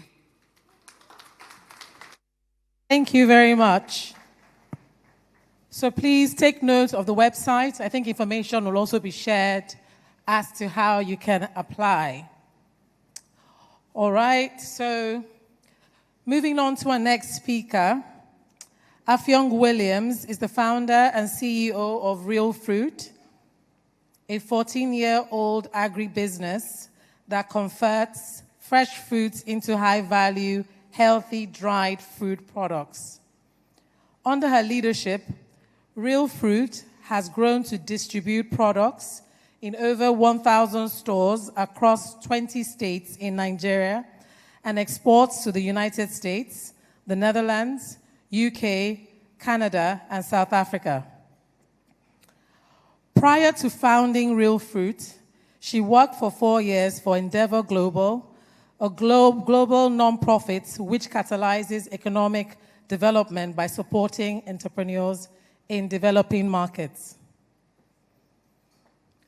Thank you very much. So please take note of the website. I think information will also be shared as to how you can apply. All right, so moving on to our next speaker. Afyong Williams is the founder and CEO of Real Fruit, a 14-year-old agribusiness that converts fresh fruits into high-value, healthy, dried food products. Under her leadership, Real Fruit has grown to distribute products in over 1,000 stores across 20 states in Nigeria and exports to the United States, the Netherlands, UK, Canada, and South Africa. Prior to founding Real Fruit, she worked for 4 years for Endeavor Global, a global nonprofit which catalyzes economic development by supporting entrepreneurs in developing markets.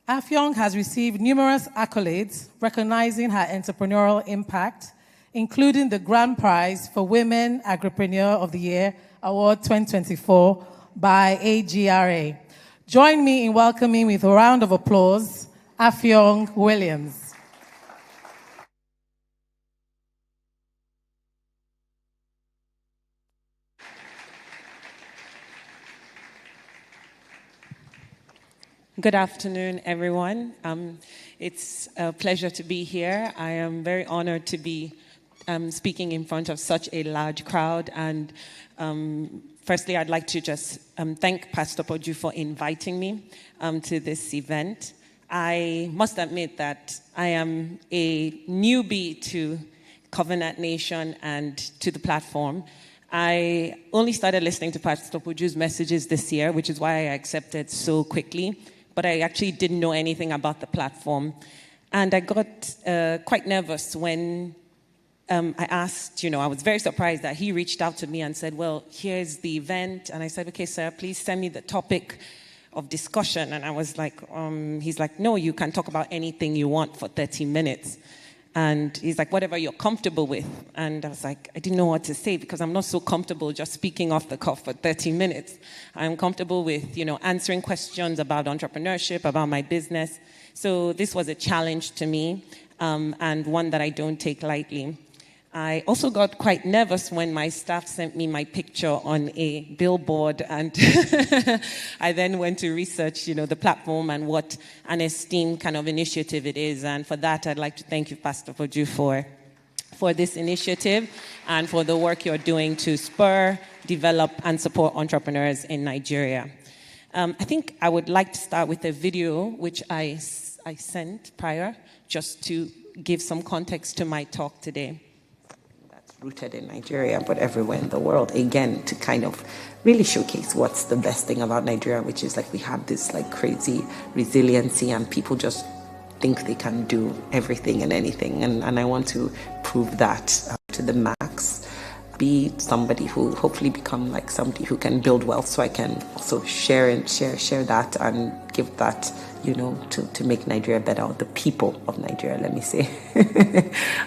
Afyong has received numerous accolades recognizing her entrepreneurial impact, including the Grand Prize for Women Agripreneur of the Year Award 2024 by AGRA. Join me in welcoming with a round of applause, Afyong Williams. Good afternoon, everyone. It's a pleasure to be here. I am very honored to be speaking in front of such a large crowd. And firstly, I'd like to just thank Pastor Poju for inviting me to this event. I must admit that I am a newbie to Covenant Nation and to the platform. I only started listening to Pastor Poju's messages this year, which is why I accepted so quickly. But I actually didn't know anything about the platform. And I got quite nervous when I asked, I was very surprised that he reached out to me and said, well, here's the event. And I said, okay, sir, please send me the topic of discussion. And I was like, he's like, no, you can talk about anything you want for 30 minutes. And he's like, whatever you're comfortable with. And I was like, I didn't know what to say because I'm not so comfortable just speaking off the cuff for 30 minutes. I'm comfortable with, answering questions about entrepreneurship, about my business. So this was a challenge to me and one that I don't take lightly. I also got quite nervous when my staff sent me my picture on a billboard, and I then went to research, the platform and what an esteemed kind of initiative it is. And for that, I'd like to thank you, Pastor Poju, for this initiative and for the work you're doing to spur, develop, and support entrepreneurs in Nigeria. I think I would like to start with a video which I sent prior, just to give some context to my talk today. Rooted in Nigeria, but everywhere in the world, again, to kind of really showcase what's the best thing about Nigeria, which is we have this crazy resiliency and people just think they can do everything and anything. And I want to prove that to the max. Be somebody who hopefully become somebody who can build wealth, so I can also share that and give that to make Nigeria better, or the people of Nigeria, let me say,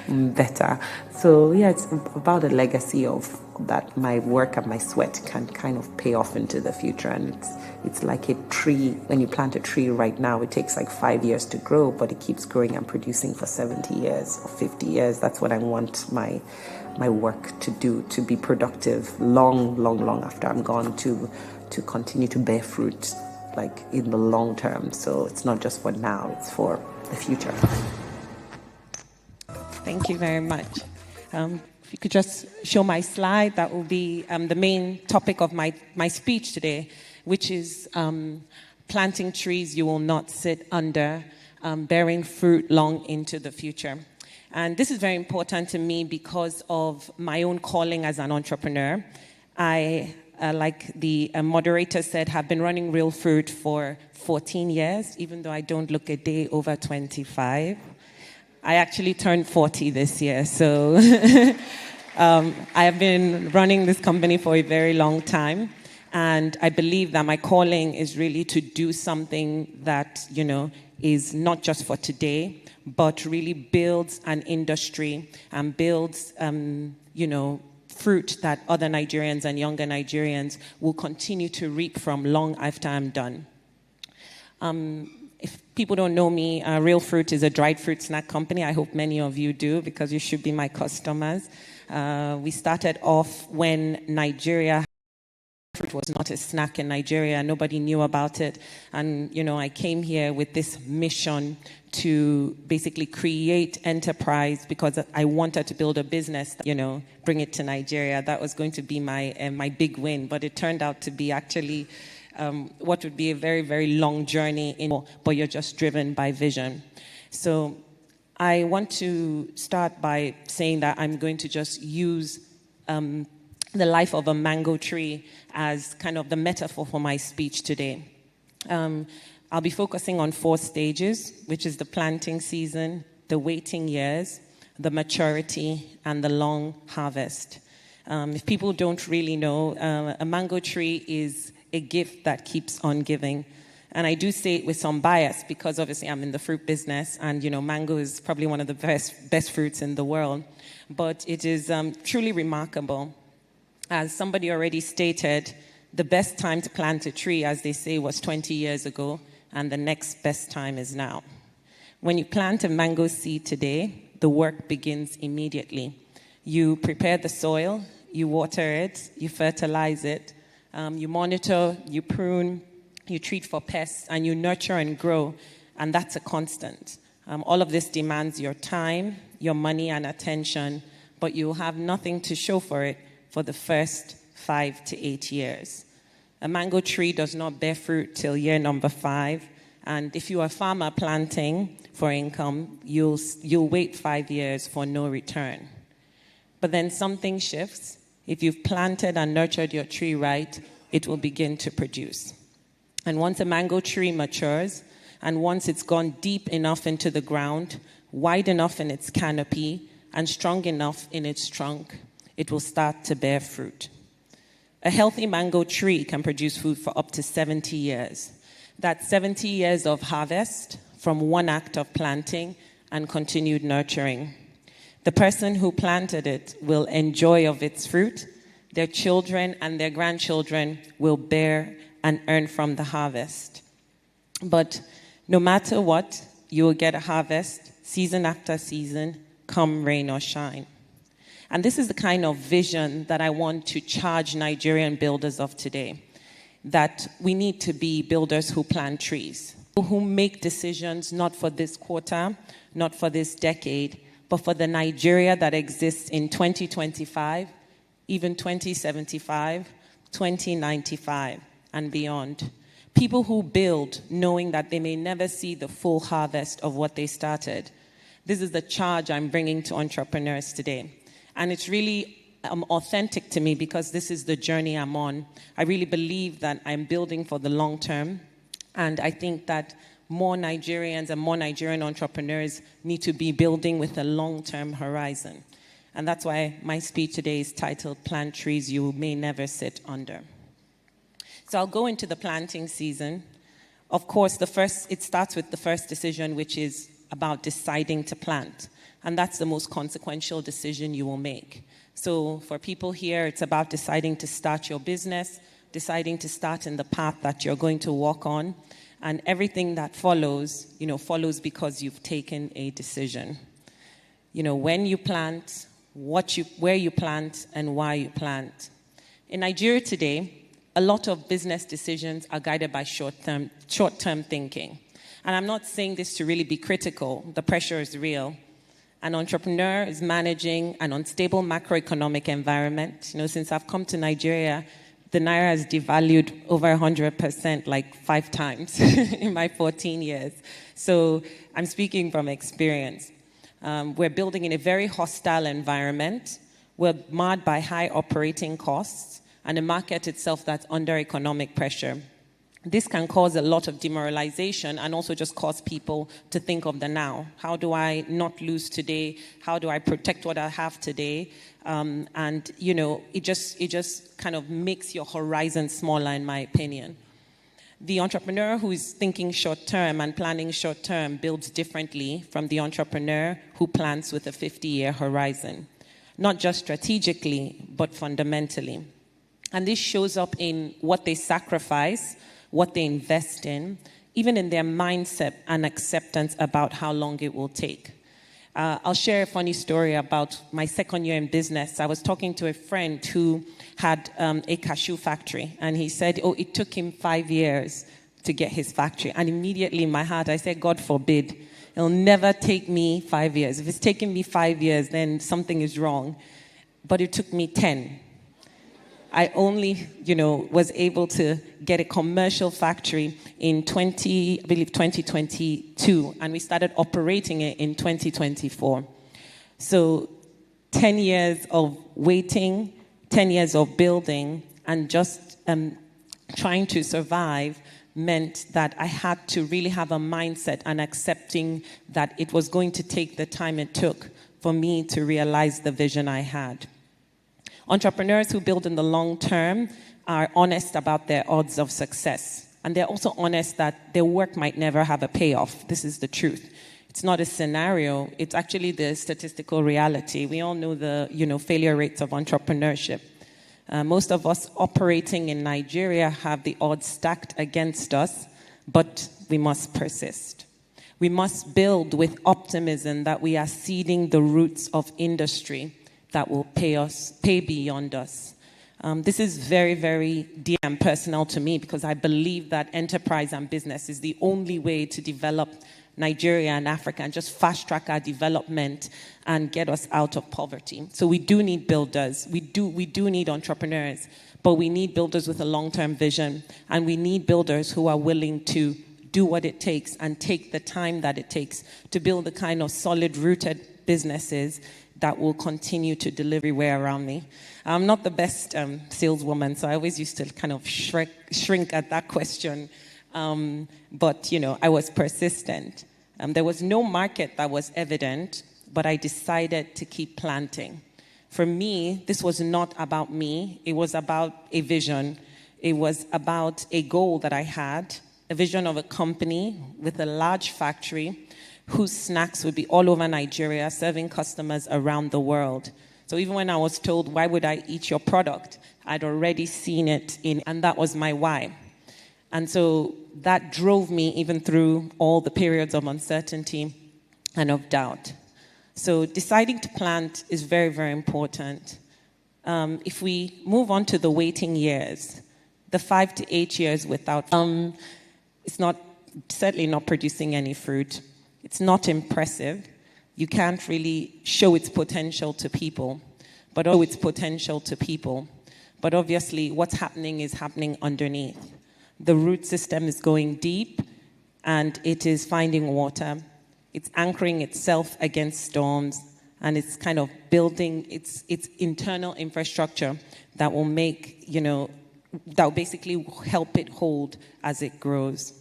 better. So yeah, it's about a legacy of that my work and my sweat can kind of pay off into the future. And it's like a tree. When you plant a tree right now, it takes like 5 years to grow, but it keeps growing and producing for 70 years or 50 years. That's what I want my work to do, to be productive long after I'm gone, to continue to bear fruit, like in the long term. So it's not just for now, it's for the future. Thank you very much. If you could just show my slide, that will be the main topic of my speech today, which is planting trees you will not sit under, bearing fruit long into the future. And this is very important to me because of my own calling as an entrepreneur. I, like the moderator said, have been running Real Fruit for 14 years, even though I don't look a day over 25. I actually turned 40 this year, so I have been running this company for a very long time, and I believe that my calling is really to do something that, is not just for today, but really builds an industry and builds, fruit that other Nigerians and younger Nigerians will continue to reap from long after I'm done. If people don't know me, Real Fruit is a dried fruit snack company. I hope many of you do, because you should be my customers. We started off when fruit was not a snack in Nigeria. Nobody knew about it. And, I came here with this mission to basically create enterprise, because I wanted to build a business, bring it to Nigeria. That was going to be my big win. But it turned out to be actually what would be a very, very long journey, but you're just driven by vision. So I want to start by saying that I'm going to just use the life of a mango tree as kind of the metaphor for my speech today. I'll be focusing on 4 stages, which is the planting season, the waiting years, the maturity, and the long harvest. If people don't really know, a mango tree is a gift that keeps on giving. And I do say it with some bias, because obviously I'm in the fruit business, and mango is probably one of the best fruits in the world. But it is truly remarkable. As somebody already stated, the best time to plant a tree, as they say, was 20 years ago, and the next best time is now. When you plant a mango seed today, the work begins immediately. You prepare the soil, you water it, you fertilize it, you monitor, you prune, you treat for pests, and you nurture and grow, and that's a constant. All of this demands your time, your money, and attention, but you'll have nothing to show for it for the first 5 to 8 years. A mango tree does not bear fruit till year number 5, and if you are a farmer planting for income, you'll wait 5 years for no return. But then something shifts. If you've planted and nurtured your tree right, it will begin to produce. And once a mango tree matures, and once it's gone deep enough into the ground, wide enough in its canopy, and strong enough in its trunk, it will start to bear fruit. A healthy mango tree can produce food for up to 70 years. That's 70 years of harvest from one act of planting and continued nurturing. The person who planted it will enjoy of its fruit. Their children and their grandchildren will bear and earn from the harvest. But no matter what, you will get a harvest season after season, come rain or shine. And this is the kind of vision that I want to charge Nigerian builders of today, that we need to be builders who plant trees, who make decisions not for this quarter, not for this decade, but for the Nigeria that exists in 2025, even 2075, 2095, and beyond. People who build knowing that they may never see the full harvest of what they started. This is the charge I'm bringing to entrepreneurs today. And it's really authentic to me, because this is the journey I'm on. I really believe that I'm building for the long term. And I think that more Nigerians and more Nigerian entrepreneurs need to be building with a long-term horizon. And that's why my speech today is titled, Plant Trees You May Never Sit Under. So I'll go into the planting season. Of course, it starts with the first decision, which is about deciding to plant. And that's the most consequential decision you will make. So for people here, it's about deciding to start your business, deciding to start in the path that you're going to walk on. And everything that follows, follows because you've taken a decision. When you plant, where you plant, and why you plant. In Nigeria today, a lot of business decisions are guided by short-term thinking. And I'm not saying this to really be critical. The pressure is real. An entrepreneur is managing an unstable macroeconomic environment. Since I've come to Nigeria, the Naira has devalued over 100%, like 5 times in my 14 years. So I'm speaking from experience. We're building in a very hostile environment. We're marred by high operating costs and a market itself that's under economic pressure. This can cause a lot of demoralization and also just cause people to think of the now. How do I not lose today? How do I protect what I have today? It just kind of makes your horizon smaller, in my opinion. The entrepreneur who is thinking short-term and planning short-term builds differently from the entrepreneur who plans with a 50-year horizon. Not just strategically, but fundamentally. And this shows up in what they sacrifice, what they invest in, even in their mindset and acceptance about how long it will take. I'll share a funny story about my second year in business. I was talking to a friend who had a cashew factory, and he said, it took him 5 years to get his factory. And immediately in my heart, I said, God forbid, it'll never take me 5 years. If it's taking me 5 years, then something is wrong. But it took me 10. I only, was able to get a commercial factory in 2022, and we started operating it in 2024. So 10 years of waiting, 10 years of building, and just trying to survive meant that I had to really have a mindset and accepting that it was going to take the time it took for me to realize the vision I had. Entrepreneurs who build in the long term are honest about their odds of success. And they're also honest that their work might never have a payoff. This is the truth. It's not a scenario. It's actually the statistical reality. We all know the, failure rates of entrepreneurship. Most of us operating in Nigeria have the odds stacked against us, but we must persist. We must build with optimism that we are seeding the roots of industry that will pay beyond us. This is very, very dear and personal to me because I believe that enterprise and business is the only way to develop Nigeria and Africa and just fast track our development and get us out of poverty. So we do need builders. We do need entrepreneurs, but we need builders with a long-term vision, and we need builders who are willing to do what it takes and take the time that it takes to build the kind of solid rooted businesses that will continue to deliver everywhere around me. I'm not the best saleswoman, so I always used to kind of shrink at that question. But, I was persistent. There was no market that was evident, but I decided to keep planting. For me, this was not about me. It was about a vision. It was about a goal that I had, a vision of a company with a large factory whose snacks would be all over Nigeria, serving customers around the world. So even when I was told, why would I eat your product? I'd already seen it and that was my why. And so that drove me even through all the periods of uncertainty and of doubt. So deciding to plant is very, very important. If we move on to the waiting years, the 5 to 8 years without, it's certainly not producing any fruit. It's not impressive. You can't really show its potential to people. But obviously, what's happening is happening underneath. The root system is going deep, and it is finding water. It's anchoring itself against storms, and it's kind of building its internal infrastructure that will make, that will basically help it hold as it grows.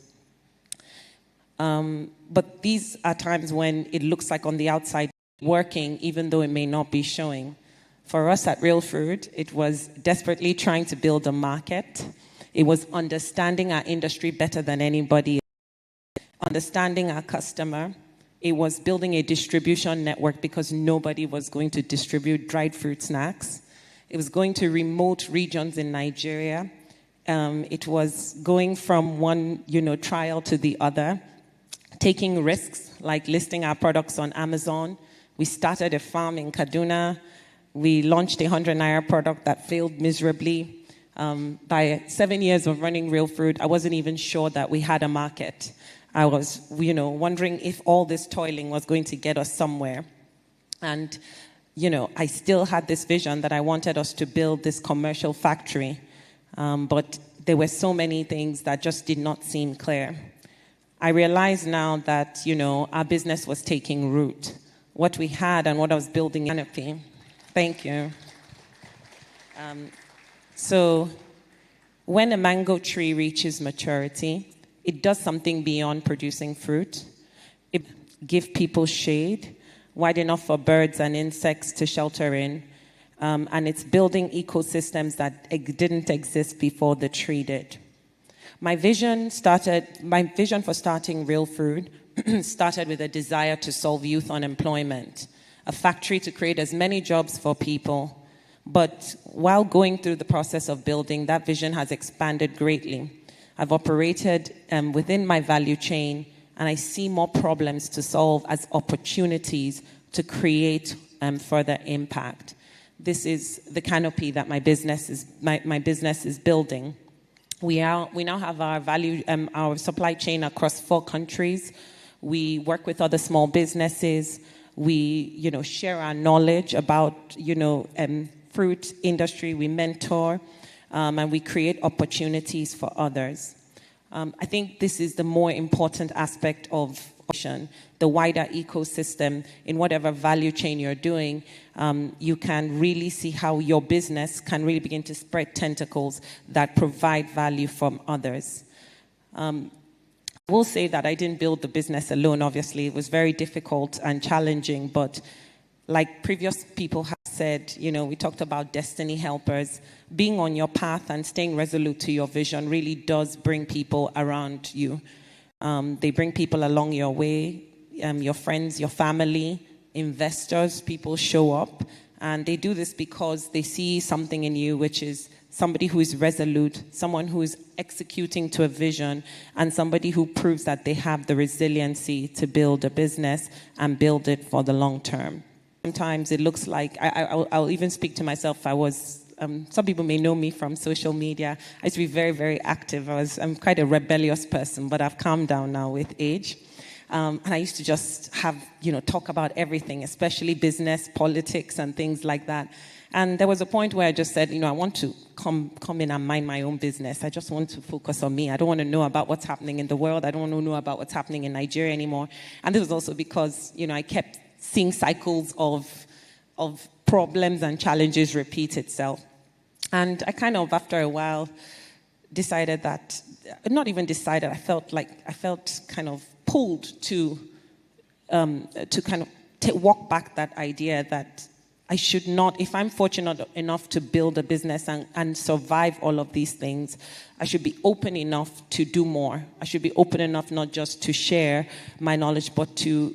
But these are times when it looks like on the outside working, even though it may not be showing. For us at Real Food, it was desperately trying to build a market. It was understanding our industry better than anybody, understanding our customer. It was building a distribution network because nobody was going to distribute dried fruit snacks. It was going to remote regions in Nigeria. It was going from one, trial to the other, taking risks like listing our products on Amazon. We started a farm in Kaduna. We launched a 100 Naira product that failed miserably. By 7 years of running Real Fruit, I wasn't even sure that we had a market. I was, wondering if all this toiling was going to get us somewhere. And, I still had this vision that I wanted us to build this commercial factory. But there were so many things that just did not seem clear. I realize now that, our business was taking root. What we had and what I was building, canopy. Thank you. So when a mango tree reaches maturity, it does something beyond producing fruit. It gives people shade, wide enough for birds and insects to shelter in. And it's building ecosystems that didn't exist before the tree did. My vision for starting Real Fruit started with a desire to solve youth unemployment, a factory to create as many jobs for people. But while going through the process of building, that vision has expanded greatly. I've operated within my value chain, and I see more problems to solve as opportunities to create further impact. This is the canopy that my business is building. We now have our supply chain across 4 countries. We work with other small businesses. We, share our knowledge about, fruit industry. We mentor, and we create opportunities for others. I think this is the more important aspect of the wider ecosystem. In whatever value chain you're doing, you can really see how your business can really begin to spread tentacles that provide value from others. I will say that I didn't build the business alone, obviously. It was very difficult and challenging, but like previous people have said, we talked about destiny helpers. Being on your path and staying resolute to your vision really does bring people around you. They bring people along your way, your friends, your family, investors. People show up, and they do this because they see something in you, which is somebody who is resolute, someone who is executing to a vision, and somebody who proves that they have the resiliency to build a business and build it for the long term. Sometimes it looks like, I'll even speak to myself. Some people may know me from social media. I used to be very, very active. I'm quite a rebellious person, but I've calmed down now with age. And I used to just have, talk about everything, especially business, politics, and things like that. And there was a point where I just said, I want to come in and mind my own business. I just want to focus on me. I don't want to know about what's happening in the world. I don't want to know about what's happening in Nigeria anymore. And this was also because, I kept seeing cycles of problems and challenges repeat itself. And I kind of, after a while, decided that, not even decided, I felt kind of pulled to kind of walk back that idea that I should not, if I'm fortunate enough to build a business and survive all of these things, I should be open enough to do more. I should be open enough not just to share my knowledge, but to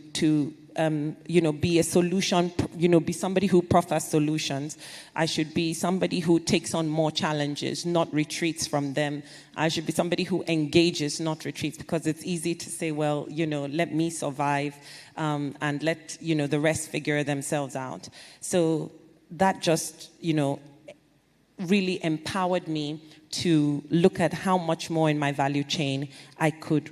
be a solution, be somebody who proffers solutions. I should be somebody who takes on more challenges, not retreats from them. I should be somebody who engages, not retreats, because it's easy to say, well, let me survive and let, the rest figure themselves out. So that just, really empowered me to look at how much more in my value chain I could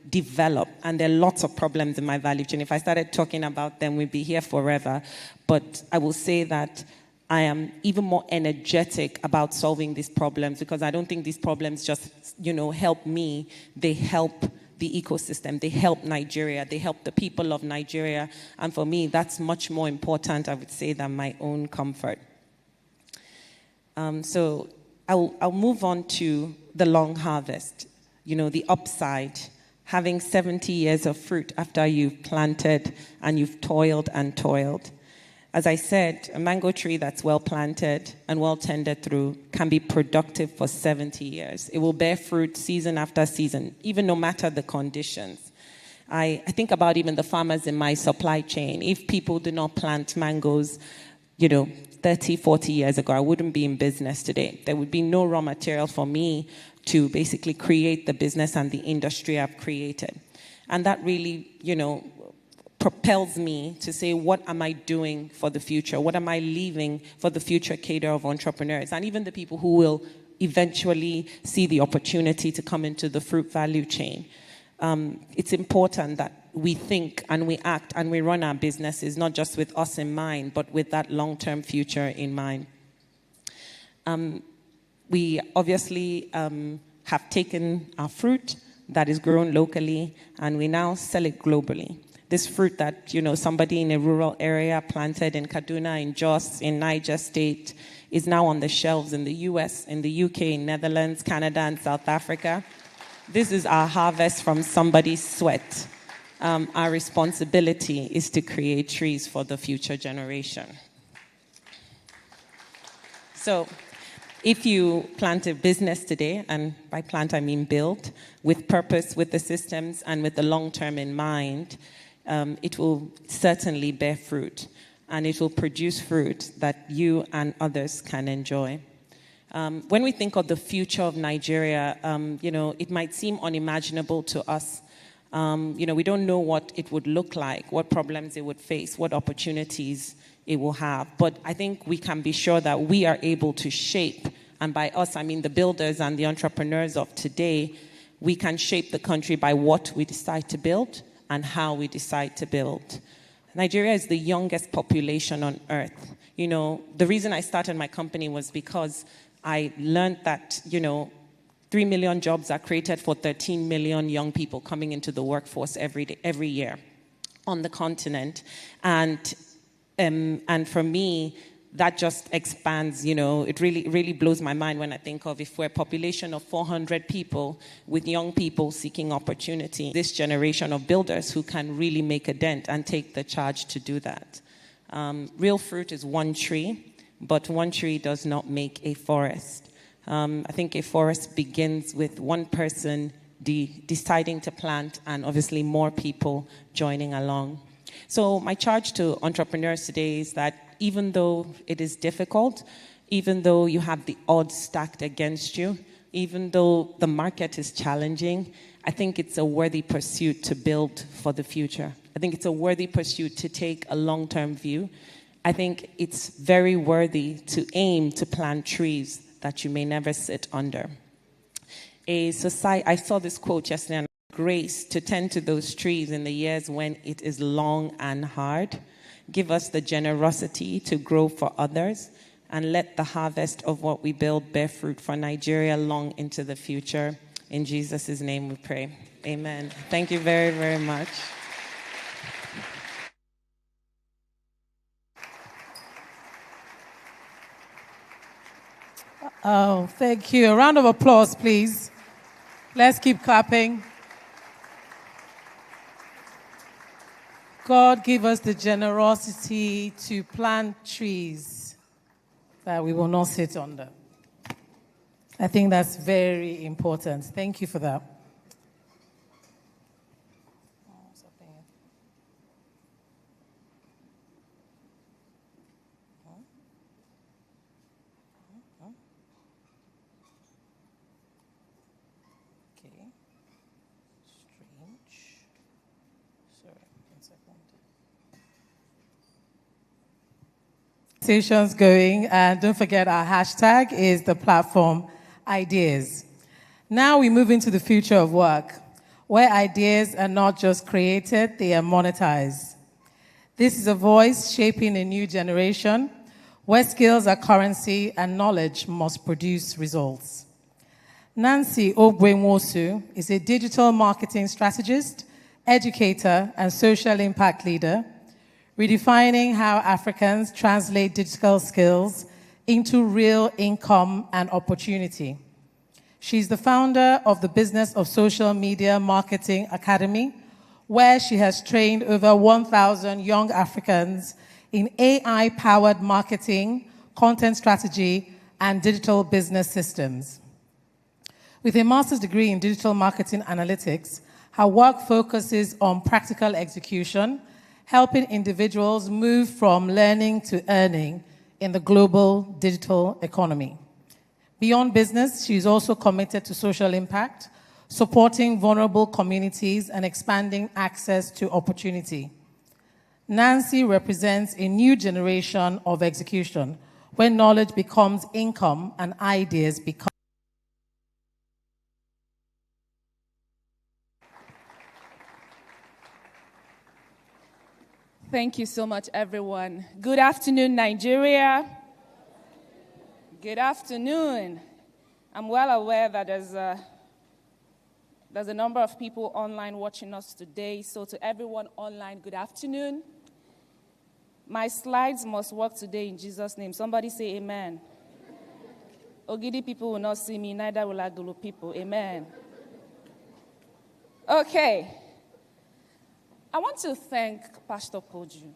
develop. And there are lots of problems in my value chain. If I started talking about them, we'd be here forever. But I will say that I am even more energetic about solving these problems, because I don't think these problems just, help me. They help the ecosystem. They help Nigeria. They help the people of Nigeria. And for me, that's much more important, I would say, than my own comfort. So I'll move on to the long harvest, the upside. Having 70 years of fruit after you've planted and you've toiled and toiled. As I said, a mango tree that's well planted and well tended through can be productive for 70 years. It will bear fruit season after season, even no matter the conditions. I think about even the farmers in my supply chain. If people do not plant mangoes, 30, 40 years ago, I wouldn't be in business today. There would be no raw material for me to basically create the business and the industry I've created. And that really, propels me to say, what am I doing for the future? What am I leaving for the future cadre of entrepreneurs? And even the people who will eventually see the opportunity to come into the fruit value chain. It's important that we think and we act and we run our businesses not just with us in mind, but with that long-term future in mind. We obviously have taken our fruit that is grown locally and we now sell it globally. This fruit that, somebody in a rural area planted in Kaduna, in Jos, in Niger State, is now on the shelves in the US, in the UK, Netherlands, Canada, and South Africa. This is our harvest from somebody's sweat. Our responsibility is to create trees for the future generation. So, if you plant a business today, and by plant I mean build, with purpose, with the systems, and with the long term in mind, it will certainly bear fruit, and it will produce fruit that you and others can enjoy. When we think of the future of Nigeria, it might seem unimaginable to us. We don't know what it would look like, what problems it would face, what opportunities it will have. But I think we can be sure that we are able to shape, and by us, I mean the builders and the entrepreneurs of today, we can shape the country by what we decide to build and how we decide to build. Nigeria is the youngest population on earth. The reason I started my company was because I learned that, 3 million jobs are created for 13 million young people coming into the workforce every year on the continent. And for me, that just expands, it really blows my mind when I think of if we're a population of 400 people with young people seeking opportunity, this generation of builders who can really make a dent and take the charge to do that. Real fruit is one tree, but one tree does not make a forest. I think a forest begins with one person deciding to plant and obviously more people joining along. So my charge to entrepreneurs today is that even though it is difficult, even though you have the odds stacked against you, even though the market is challenging, I think it's a worthy pursuit to build for the future. I think it's a worthy pursuit to take a long-term view. I think it's very worthy to aim to plant trees that you may never sit under. I saw this quote yesterday, grace to tend to those trees in the years when it is long and hard. Give us the generosity to grow for others, and let the harvest of what we build bear fruit for Nigeria long into the future. In Jesus' name we pray. Amen. Thank you very, very much. Oh, thank you. A round of applause, please. Let's keep clapping. God, give us the generosity to plant trees that we will not sit under. I think that's very important. Thank you for that. Conversations going, and don't forget our hashtag is the platform ideas. Now we move into the future of work, where ideas are not just created, they are monetized. This is a voice shaping a new generation, where skills are currency and knowledge must produce results. Nancy Ogwenwosu is a digital marketing strategist, educator, and social impact leader, redefining how Africans translate digital skills into real income and opportunity. She's the founder of the Business of Social Media Marketing Academy, where she has trained over 1,000 young Africans in AI-powered marketing, content strategy, and digital business systems. With a master's degree in digital marketing analytics, her work focuses on practical execution, helping individuals move from learning to earning in the global digital economy. Beyond business, she is also committed to social impact, supporting vulnerable communities and expanding access to opportunity. Nancy represents a new generation of execution, where knowledge becomes income and ideas become. Thank you so much, everyone. Good afternoon, Nigeria. Good afternoon. I'm well aware that there's a number of people online watching us today. So to everyone online, good afternoon. My slides must work today in Jesus' name. Somebody say amen. Ogidi people will not see me, neither will Agulu people. Amen. Okay. I want to thank Pastor Poju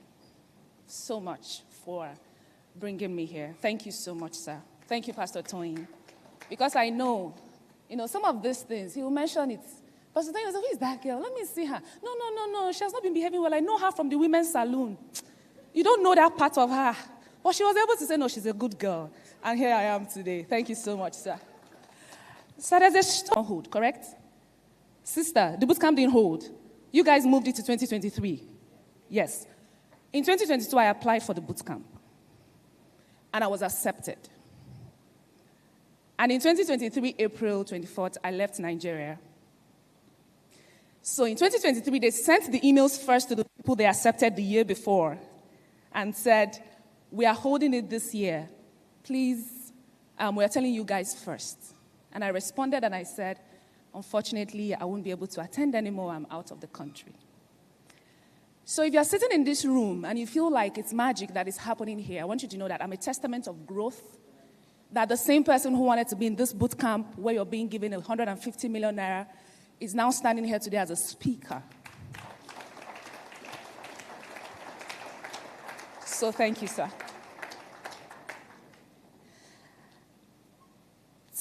so much for bringing me here. Thank you so much, sir. Thank you, Pastor Toyin. Because I know, some of these things, he will mention it. Pastor Toyin will say, who is that girl? Let me see her. No. She has not been behaving well. I know her from the women's salon. You don't know that part of her. But she was able to say, no, she's a good girl. And here I am today. Thank you so much, sir. So there's a storm hold, correct? Sister, the bootcamp didn't hold. You guys moved it to 2023. Yes. In 2022, I applied for the bootcamp. And I was accepted. And in 2023, April 24th, I left Nigeria. So in 2023, they sent the emails first to the people they accepted the year before and said, we are holding it this year. Please, we are telling you guys first. And I responded and I said, unfortunately, I won't be able to attend anymore. I'm out of the country. So if you're sitting in this room and you feel like it's magic that is happening here, I want you to know that I'm a testament of growth, that the same person who wanted to be in this boot camp where you're being given 150 million naira is now standing here today as a speaker. So thank you, sir.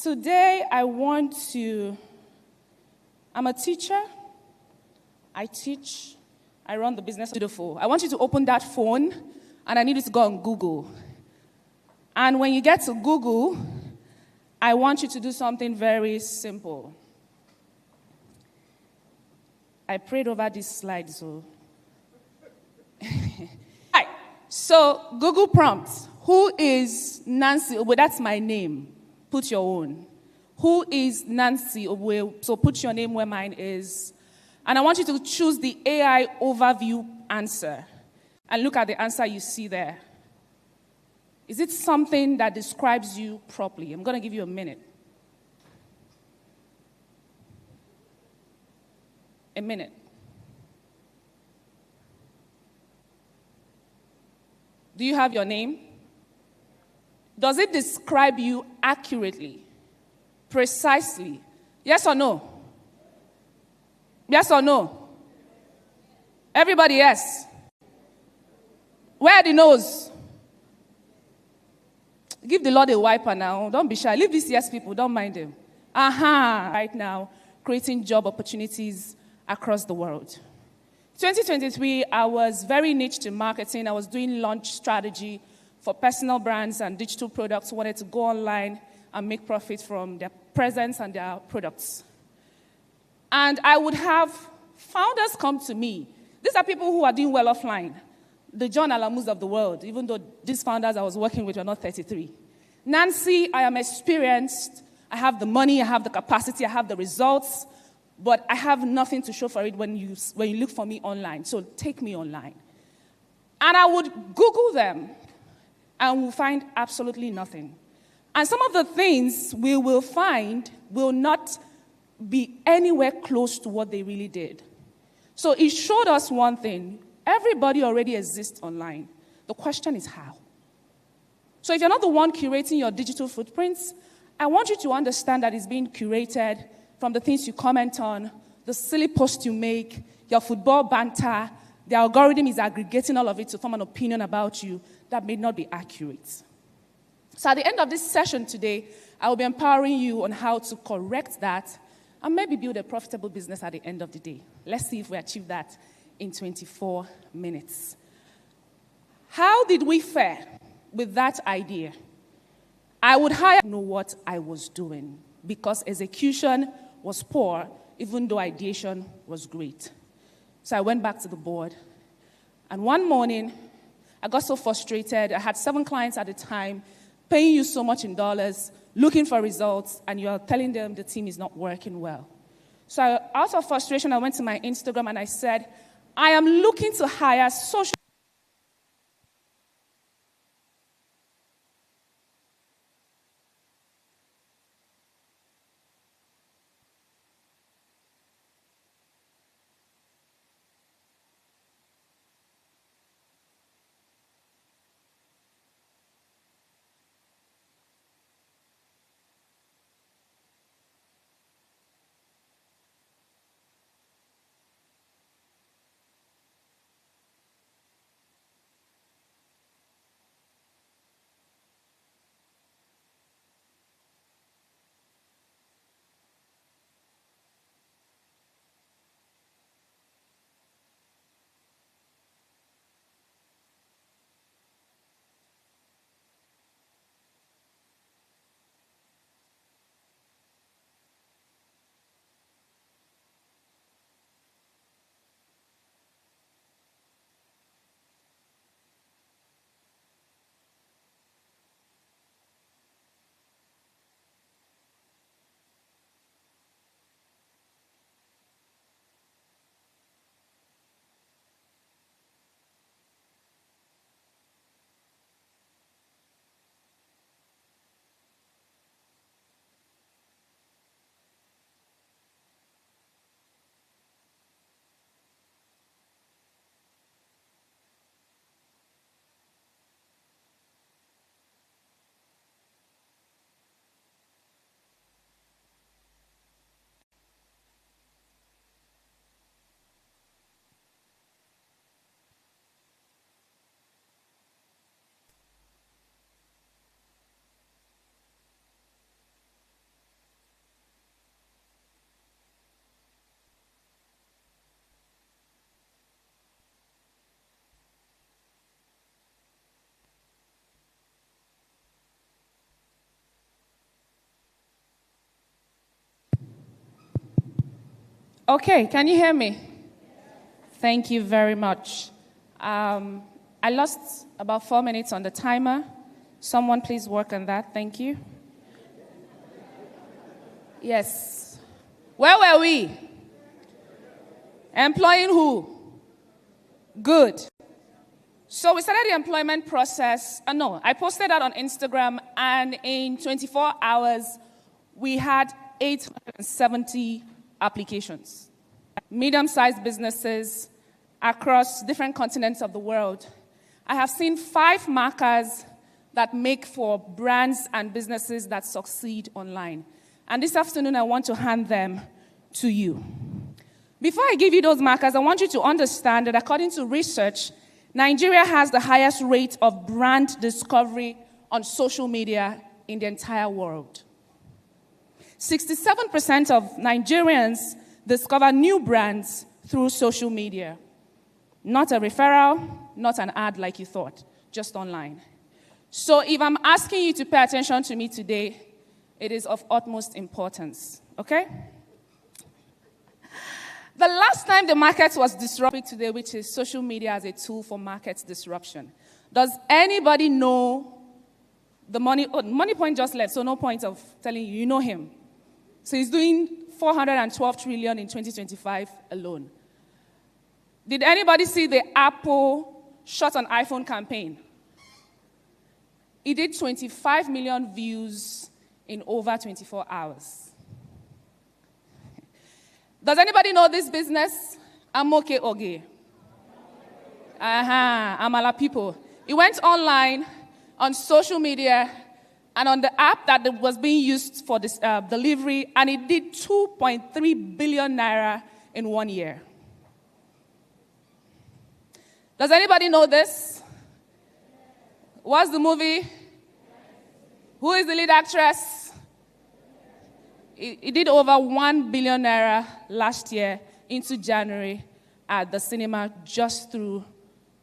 Today, I'm a teacher. I teach. I run the business. Beautiful. I want you to open that phone, and I need you to go on Google. And when you get to Google, I want you to do something very simple. I prayed over these slides, so. Right. So, Google prompts. Who is Nancy? Well, that's my name. Put your own. Who is Nancy? So put your name where mine is. And I want you to choose the AI overview answer. And look at the answer you see there. Is it something that describes you properly? I'm going to give you a minute. A minute. Do you have your name? Does it describe you accurately? Precisely? Yes or no? Yes or no? Everybody, yes. Where are the no's? Give the Lord a wiper now. Don't be shy. Leave these yes people. Don't mind them. Right now, creating job opportunities across the world. 2023, I was very niche to marketing. I was doing launch strategy for personal brands and digital products who wanted to go online and make profit from their presence and their products. And I would have founders come to me. These are people who are doing well offline. The John Alamus of the world, even though these founders I was working with were not 33. Nancy, I am experienced. I have the money, I have the capacity, I have the results, but I have nothing to show for it when you look for me online. So take me online. And I would Google them, and we'll find absolutely nothing. And some of the things we will find will not be anywhere close to what they really did. So it showed us one thing. Everybody already exists online. The question is how. So if you're not the one curating your digital footprints, I want you to understand that it's being curated from the things you comment on, the silly posts you make, your football banter, The algorithm is aggregating all of it to form an opinion about you that may not be accurate. So at the end of this session today, I will be empowering you on how to correct that and maybe build a profitable business at the end of the day. Let's see if we achieve that in 24 minutes. How did we fare with that idea? I would hire to know what I was doing because execution was poor, even though ideation was great. So I went back to the board. And one morning, I got so frustrated. I had 7 clients at the time, paying you so much in dollars, looking for results, and you're telling them the team is not working well. So out of frustration, I went to my Instagram and I said, I am looking to hire social. Okay, can you hear me? Thank you very much. I lost about 4 minutes on the timer. Someone please work on that. Thank you. Yes. Where were we? Employing who? Good. So we started the employment process. I posted that on Instagram, and in 24 hours, we had 870 applications. Medium-sized businesses across different continents of the world. I have seen 5 markers that make for brands and businesses that succeed online. And this afternoon, I want to hand them to you. Before I give you those markers, I want you to understand that according to research, Nigeria has the highest rate of brand discovery on social media in the entire world. 67% of Nigerians discover new brands through social media. Not a referral, not an ad like you thought, just online. So if I'm asking you to pay attention to me today, it is of utmost importance, okay? The last time the market was disrupted today, which is social media as a tool for market disruption. Does anybody know the money? Oh, Money Point just left, so no point of telling you. You know him. So he's doing 412 trillion in 2025 alone. Did anybody see the Apple Shot on iPhone campaign? It did 25 million views in over 24 hours. Does anybody know this business? Amoke Oge. Amala people. It went online, on social media, and on the app that was being used for this delivery, and it did 2.3 billion naira in 1 year. Does anybody know this? What's the movie? Who is the lead actress? It did over 1 billion naira last year into January at the cinema just through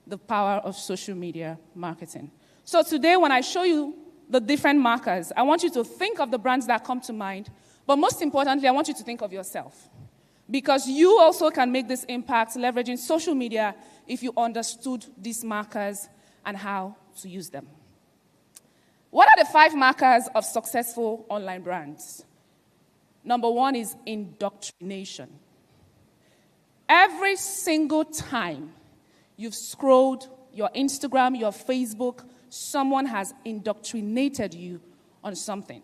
the power of social media marketing. So today, when I show you the different markers, I want you to think of the brands that come to mind, but most importantly, I want you to think of yourself. Because you also can make this impact leveraging social media if you understood these markers and how to use them. What are the 5 markers of successful online brands? Number 1 is indoctrination. Every single time you've scrolled your Instagram, your Facebook, someone has indoctrinated you on something.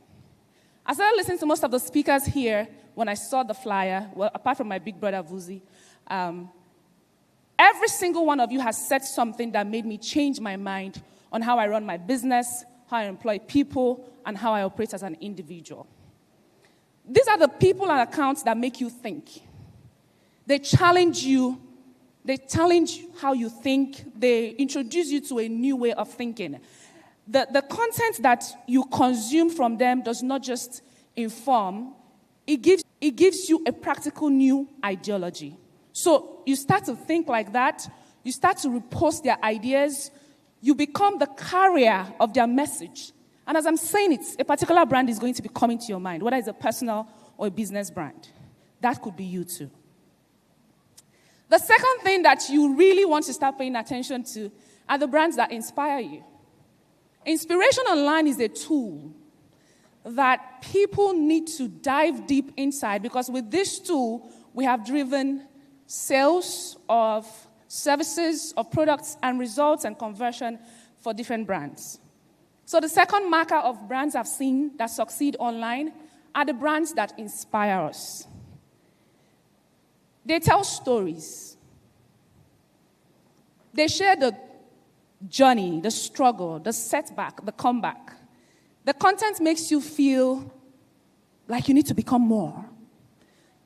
I started listening to most of the speakers here when I saw the flyer, well, apart from my big brother, Vuzi. Every single one of you has said something that made me change my mind on how I run my business, how I employ people, and how I operate as an individual. These are the people and accounts that make you think. They challenge you. They challenge how you think. They introduce you to a new way of thinking. The content that you consume from them does not just inform, it gives you a practical new ideology. So you start to think like that. You start to repost their ideas. You become the carrier of their message. And as I'm saying it, a particular brand is going to be coming to your mind, whether it's a personal or a business brand. That could be you too. The second thing that you really want to start paying attention to are the brands that inspire you. Inspiration online is a tool that people need to dive deep inside, because with this tool, we have driven sales of services, of products and results and conversion for different brands. So the second marker of brands I've seen that succeed online are the brands that inspire us. They tell stories. They share the journey, the struggle, the setback, the comeback. The content makes you feel like you need to become more.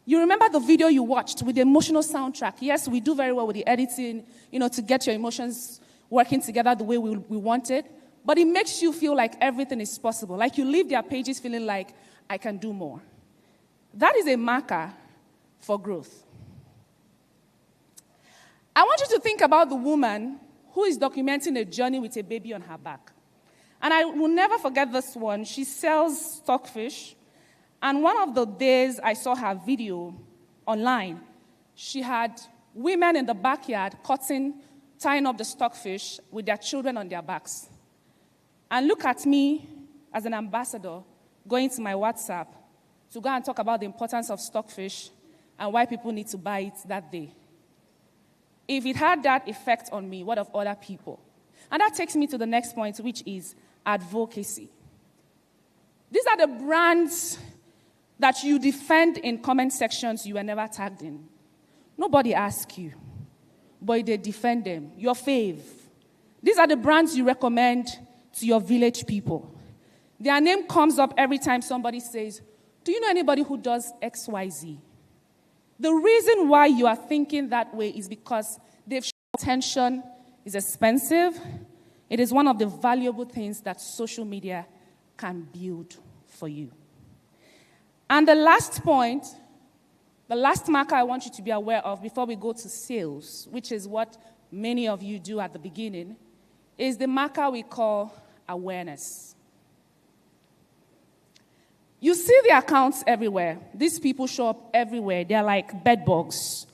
You remember the video you watched with the emotional soundtrack. Yes, we do very well with the editing, to get your emotions working together the way we want it. But it makes you feel like everything is possible. Like you leave their pages feeling like, I can do more. That is a marker for growth. I want you to think about the woman who is documenting a journey with a baby on her back. And I will never forget this one. She sells stockfish. And one of the days I saw her video online, she had women in the backyard tying up the stockfish with their children on their backs. And look at me as an ambassador going to my WhatsApp to go and talk about the importance of stockfish and why people need to buy it that day. If it had that effect on me, what of other people? And that takes me to the next point, which is advocacy. These are the brands that you defend in comment sections you were never tagged in. Nobody asks you, but they defend them. Your fave. These are the brands you recommend to your village people. Their name comes up every time somebody says, do you know anybody who does XYZ? The reason why you are thinking that way is because they've shown attention is expensive. It is one of the valuable things that social media can build for you. And the last point, the last marker I want you to be aware of before we go to sales, which is what many of you do at the beginning, is the marker we call awareness. You see the accounts everywhere. These people show up everywhere. They're like bed bugs.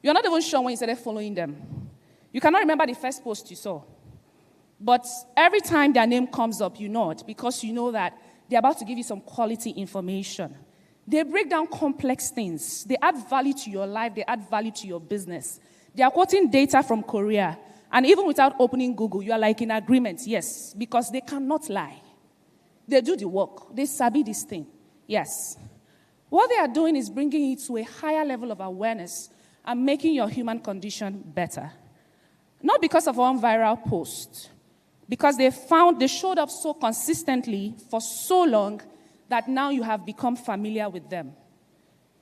You're not even sure when you started following them. You cannot remember the first post you saw. But every time their name comes up, you know it, because you know that they're about to give you some quality information. They break down complex things. They add value to your life. They add value to your business. They are quoting data from Korea. And even without opening Google, you are like in agreement, yes, because they cannot lie. They do the work. They sabi this thing. Yes. What they are doing is bringing you to a higher level of awareness and making your human condition better. Not because of one viral post, because they showed up so consistently for so long that now you have become familiar with them.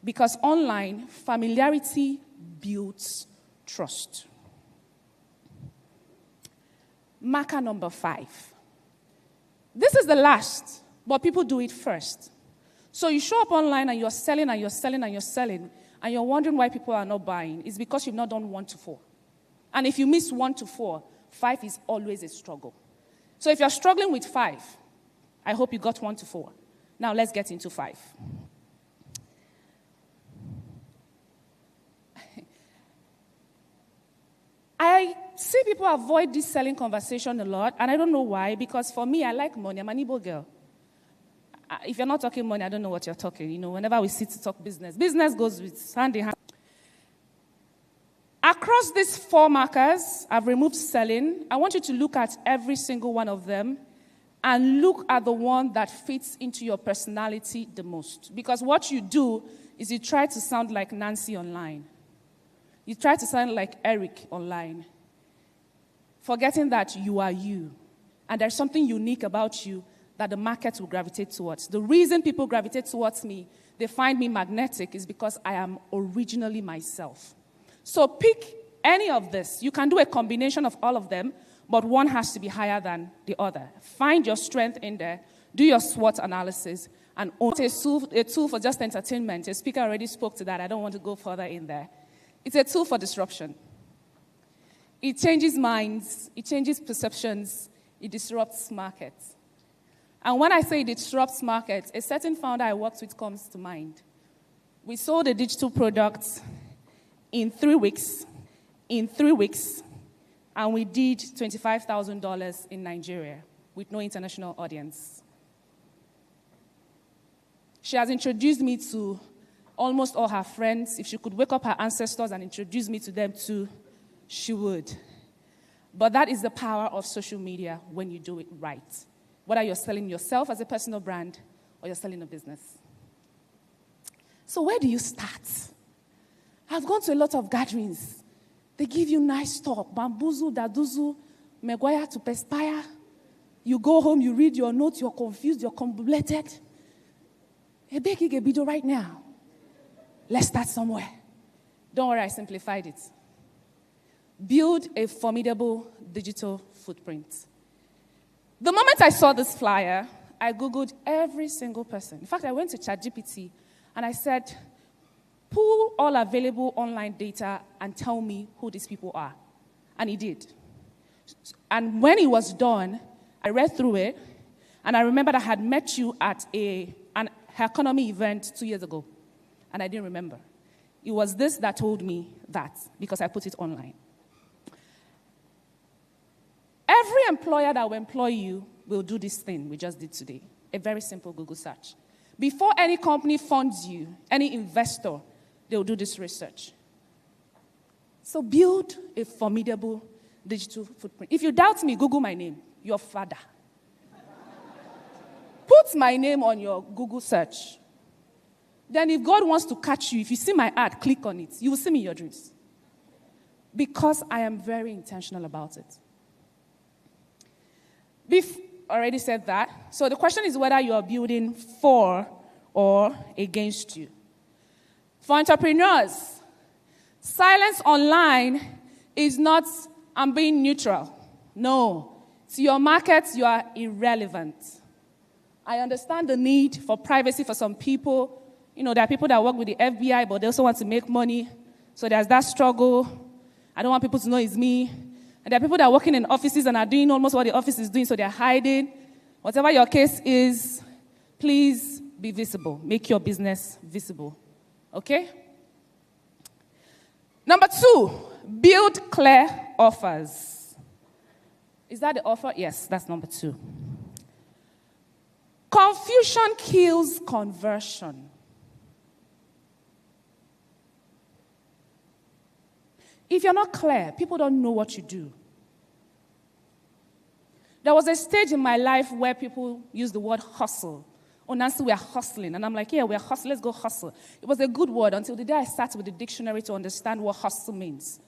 Because online, familiarity builds trust. Marker number 5. This is the last, but people do it first. So you show up online and you're selling and you're selling and you're selling, and you're wondering why people are not buying. It's because you've not done 1 to 4. And if you miss 1 to 4, 5 is always a struggle. So if you're struggling with 5, I hope you got 1 to 4. Now let's get into 5. I see people avoid this selling conversation a lot, and I don't know why, because for me, I like money. I'm an Igbo girl. If you're not talking money, I don't know what you're talking. Whenever we sit to talk business, business goes with hand in hand. Across these 4 markers, I've removed selling. I want you to look at every single one of them and look at the one that fits into your personality the most. Because what you do is you try to sound like Nancy online. You try to sound like Eric online, forgetting that you are you. And there's something unique about you that the market will gravitate towards. The reason people gravitate towards me, they find me magnetic, is because I am originally myself. So pick any of this. You can do a combination of all of them, but one has to be higher than the other. Find your strength in there, do your SWOT analysis, and own a tool for just entertainment. A speaker already spoke to that. I don't want to go further in there. It's a tool for disruption. It changes minds, it changes perceptions, it disrupts markets. And when I say it disrupts markets, a certain founder I worked with comes to mind. We sold a digital product in 3 weeks, and we did $25,000 in Nigeria with no international audience. She has introduced me to almost all her friends. If she could wake up her ancestors and introduce me to them too, she would. But that is the power of social media when you do it right. Whether you're selling yourself as a personal brand or you're selling a business. So where do you start? I've gone to a lot of gatherings. They give you nice talk. Bambuzu, daduzu, meguaya to perspire. You go home, you read your notes, you're confused, you're convoluted. A big video right now. Let's start somewhere. Don't worry, I simplified it. Build a formidable digital footprint. The moment I saw this flyer, I Googled every single person. In fact, I went to ChatGPT and I said, pull all available online data and tell me who these people are. And he did. And when it was done, I read through it, and I remembered I had met you at an economy event 2 years ago. And I didn't remember. It was this that told me that, because I put it online. Every employer that will employ you will do this thing we just did today. A very simple Google search. Before any company funds you, any investor, they will do this research. So build a formidable digital footprint. If you doubt me, Google my name, your father. Put my name on your Google search. Then if God wants to catch you, if you see my ad, click on it. You will see me in your dreams. Because I am very intentional about it. We've already said that. So the question is whether you are building for or against you. For entrepreneurs, silence online is not, I'm being neutral. No. To your market, you are irrelevant. I understand the need for privacy for some people. There are people that work with the FBI, but they also want to make money. So there's that struggle. I don't want people to know it's me. And there are people that are working in offices and are doing almost what the office is doing, so they're hiding. Whatever your case is, please be visible. Make your business visible. Okay? Number 2, build clear offers. Is that the offer? Yes, that's number 2. Confusion kills conversion. If you're not clear, people don't know what you do. There was a stage in my life where people used the word hustle. Oh, Nancy, we are hustling. And I'm like, yeah, we're hustling. Let's go hustle. It was a good word until the day I sat with the dictionary to understand what hustle means.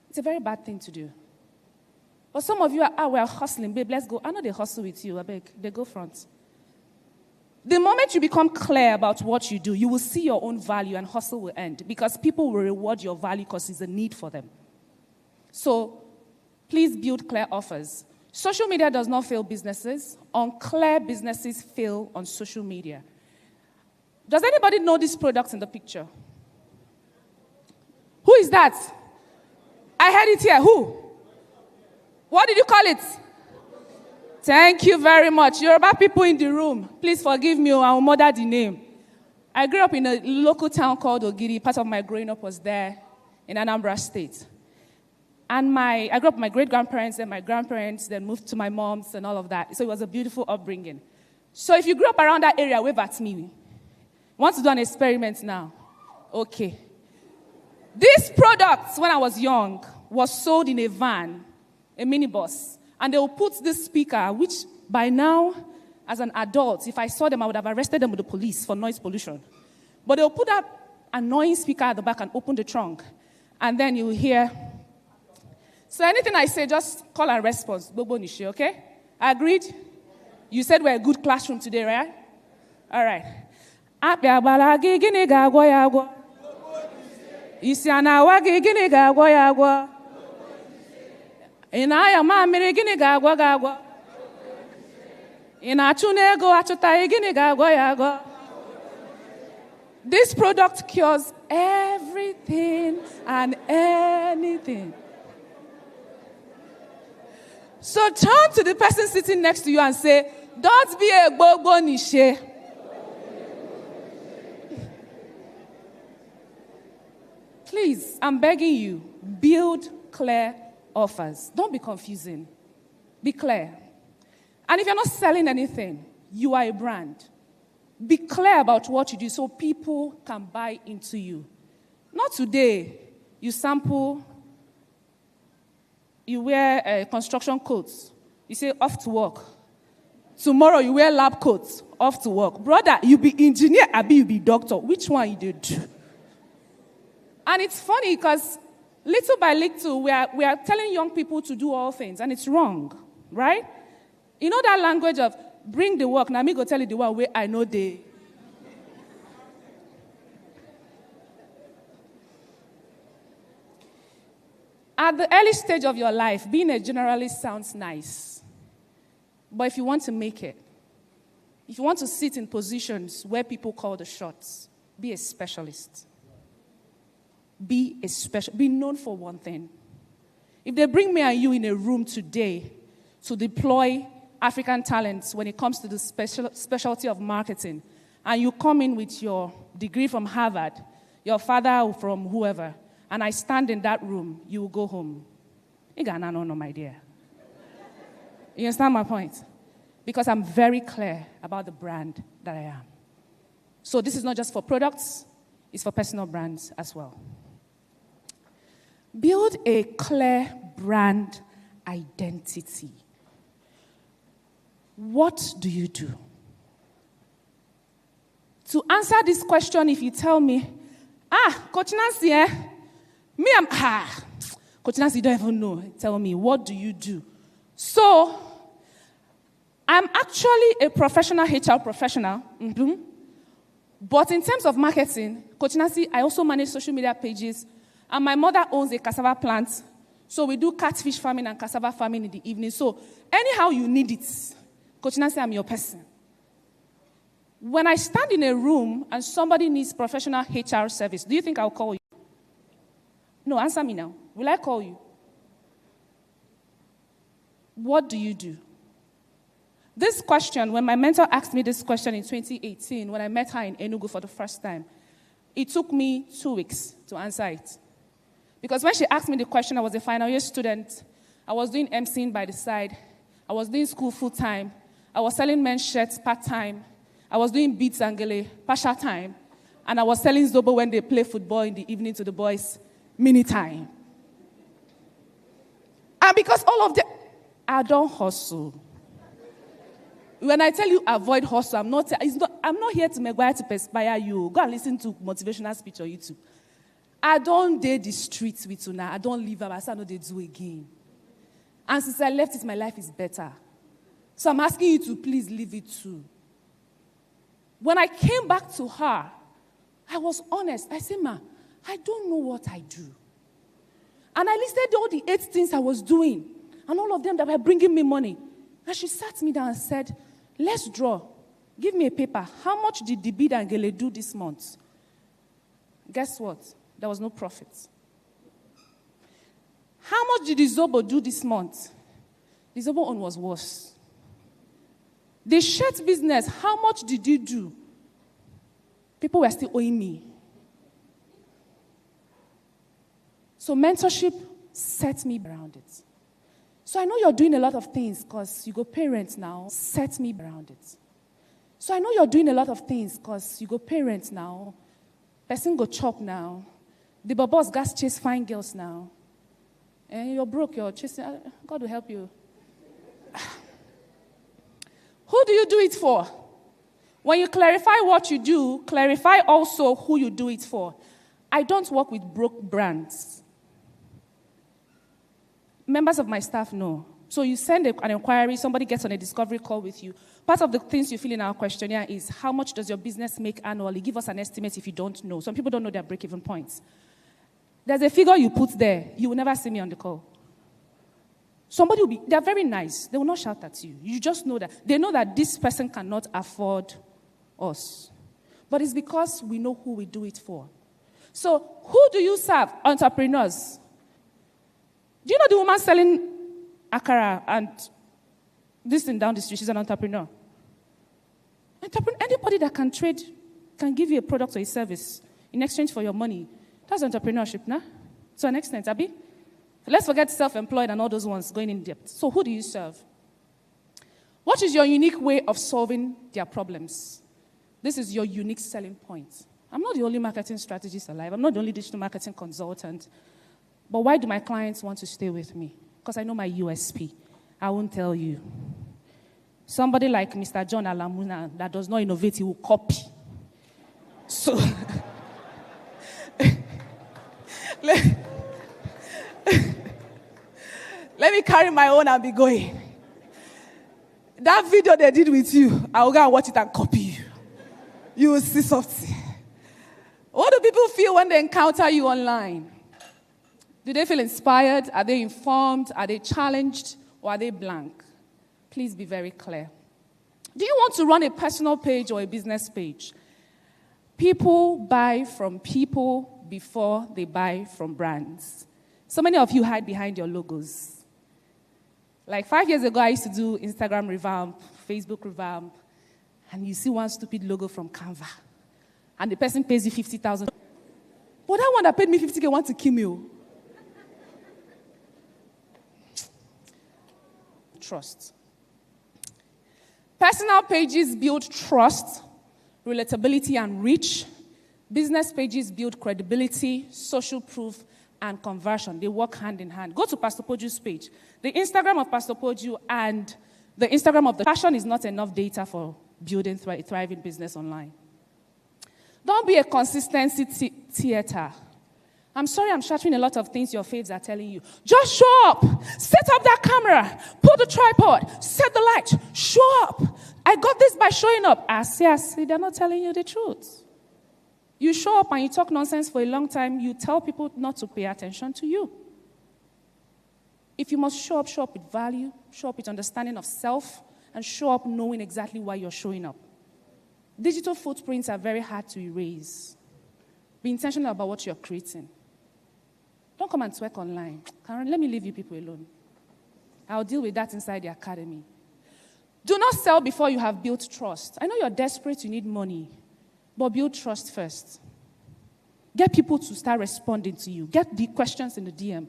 It's a very bad thing to do. But some of you are, we're hustling. Babe, let's go. I know they hustle with you. I beg, they go front. The moment you become clear about what you do, you will see your own value and hustle will end because people will reward your value because it's a need for them. So please build clear offers. Social media does not fail businesses. Unclear businesses fail on social media. Does anybody know this product in the picture? Who is that? I heard it here. Who? What did you call it? Thank you very much. Yoruba people in the room, please forgive me, I will murder the name. I grew up in a local town called Ogiri. Part of my growing up was there in Anambra State. And I grew up with my great-grandparents, then my grandparents, then moved to my mom's and all of that. So it was a beautiful upbringing. So if you grew up around that area, wave at me. Want to do an experiment now? Okay. This product, when I was young, was sold in a van, a minibus. And they will put this speaker, which by now, as an adult, if I saw them, I would have arrested them with the police for noise pollution. But they will put that annoying speaker at the back and open the trunk. And then you will hear. So anything I say, just call and response. Gbogbo Nishi, okay? Agreed? You said we're a good classroom today, right? All right. This product cures everything and anything. So turn to the person sitting next to you and say, don't be a gbogbo nishe. Please, I'm begging you, build clear offers. Don't be confusing. Be clear. And if you're not selling anything, you are a brand. Be clear about what you do so people can buy into you. Not today. You sample, you wear construction coats. You say, off to work. Tomorrow you wear lab coats, off to work. Brother, you be engineer, abi you be doctor. Which one you did? And it's funny because little by little, we are telling young people to do all things, and it's wrong, right? You know that language of bring the work, now me go tell you the one where I know they. At the early stage of your life, being a generalist sounds nice. But if you want to make it, if you want to sit in positions where people call the shots, be a specialist. Be known for one thing. If they bring me and you in a room today to deploy African talents when it comes to the specialty of marketing, and you come in with your degree from Harvard, your father from whoever, and I stand in that room, you will go home. No, my dear. You understand my point? Because I'm very clear about the brand that I am. So this is not just for products, it's for personal brands as well. Build a clear brand identity. What do you do? To answer this question, if you tell me, Coach Nancy, Coach Nancy, you don't even know. Tell me, what do you do? So, I'm actually a professional HR professional. Mm-hmm. But in terms of marketing, Coach Nancy, I also manage social media pages. And my mother owns a cassava plant. So we do catfish farming and cassava farming in the evening. So anyhow you need it, Coach Nancy, I'm your person. When I stand in a room and somebody needs professional HR service, do you think I'll call you? No, answer me now. Will I call you? What do you do? This question, when my mentor asked me this question in 2018, when I met her in Enugu for the first time, it took me 2 weeks to answer it. Because when she asked me the question, I was a final year student. I was doing MCing by the side. I was doing school full-time. I was selling men's shirts part-time. I was doing beats and gele partial time. And I was selling Zobo when they play football in the evening to the boys, mini time. And because all of them, I don't hustle. When I tell you avoid hustle, I'm not here to Maguire to perspire you. Go and listen to motivational speech on YouTube. I don't date the streets with you now. I don't leave them. I say I know they do again. And since I left it, my life is better. So I'm asking you to please leave it too. When I came back to her, I was honest. I said, Ma, I don't know what I do. And I listed all the 8 things I was doing. and all of them that were bringing me money. And she sat me down and said, let's draw. Give me a paper. How much did the bid and gele do this month? Guess what? There was no profit. How much did the Zobo do this month? The Zobo one was worse. The shirt business, how much did you do? People were still owing me. So mentorship set me around it. So I know you're doing a lot of things because you go parents now. Set me around it. So I know you're doing a lot of things because you go parents now. Person go chop now. The boss gas chase fine girls now. And you're broke, you're chasing. God will help you. Who do you do it for? When you clarify what you do, clarify also who you do it for. I don't work with broke brands. Members of my staff know. So you send an inquiry, somebody gets on a discovery call with you. Part of the things you fill in our questionnaire is how much does your business make annually? Give us an estimate if you don't know. Some people don't know their break-even points. There's a figure you put there. You will never see me on the call. Somebody will be, they're very nice. They will not shout at you. You just know that. They know that this person cannot afford us. But it's because we know who we do it for. So who do you serve? Entrepreneurs. Do you know the woman selling akara and this thing down the street? She's an entrepreneur. Anybody that can trade, can give you a product or a service in exchange for your money. That's entrepreneurship, nah? To an extent, Abi. Let's forget self-employed and all those ones going in depth. So who do you serve? What is your unique way of solving their problems? This is your unique selling point. I'm not the only marketing strategist alive. I'm not the only digital marketing consultant. But why do my clients want to stay with me? Because I know my USP. I won't tell you. Somebody like Mr. John Alamuna that does not innovate, he will copy. So, let me carry my own and be going. That video they did with you, I will go and watch it and copy you. You will see something. What do people feel when they encounter you online? Do they feel inspired? Are they informed? Are they challenged? Or are they blank? Please be very clear. Do you want to run a personal page or a business page? People buy from people before they buy from brands. So many of you hide behind your logos. Like 5 years ago, I used to do Instagram revamp, Facebook revamp, and you see one stupid logo from Canva, and the person pays you 50,000. But that one that paid me 50K wants to kill me. Trust. Personal pages build trust, relatability, and reach. Business pages build credibility, social proof, and conversion. They work hand in hand. Go to Pastor Poju's page. The Instagram of Pastor Poju and the Instagram of the passion is not enough data for building a thriving business online. Don't be a consistency theater. I'm sorry I'm shattering a lot of things your faves are telling you. Just show up. Set up that camera. Put the tripod. Set the light. Show up. I got this by showing up. I see. They're not telling you the truth. You show up and you talk nonsense for a long time. You tell people not to pay attention to you. If you must show up with value. Show up with understanding of self. And show up knowing exactly why you're showing up. Digital footprints are very hard to erase. Be intentional about what you're creating. Don't come and twerk online. Karen, let me leave you people alone. I'll deal with that inside the academy. Do not sell before you have built trust. I know you're desperate, you need money, but build trust first. Get people to start responding to you. Get the questions in the DM.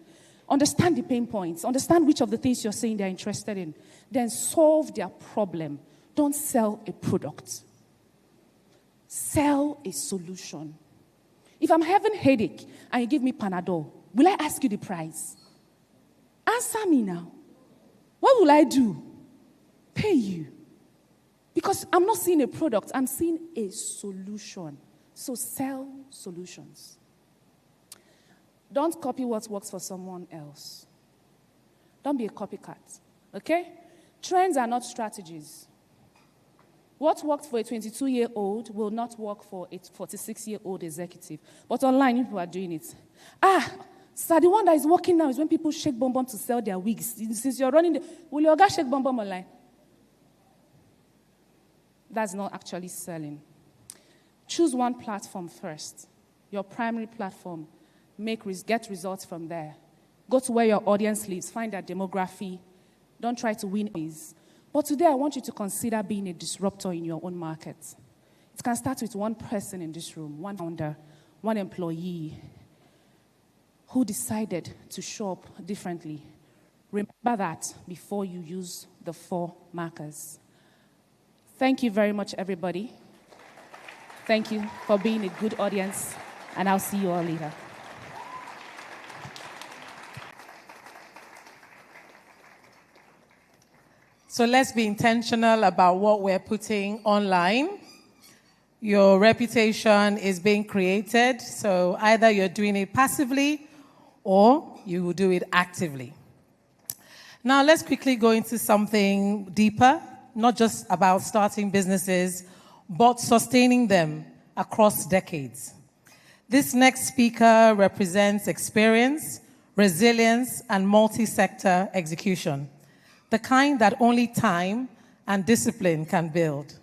Understand the pain points. Understand which of the things you're saying they're interested in. Then solve their problem. Don't sell a product. Sell a solution. If I'm having a headache and you give me Panadol, will I ask you the price? Answer me now. What will I do? Pay you. Because I'm not seeing a product, I'm seeing a solution. So sell solutions. Don't copy what works for someone else. Don't be a copycat. Okay? Trends are not strategies. What worked for a 22-year-old will not work for a 46-year-old executive. But online, people are doing it. Sir, the one that is working now is when people shake bomb bomb to sell their wigs. Since you're running, will your guy shake bomb bomb online? That's not actually selling. Choose one platform first, your primary platform. Get results from there. Go to where your audience lives, find their demography. Don't try to win these. But today I want you to consider being a disruptor in your own market. It can start with one person in this room, one founder, one employee who decided to show up differently. Remember that before you use the 4 markers. Thank you very much, everybody. Thank you for being a good audience, and I'll see you all later. So let's be intentional about what we're putting online. Your reputation is being created, so either you're doing it passively or you will do it actively. Now let's quickly go into something deeper, not just about starting businesses, but sustaining them across decades. This next speaker represents experience, resilience, and multi-sector execution, the kind that only time and discipline can build.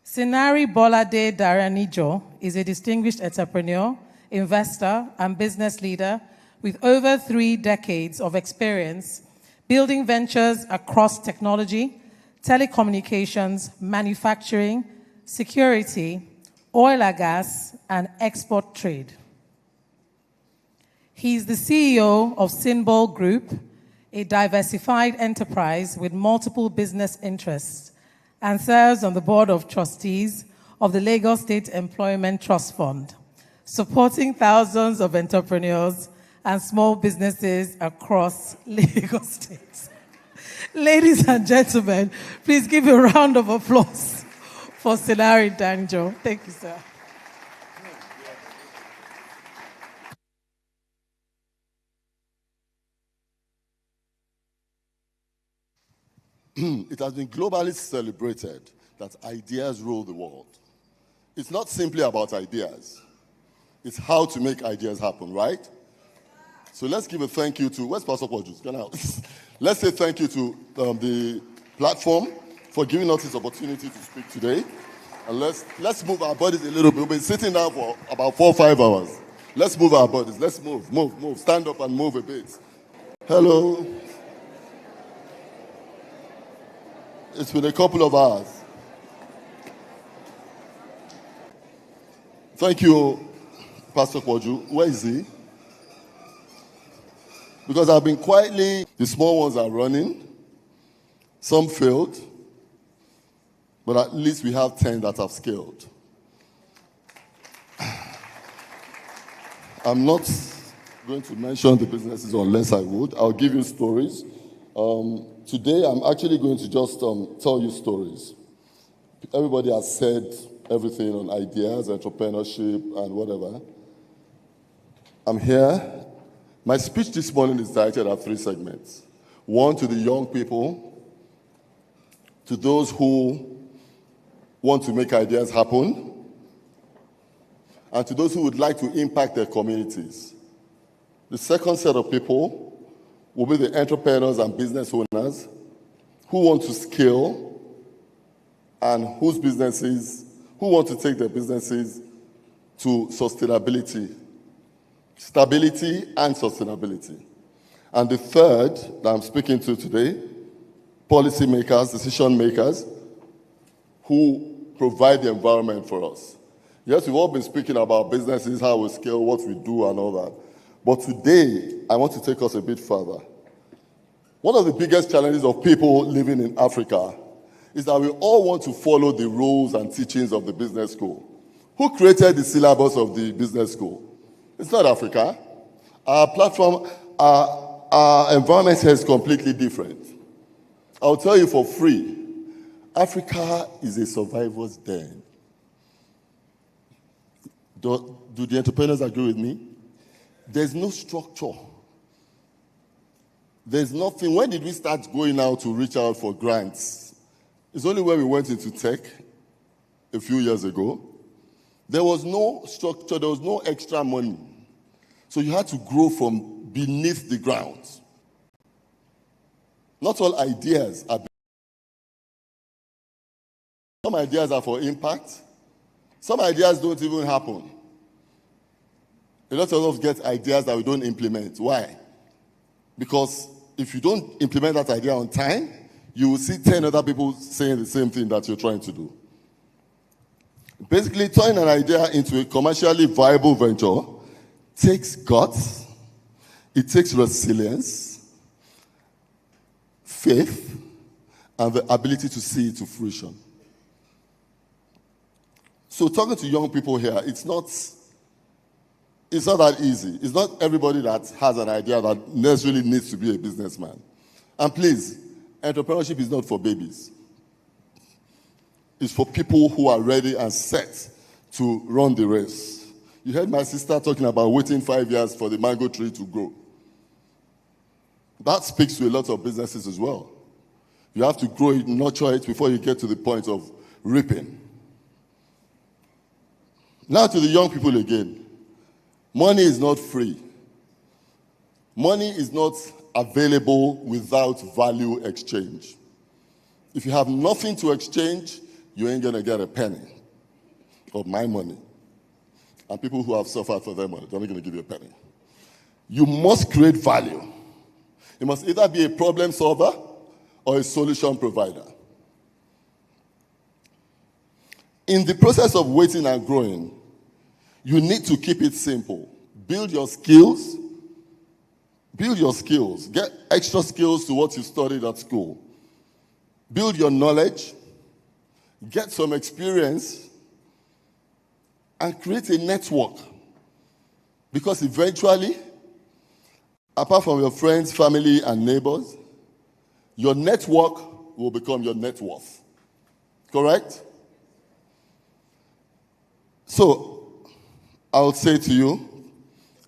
Sinari Bolade Daranijo is a distinguished entrepreneur, investor, and business leader with over 3 decades of experience building ventures across technology, telecommunications, manufacturing, security, oil and gas, and export trade. He is the CEO of Symbol Group, a diversified enterprise with multiple business interests, and serves on the board of trustees of the Lagos State Employment Trust Fund, supporting thousands of entrepreneurs and small businesses across Lagos State. Ladies and gentlemen, please give a round of applause for Sinari Danjo. Thank you, sir. It has been globally celebrated that ideas rule the world. It's not simply about ideas. It's how to make ideas happen, right? So let's give a thank you to, where's Pastor Poju? Let's say thank you to the platform for giving us this opportunity to speak today. And let's move our bodies a little bit. We've been sitting down for about 4 or 5 hours. Let's move our bodies. Let's move. Stand up and move a bit. Hello. It's been a couple of hours. Thank you, Pastor Poju. Where is he? Because I've been quietly, the small ones are running. Some failed. But at least we have 10 that have scaled. I'm not going to mention the businesses unless I would. I'll give you stories. Today, I'm actually going to just tell you stories. Everybody has said everything on ideas, entrepreneurship, and whatever. I'm here. My speech this morning is directed at 3 segments. 1, to the young people, to those who want to make ideas happen, and to those who would like to impact their communities. The second set of people will be the entrepreneurs and business owners who want to scale and who want to take their businesses to sustainability, stability and sustainability. And the third that I'm speaking to today, policymakers, decision makers, who provide the environment for us. Yes, we've all been speaking about businesses, how we scale, what we do and all that. But today, I want to take us a bit further. One of the biggest challenges of people living in Africa is that we all want to follow the rules and teachings of the business school. Who created the syllabus of the business school? It's not Africa. Our platform, our environment here is completely different. I'll tell you for free, Africa is a survivor's den. Do the entrepreneurs agree with me? There's no structure. There's nothing. When did we start going out to reach out for grants? It's only when we went into tech a few years ago. There was no structure. There was no extra money. So you had to grow from beneath the ground. Not all ideas are. Some ideas are for impact. Some ideas don't even happen. A lot of us get ideas that we don't implement. Why? Because if you don't implement that idea on time, you will see 10 other people saying the same thing that you're trying to do. Basically, turning an idea into a commercially viable venture takes guts, it takes resilience, faith, and the ability to see it to fruition. So talking to young people here, it's not that easy. It's not everybody that has an idea that necessarily needs to be a businessman. And please, entrepreneurship is not for babies. It's for people who are ready and set to run the race. You heard my sister talking about waiting 5 years for the mango tree to grow. That speaks to a lot of businesses as well. You have to grow it, nurture it before you get to the point of reaping. Now to the young people again. Money is not free. Money is not available without value exchange. If you have nothing to exchange, you ain't going to get a penny of my money. And people who have suffered for their money, they're not going to give you a penny. You must create value. You must either be a problem solver or a solution provider. In the process of waiting and growing, you need to keep it simple. Build your skills. Build your skills. Get extra skills to what you studied at school. Build your knowledge. Get some experience. And create a network. Because eventually, apart from your friends, family, and neighbors, your network will become your net worth. Correct? So, I would say to you,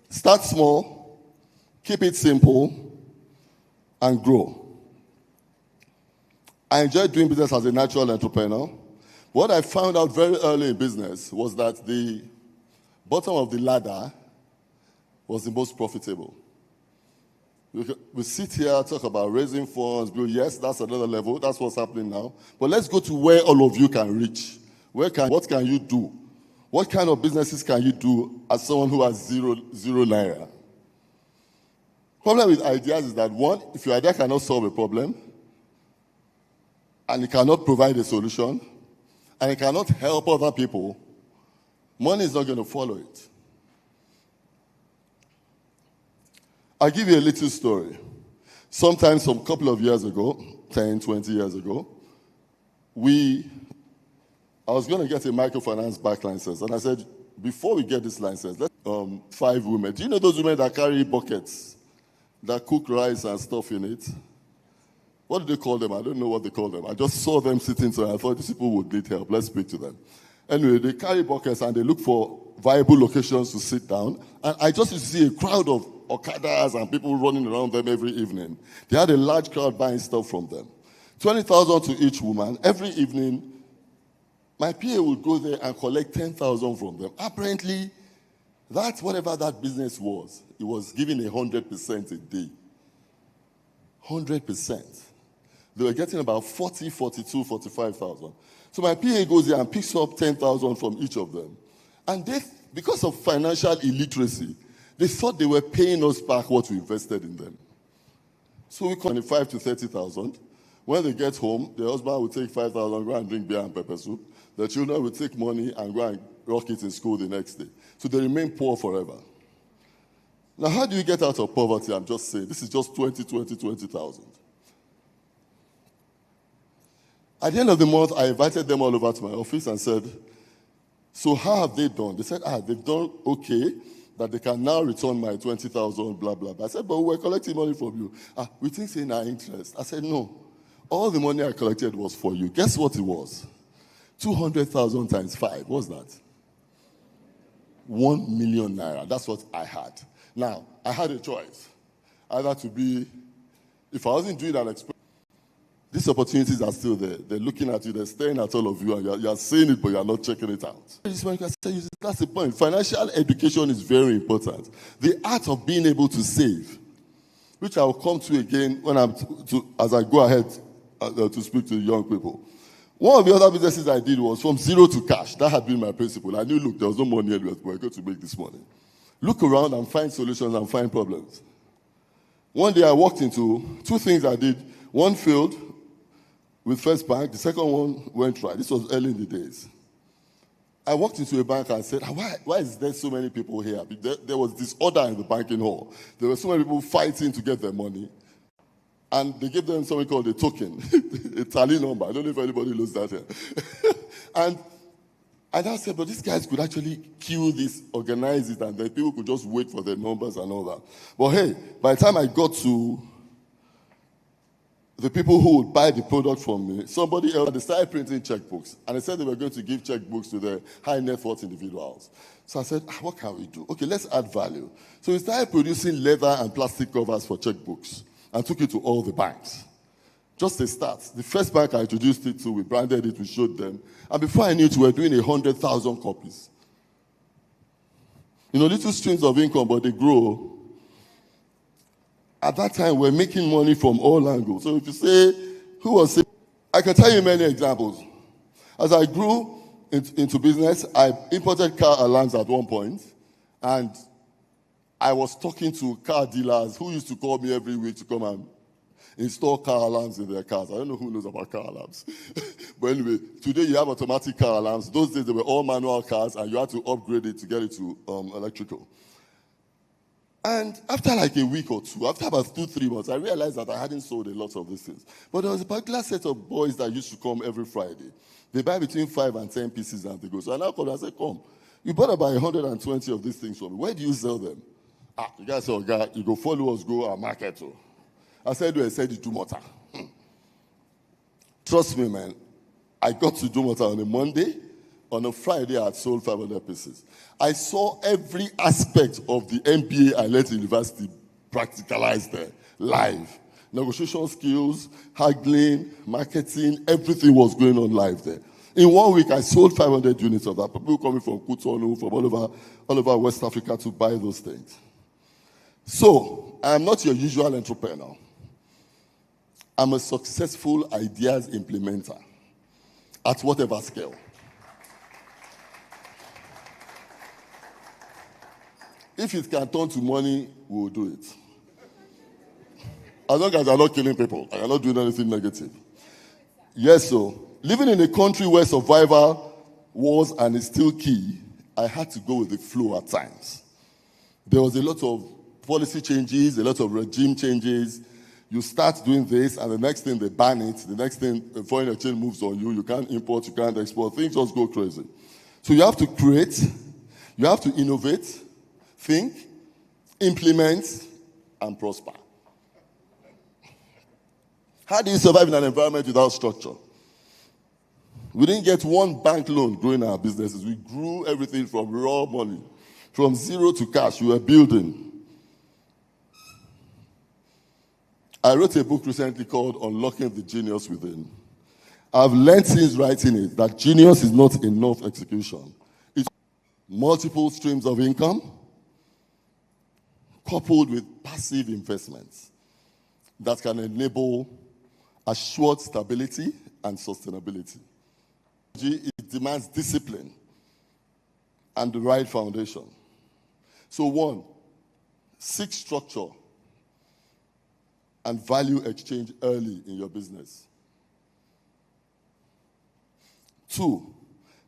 start small, keep it simple, and grow. I enjoyed doing business as a natural entrepreneur. What I found out very early in business was that the bottom of the ladder was the most profitable. We sit here, talk about raising funds, yes, that's another level, that's what's happening now. But let's go to where all of you can reach. What can you do? What kind of businesses can you do as someone who has zero naira? Problem with ideas is that, one, if your idea cannot solve a problem, and it cannot provide a solution, and it cannot help other people, money is not going to follow it. I'll give you a little story. Sometimes, some couple of years ago, 10, 20 years ago, I was going to get a microfinance back license. And I said, before we get this license, let's 5 women. Do you know those women that carry buckets, that cook rice and stuff in it? What do they call them? I don't know what they call them. I just saw them sitting, so I thought these people would need help. Let's speak to them. Anyway, they carry buckets and they look for viable locations to sit down. And I just used to see a crowd of Okadas and people running around them every evening. They had a large crowd buying stuff from them. 20,000 to each woman. Every evening, my PA would go there and collect 10,000 from them. Apparently, that's whatever that business was. It was giving 100% a day. 100%. They were getting about 40, 42, 45,000. So my PA goes there and picks up 10,000 from each of them. And they, because of financial illiteracy, they thought they were paying us back what we invested in them. So we 25 to 30,000. When they get home, the husband will take 5,000, go and drink beer and pepper soup. The children will take money and go and rock it in school the next day. So they remain poor forever. Now, how do you get out of poverty? I'm just saying, this is just 20,000. At the end of the month, I invited them all over to my office and said, so how have they done? They said, they've done okay, that they can now return my 20,000, blah, blah, blah. I said, but we're collecting money from you. We think it's in our interest. I said, no. All the money I collected was for you. Guess what it was? 200,000 times 5. What's that? 1 million naira. That's what I had. Now, I had a choice. Either to be, if I wasn't doing an experiment, These opportunities are still there. They're looking at you, they're staring at all of you, and you're saying it, but you're not checking it out. That's the point. Financial education is very important. The art of being able to save, which I will come to again when as I go ahead to speak to young people. One of the other businesses I did was from zero to cash. That had been my principle. I knew, look, there was no money anywhere, but I got to make this money. Look around and find solutions and find problems. One day I walked into two things I did. One failed with First Bank. The second one went right. This was early in the days. I walked into a bank and said, why is there so many people here? There was disorder in the banking hall. There were so many people fighting to get their money. And they gave them something called a token, a tally number. I don't know if anybody knows that here. and I said, but these guys could actually kill this, organize it, and then people could just wait for their numbers and all that. But hey, by the time I got to the people who would buy the product from me, somebody else, they started printing checkbooks. And they said they were going to give checkbooks to the high net worth individuals. So I said, what can we do? Okay, let's add value. So we started producing leather and plastic covers for checkbooks and took it to all the banks. Just a start. The first bank I introduced it to, we branded it, we showed them. And before I knew it, we were doing 100,000 copies. Little streams of income, but they grow. At that time, we're making money from all angles. So if you say, who was saying, I can tell you many examples. As I grew into business, I imported car alarms at one point, and I was talking to car dealers who used to call me every week to come and install car alarms in their cars. I don't know who knows about car alarms. But anyway, today you have automatic car alarms. Those days they were all manual cars, and you had to upgrade it to get it to electrical. And after like a week or two, after about 2-3 months, I realized that I hadn't sold a lot of these things. But there was a particular set of boys that used to come every Friday. They buy between 5 and 10 pieces and they go. So I now called and I said, come, you bought about 120 of these things for me. Where do you sell them? The guy said, okay, you go follow us, go and market. So I said, I said, Dumota. Trust me, man. I got to Dumota on a Monday. On a Friday, I had sold 500 pieces. I saw every aspect of the MBA I led to university practicalized there, live. Negotiation skills, haggling, marketing, everything was going on live there. In 1 week, I sold 500 units of that. People coming from Cotonou, from all over West Africa to buy those things. So, I am not your usual entrepreneur. I'm a successful ideas implementer at whatever scale. If it can turn to money, we will do it. As long as I'm not killing people, I am not doing anything negative. Yes, so living in a country where survival was and is still key, I had to go with the flow at times. There was a lot of policy changes, a lot of regime changes. You start doing this, and the next thing they ban it. The next thing, foreign exchange moves on you. You can't import, you can't export. Things just go crazy. So you have to create, you have to innovate, think, implement, and prosper. How do you survive in an environment without structure? We didn't get one bank loan growing our businesses. We grew everything from raw money. From zero to cash, we were building. I wrote a book recently called Unlocking the Genius Within. I've learned since writing it that genius is not enough execution. It's multiple streams of income coupled with passive investments that can enable assured stability and sustainability. It demands discipline and the right foundation. So 1, seek structure and value exchange early in your business. 2,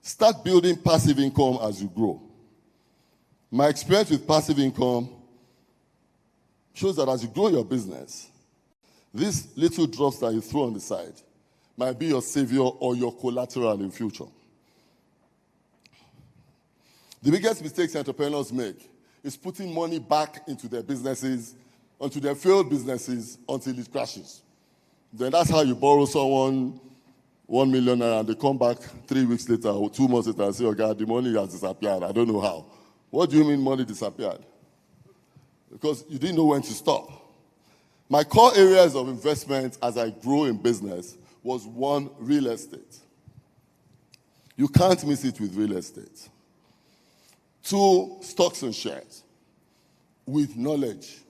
start building passive income as you grow. My experience with passive income shows that as you grow your business, these little drops that you throw on the side might be your savior or your collateral in future. The biggest mistakes entrepreneurs make is putting money back into their businesses, onto their failed businesses until it crashes. Then that's how you borrow someone 1 million and they come back 3 weeks later or 2 months later and say, oh God, the money has disappeared. I don't know how. What do you mean money disappeared? Because you didn't know when to stop. My core areas of investment as I grow in business was 1, real estate. You can't miss it with real estate. 2, stocks and shares with knowledge.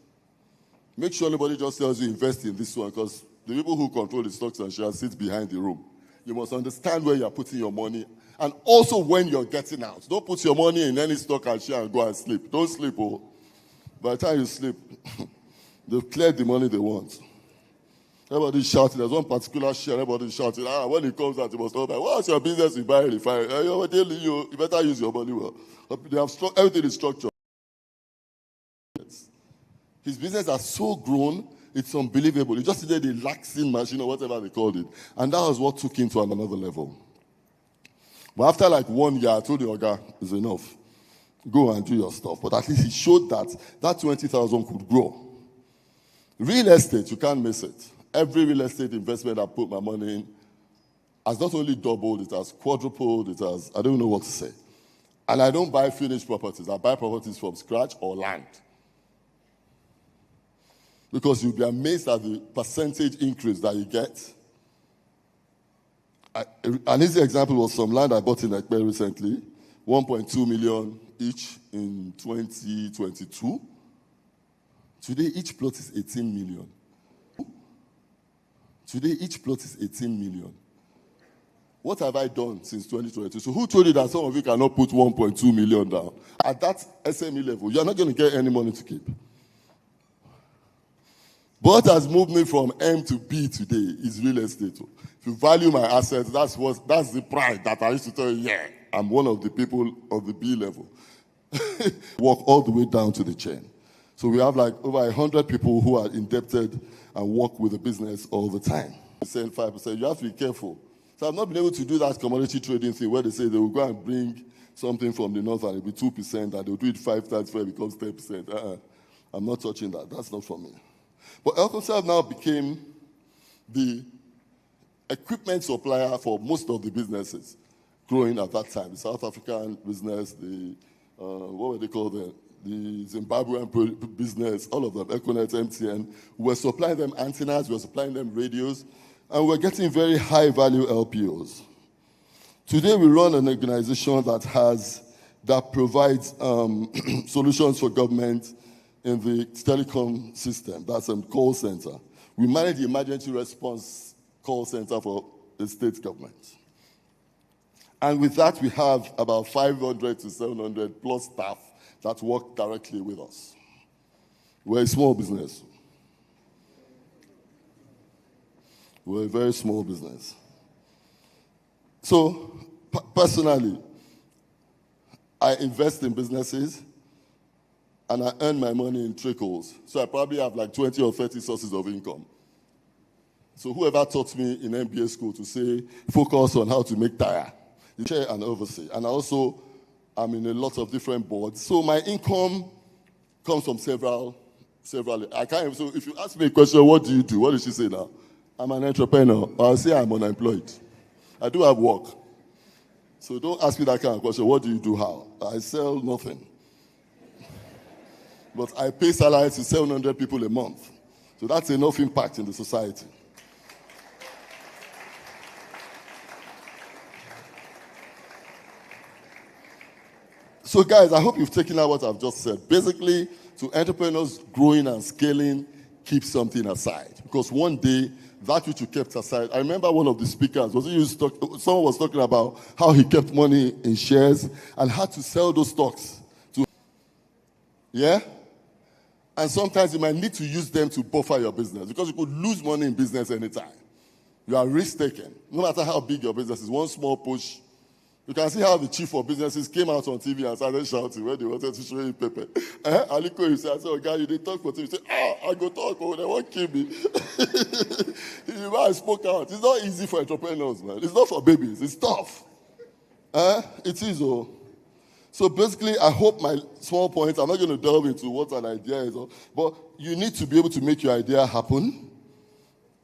Make sure nobody just tells you invest in this one, because the people who control the stocks and shares sit behind the room. You must understand where you're putting your money and also when you're getting out. Don't put your money in any stock and share and go and sleep. Don't sleep, oh. By the time you sleep, they've cleared the money they want. Everybody's shouting. There's one particular share, everybody's shouting. When it comes out, you must know, what's your business? You buy a refinery. You better use your money well. They have everything is structured. His business has so grown, it's unbelievable. He just needed a laxing machine or whatever they called it. And that was what took him to another level. But after like 1 year, I told the Oga, it's enough. Go and do your stuff. But at least he showed that 20,000 could grow. Real estate, you can't miss it. Every real estate investment I put my money in has not only doubled, it has quadrupled, it has, I don't know what to say. And I don't buy finished properties. I buy properties from scratch or land. Because you'll be amazed at the percentage increase that you get. An easy example was some land I bought in Ekpe recently, 1.2 million each in 2022. Today, each plot is 18 million. Today, each plot is 18 million. What have I done since 2022? So who told you that some of you cannot put 1.2 million down? At that SME level, you're not going to get any money to keep. What has moved me from M to B today is real estate. If you value my assets, that's the pride that I used to tell you, yeah, I'm one of the people of the B level. Walk all the way down to the chain. So we have like over 100 people who are indebted and work with the business all the time. 5%, you have to be careful. So I've not been able to do that commodity trading thing where they say they will go and bring something from the north and it'll be 2% and they'll do it 5 times before it becomes 10%. I'm not touching that. That's not for me. But Elconsel now became the equipment supplier for most of the businesses growing at that time. The South African business, what were they called then? The Zimbabwean business, all of them, Econet, MTN. We were supplying them antennas, we were supplying them radios, and we're getting very high-value LPOs. Today, we run an organization that provides solutions for government in the telecom system. That's a call center. We manage the emergency response call center for the state government. And with that, we have about 500 to 700 plus staff that work directly with us. We're a small business. We're a very small business. So, personally, I invest in businesses and I earn my money in trickles. So I probably have like 20 or 30 sources of income. So whoever taught me in MBA school to say, focus on how to make tire, you chair and oversee. And also, I'm in a lot of different boards. So my income comes from several. I can't. So if you ask me a question, what do you do? What did she say now? I'm an entrepreneur. I'll say I'm unemployed. I do have work. So don't ask me that kind of question. What do you do? How? I sell nothing. But I pay salaries to 700 people a month. So that's enough impact in the society. So guys, I hope you've taken out what I've just said. Basically, to entrepreneurs, growing and scaling, keep something aside. Because one day, that which you kept aside, I remember one of the speakers, someone was talking about how he kept money in shares and had to sell those stocks. Yeah? And sometimes you might need to use them to buffer your business because you could lose money in business anytime. You are risk-taking. No matter how big your business is, one small push. You can see how the chief of businesses came out on TV and started shouting when they wanted to show him paper. Aliko, you say, I said, oh, guy, you didn't talk for TV. You say, I go talk, they won't kill me. I spoke out. It's not easy for entrepreneurs, man. It's not for babies. It's tough. It is, oh. So basically, I hope my small points, I'm not going to delve into what an idea is, but you need to be able to make your idea happen.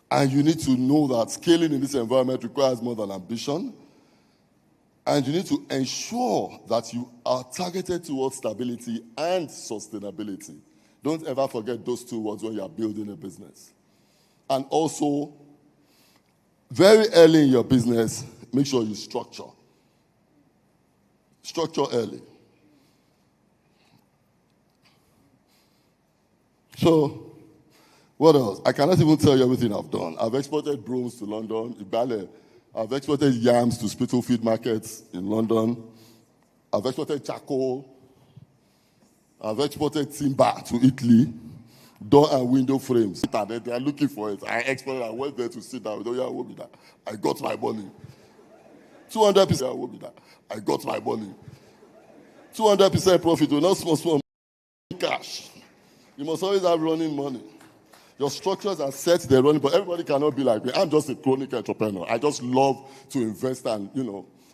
And you need to know that scaling in this environment requires more than ambition. And you need to ensure that you are targeted towards stability and sustainability. Don't ever forget those two words when you are building a business. And also, very early in your business, make sure you structure. Structure early. So, what else? I cannot even tell you everything I've done. I've exported brooms to London, Ibale. I've exported yams to Spitalfield markets in London. I've exported charcoal. I've exported timber to Italy. Door and window frames. They are looking for it. I exported. I went there to sit down. I got my money. 200%. I got my money. 200% profit. Not small cash. You must always have running money. Your structures are set, they're running, but everybody cannot be like me. I'm just a chronic entrepreneur. I just love to invest and,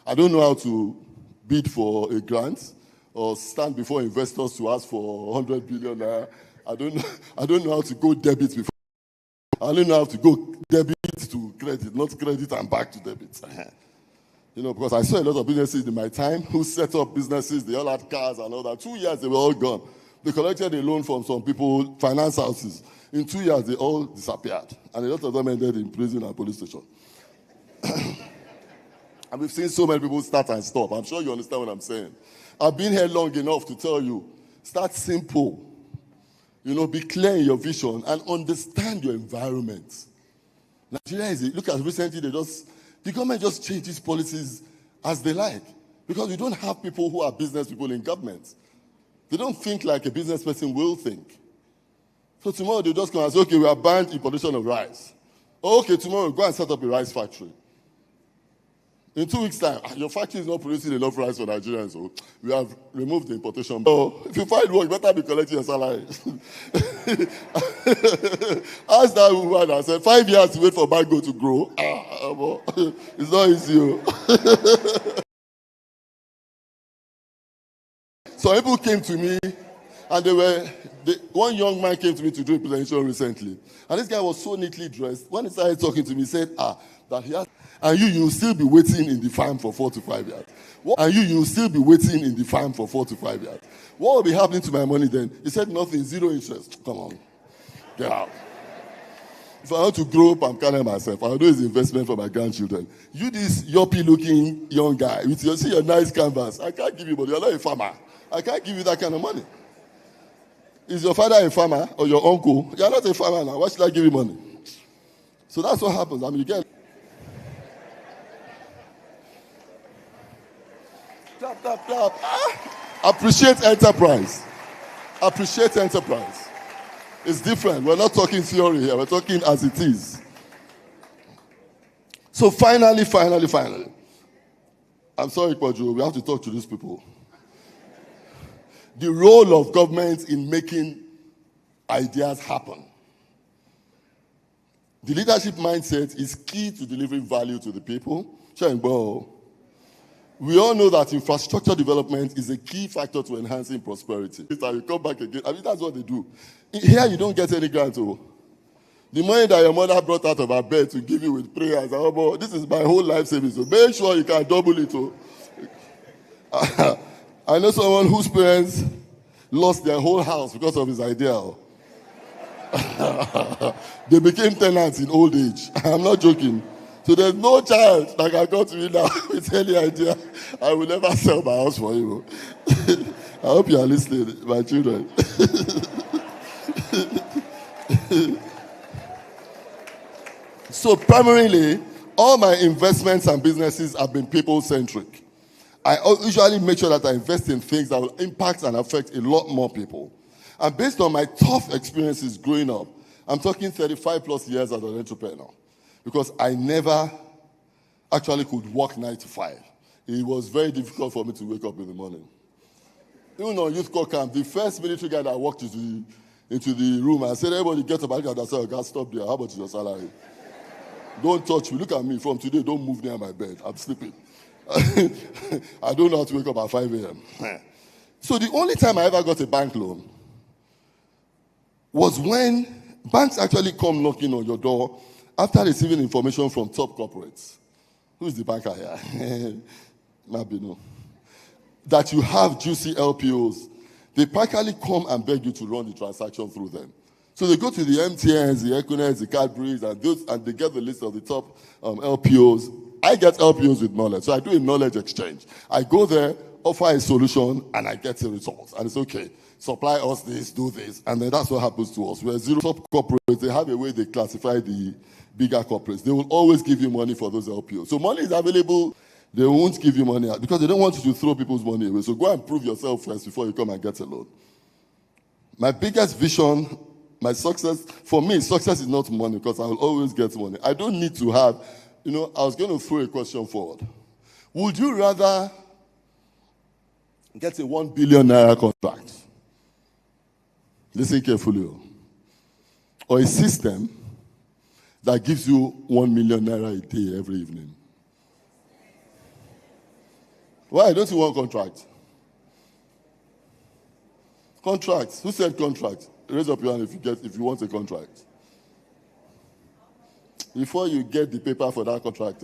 I don't know how to bid for a grant or stand before investors to ask for 100 billion naira. I don't know how to go debit before. I don't know how to go debit to credit, not credit and back to debit. Because I saw a lot of businesses in my time who set up businesses, they all had cars and all that. 2 years, they were all gone. They collected a loan from some people, finance houses. In 2 years, they all disappeared. And a lot of them ended in prison and police station. And we've seen so many people start and stop. I'm sure you understand what I'm saying. I've been here long enough to tell you, start simple. Be clear in your vision and understand your environment. Nigeria look at recently, the government just changes policies as they like. Because we don't have people who are business people in government. They don't think like a business person will think. So tomorrow they just come and say, okay, we have banned importation of rice. Oh, okay, tomorrow go and set up a rice factory. In 2 weeks' time, your factory is not producing enough rice for Nigerians, so we have removed the importation. So if you find work, you better be collecting your salary. Ask that woman and said, 5 years to wait for mango to grow. It's not easy. So people came to me, and one young man came to me to do a presentation recently. And this guy was so neatly dressed. When he started talking to me, he said, that he has, and you'll still be waiting in the farm for 4 to 5 years. And you'll still be waiting in the farm for 4 to 5 years. What will be happening to my money then? He said, nothing, 0 interest. Come on, get out. If I want to grow up, I'm carrying myself. I'll do his investment for my grandchildren. You, this yuppie-looking young guy, with your nice canvas, I can't give you money. You're not a farmer. I can't give you that kind of money. Is your father a farmer or your uncle? You're not a farmer now. Why should I give you money? So that's what happens. You get... Clap, clap, clap. Appreciate enterprise. Appreciate enterprise. It's different. We're not talking theory here. We're talking as it is. So finally. I'm sorry, Poju. We have to talk to these people. The role of government in making ideas happen. The leadership mindset is key to delivering value to the people. We all know that infrastructure development is a key factor to enhancing prosperity. You come back again. That's what they do. Here, you don't get any grant. The money that your mother brought out of her bed to give you with prayers, this is my whole life savings. So make sure you can double it. I know someone whose parents lost their whole house because of his idea. They became tenants in old age. I'm not joking. So there's no child that can come to me now with any idea. I will never sell my house for you. I hope you are listening, my children. So primarily, all my investments and businesses have been people-centric. I usually make sure that I invest in things that will impact and affect a lot more people. And based on my tough experiences growing up, I'm talking 35 plus years as an entrepreneur, because I never actually could work 9 to 5. It was very difficult for me to wake up in the morning. Even on youth corps camp, the first military guy that walked into the room and said, everybody get up, and I said, God, stop there. How much is your salary? Don't touch me. Look at me. From today, don't move near my bed. I'm sleeping. I don't know how to wake up at 5 a.m. So the only time I ever got a bank loan was when banks actually come knocking on your door after receiving information from top corporates. Who's the banker here? Mabino. That you have juicy LPOs They practically come and beg you to run the transaction through them. So they go to the MTNs, the Equinets, the Cadburys, and they get the list of the top LPOs. I get LPOs with knowledge, so I do a knowledge exchange. I go there, offer a solution, and I get a result. And it's okay. Supply us this, do this, and then that's what happens to us. We're zero top corporates. They have a way they classify the bigger corporates. They will always give you money for those LPOs. So money is available. They won't give you money because they don't want you to throw people's money away. So go and prove yourself first before you come and get a loan. My biggest vision, my success, for me, success is not money because I will always get money. I don't need to have, I was going to throw a question forward. Would you rather get a 1 billion naira contract? Listen carefully. Or a system that gives you 1 million naira a day every evening? Why don't you want contract? Contract. Who said contract? Raise up your hand if you want a contract. Before you get the paper for that contract,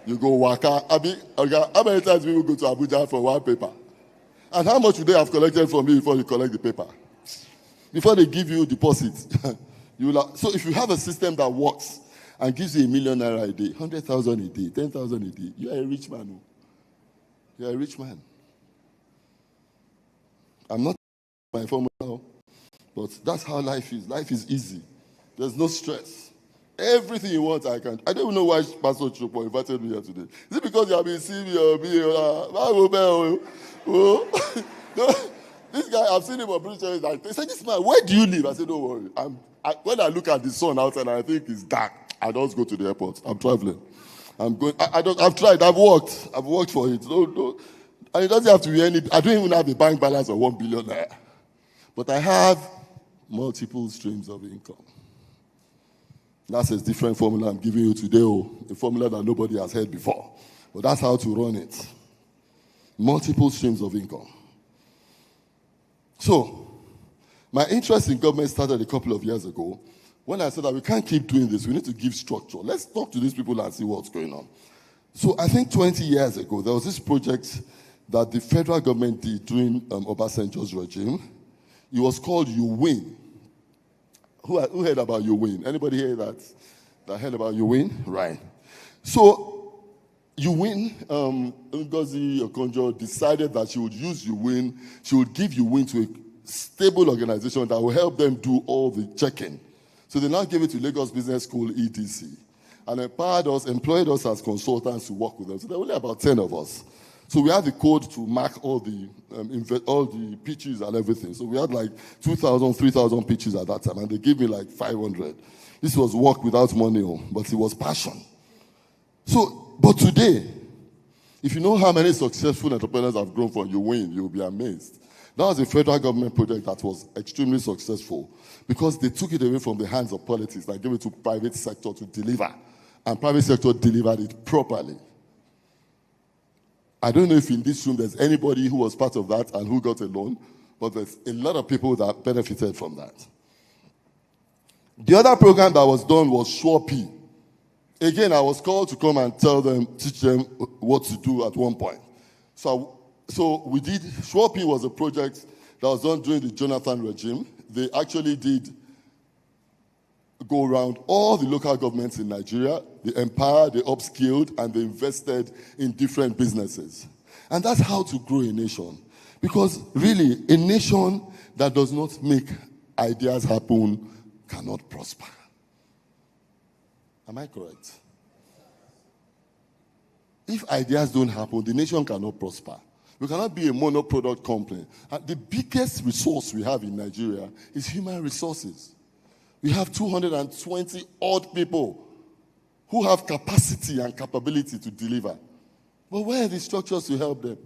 you go waka. How many times people go to Abuja for one paper? And how much would they have collected from you before you collect the paper? Before they give you deposit. So if you have a system that works and gives you 1 million naira a day, 100,000 a day, 10,000 a day, you are a rich man. You are a rich man. I'm not my formula, but that's how life is. Life is easy. There's no stress. Everything you want, I can. I don't even know why Pastor Chupo invited me here today. Is it because you have been seeing me or this guy, I've seen him on preacher. He said, "This man, where do you live?" I said, "Don't worry. When I look at the sun outside and I think it's dark, I just go to the airport. I'm traveling. I'm going. I've tried. I've worked for it. And it doesn't have to be any. I don't even have a bank balance of 1 billion naira, but I have multiple streams of income. That's a different formula I'm giving you today, a formula that nobody has heard before. But that's how to run it. Multiple streams of income. So, my interest in government started a couple of years ago when I said that we can't keep doing this. We need to give structure. Let's talk to these people and see what's going on. So, I think 20 years ago, there was this project that the federal government did during Obasanjo's regime. It was called You Win. Who heard about You Win? Anybody hear that heard about You Win? Right. So, You Win, Ngozi Okonjo decided that she would use You Win. She would give You Win to a stable organization that will help them do all the checking. So they now gave it to Lagos Business School, EDC, and employed us as consultants to work with them. So there were only about 10 of us. So we had the code to mark all the pitches and everything. So we had like 2,000, 3,000 pitches at that time, and they gave me like 500. This was work without money, but it was passion. So, but today, if you know how many successful entrepreneurs have grown from You Win, you'll be amazed. That was a federal government project that was extremely successful because they took it away from the hands of politics and gave it to private sector to deliver. And private sector delivered it properly. I don't know if in this room there's anybody who was part of that and who got a loan, but there's a lot of people that benefited from that. The other program that was done was SureP. Again, I was called to come and teach them what to do at one point. So we did, SureP was a project that was done during the Jonathan regime. They actually did go around all the local governments in Nigeria. They empowered, they upskilled, and they invested in different businesses. And that's how to grow a nation. Because really, a nation that does not make ideas happen cannot prosper. Am I correct? If ideas don't happen, the nation cannot prosper. We cannot be a monoproduct company. And the biggest resource we have in Nigeria is human resources. We have 220 odd people who have capacity and capability to deliver. But where are the structures to help them?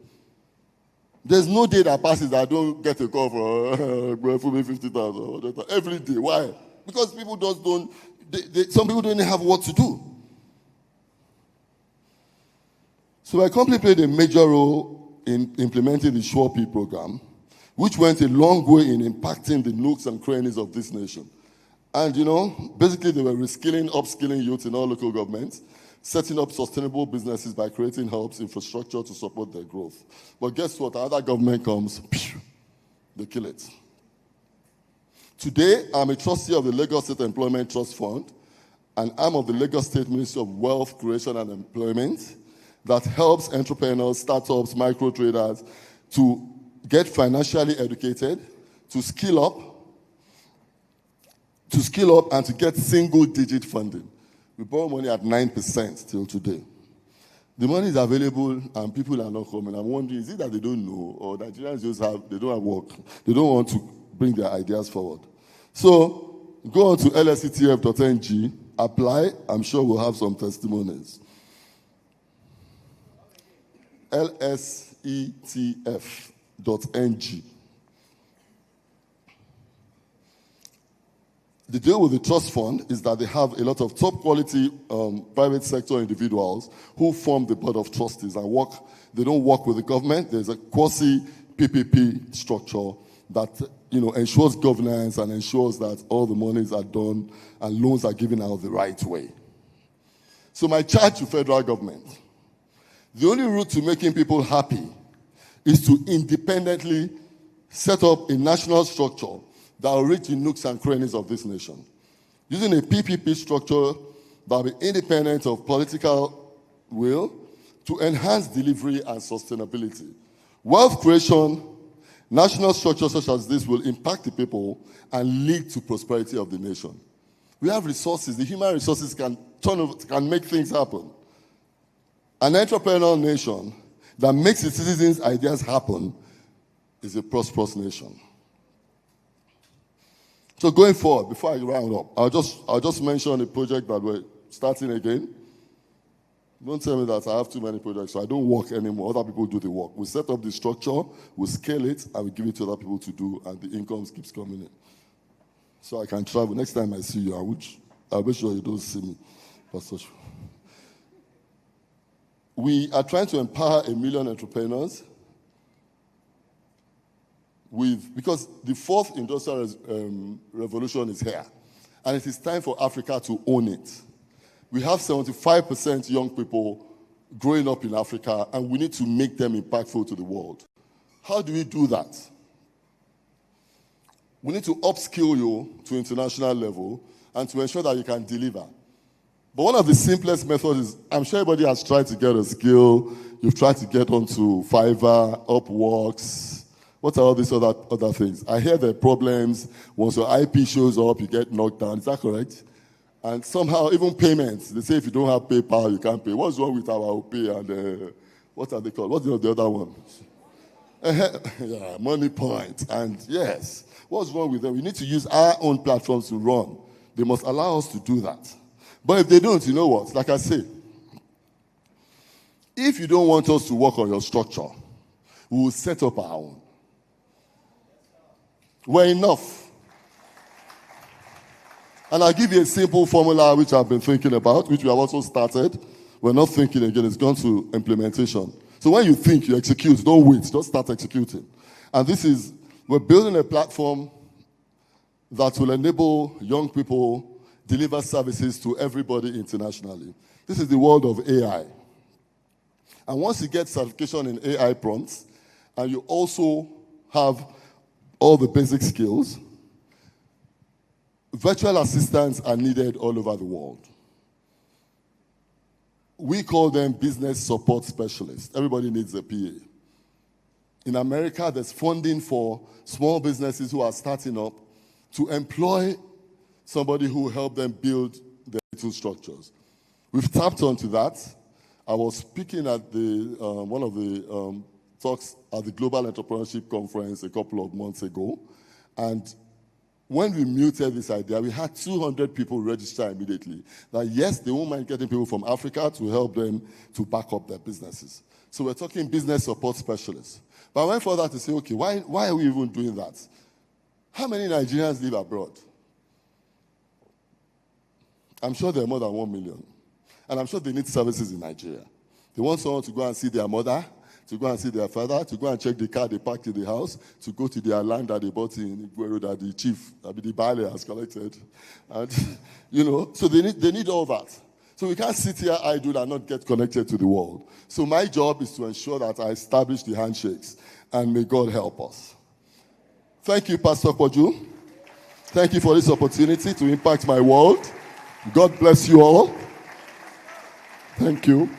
There's no day that passes that I don't get a call for me 50,000 every day. Why? Because people just don't, some people don't even have what to do. So my company played a major role in implementing the SureP program, which went a long way in impacting the nooks and crannies of this nation. And, basically they were reskilling, upskilling youth in all local governments, setting up sustainable businesses by creating hubs, infrastructure to support their growth. But guess what? Another government comes, they kill it. Today, I'm a trustee of the Lagos State Employment Trust Fund, an arm of the Lagos State Ministry of Wealth Creation and Employment that helps entrepreneurs, startups, micro traders to get financially educated, to skill up and to get single-digit funding. We borrow money at 9% till today. The money is available and people are not coming. I'm wondering, is it that they don't know, or Nigerians they don't have work? They don't want to bring their ideas forward. So go on to lsctf.ng, apply. I'm sure we'll have some testimonies. lsctf.ng. The deal with the trust fund is that they have a lot of top quality private sector individuals who form the board of trustees and work. They don't work with the government. There's a quasi-PPP structure that ensures governance and ensures that all the monies are done and loans are given out the right way. So my charge to federal government, the only route to making people happy is to independently set up a national structure that will reach the nooks and crannies of this nation. Using a PPP structure that will be independent of political will to enhance delivery and sustainability. Wealth creation, national structures such as this will impact the people and lead to prosperity of the nation. We have resources. The human resources can make things happen. An entrepreneurial nation that makes its citizens' ideas happen is a prosperous nation. So going forward, before I round up, I'll just mention a project that we're starting again. Don't tell me that I have too many projects, so I don't work anymore. Other people do the work. We set up the structure, we scale it, and we give it to other people to do, and the income keeps coming in. So I can travel. Next time I see you, I'll make sure you don't see me. Pastor. We are trying to empower 1 million entrepreneurs because the fourth industrial revolution is here, and it is time for Africa to own it. We have 75% young people growing up in Africa, and we need to make them impactful to the world. How do we do that? We need to upskill you to international level and to ensure that you can deliver. But one of the simplest methods is, I'm sure everybody has tried to get a skill. You've tried to get onto Fiverr, Upworks. What are all these other things? I hear there are problems. Once your IP shows up, you get knocked down. Is that correct? And somehow, even payments, they say if you don't have PayPal, you can't pay. What's wrong with our pay and what are they called? What's the other one? Money Point. And yes, what's wrong with them? We need to use our own platforms to run. They must allow us to do that. But if they don't, you know what? Like I say, if you don't want us to work on your structure, we will set up our own. We're enough. And I'll give you a simple formula which I've been thinking about, which we have also started. We're not thinking again, it's gone to implementation. So when you think, you execute, don't wait, just start executing. And we're building a platform that will enable young people deliver services to everybody internationally. This is the world of AI. And once you get certification in AI prompts, and you also have all the basic skills, virtual assistants are needed all over the world. We call them business support specialists. Everybody needs a PA. In America, there's funding for small businesses who are starting up to employ somebody who will help them build their little structures. We've tapped onto that. I was speaking at one of the talks at the Global Entrepreneurship Conference a couple of months ago, and when we muted this idea, we had 200 people register immediately. That yes, they won't mind getting people from Africa to help them to back up their businesses. So we're talking business support specialists. But I went further to say, okay, why are we even doing that? How many Nigerians live abroad? I'm sure there are more than 1 million. And I'm sure they need services in Nigeria. They want someone to go and see their mother, to go and see their father, to go and check the car they parked in the house, to go to their land that they bought in Iguero that the chief, the Baile has collected. And, so they need all that. So we can't sit here idle and not get connected to the world. So my job is to ensure that I establish the handshakes, and may God help us. Thank you, Pastor Poju. Thank you for this opportunity to impact my world. God bless you all. Thank you.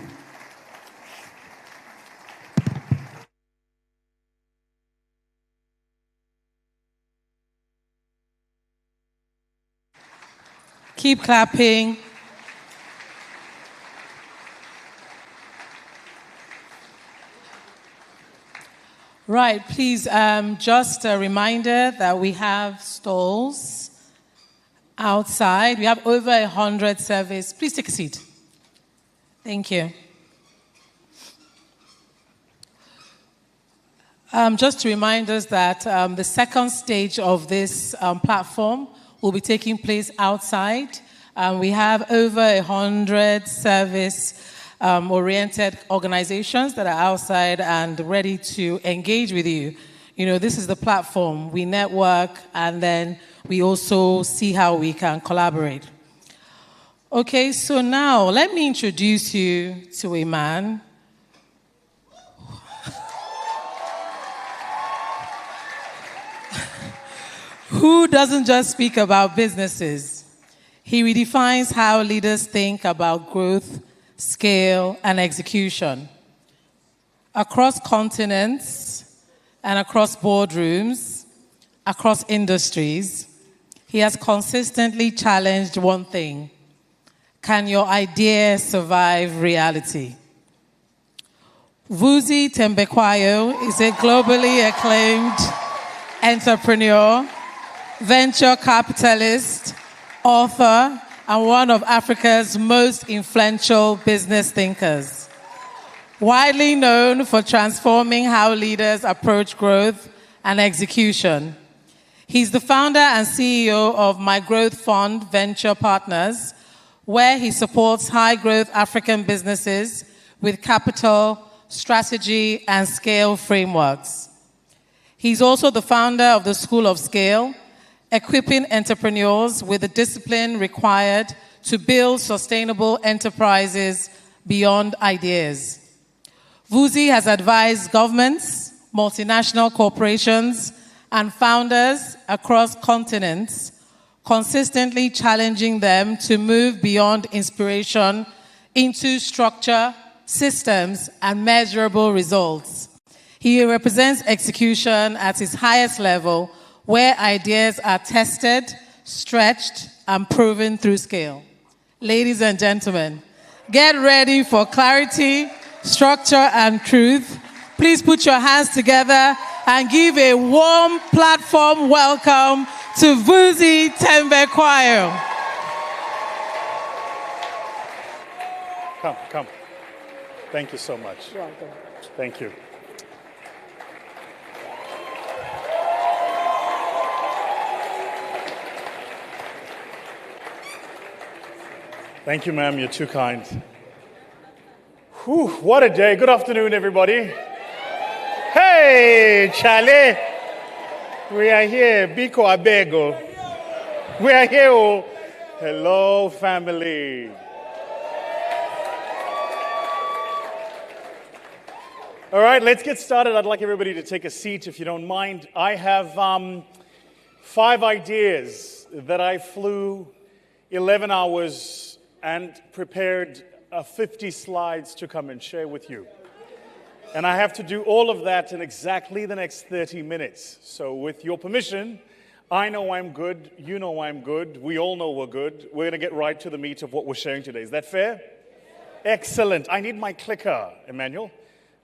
Keep clapping. Right, please, just a reminder that we have stalls outside. We have over 100 service. Please take a seat. Thank you. Just to remind us that the second stage of this platform will be taking place outside. We have over 100 service-oriented organizations that are outside and ready to engage with you. You know, this is the platform. We network, and then we also see how we can collaborate. Okay, so now let me introduce you to a man who doesn't just speak about businesses. He redefines how leaders think about growth, scale, and execution. Across continents and across boardrooms, across industries, he has consistently challenged one thing: can your idea survive reality? Vuzi Tembekwayo is a globally acclaimed entrepreneur, venture capitalist, author, and one of Africa's most influential business thinkers. Widely known for transforming how leaders approach growth and execution. He's the founder and CEO of My Growth Fund Venture Partners, where he supports high-growth African businesses with capital, strategy, and scale frameworks. He's also the founder of the School of Scale, equipping entrepreneurs with the discipline required to build sustainable enterprises beyond ideas. Vuzi has advised governments, multinational corporations, and founders across continents, consistently challenging them to move beyond inspiration into structure, systems, and measurable results. He represents execution at its highest level, where ideas are tested, stretched, and proven through scale. Ladies and gentlemen, get ready for clarity, structure, and truth. Please put your hands together and give a warm platform welcome to Vuzi Tembekwayo. Come. Thank you so much. You're welcome. Thank you. Thank you, ma'am. You're too kind. Whew, what a day. Good afternoon, everybody. Hey, Charlie. We are here. Biko Abego. We are here. Oh. Hello, family. All right, let's get started. I'd like everybody to take a seat, if you don't mind. I have 5 ideas that I flew 11 hours and prepared 50 slides to come and share with you. And I have to do all of that in exactly the next 30 minutes. So with your permission, I know I'm good, you know I'm good, we all know we're good. We're going to get right to the meat of what we're sharing today. Is that fair? Excellent. I need my clicker, Emmanuel,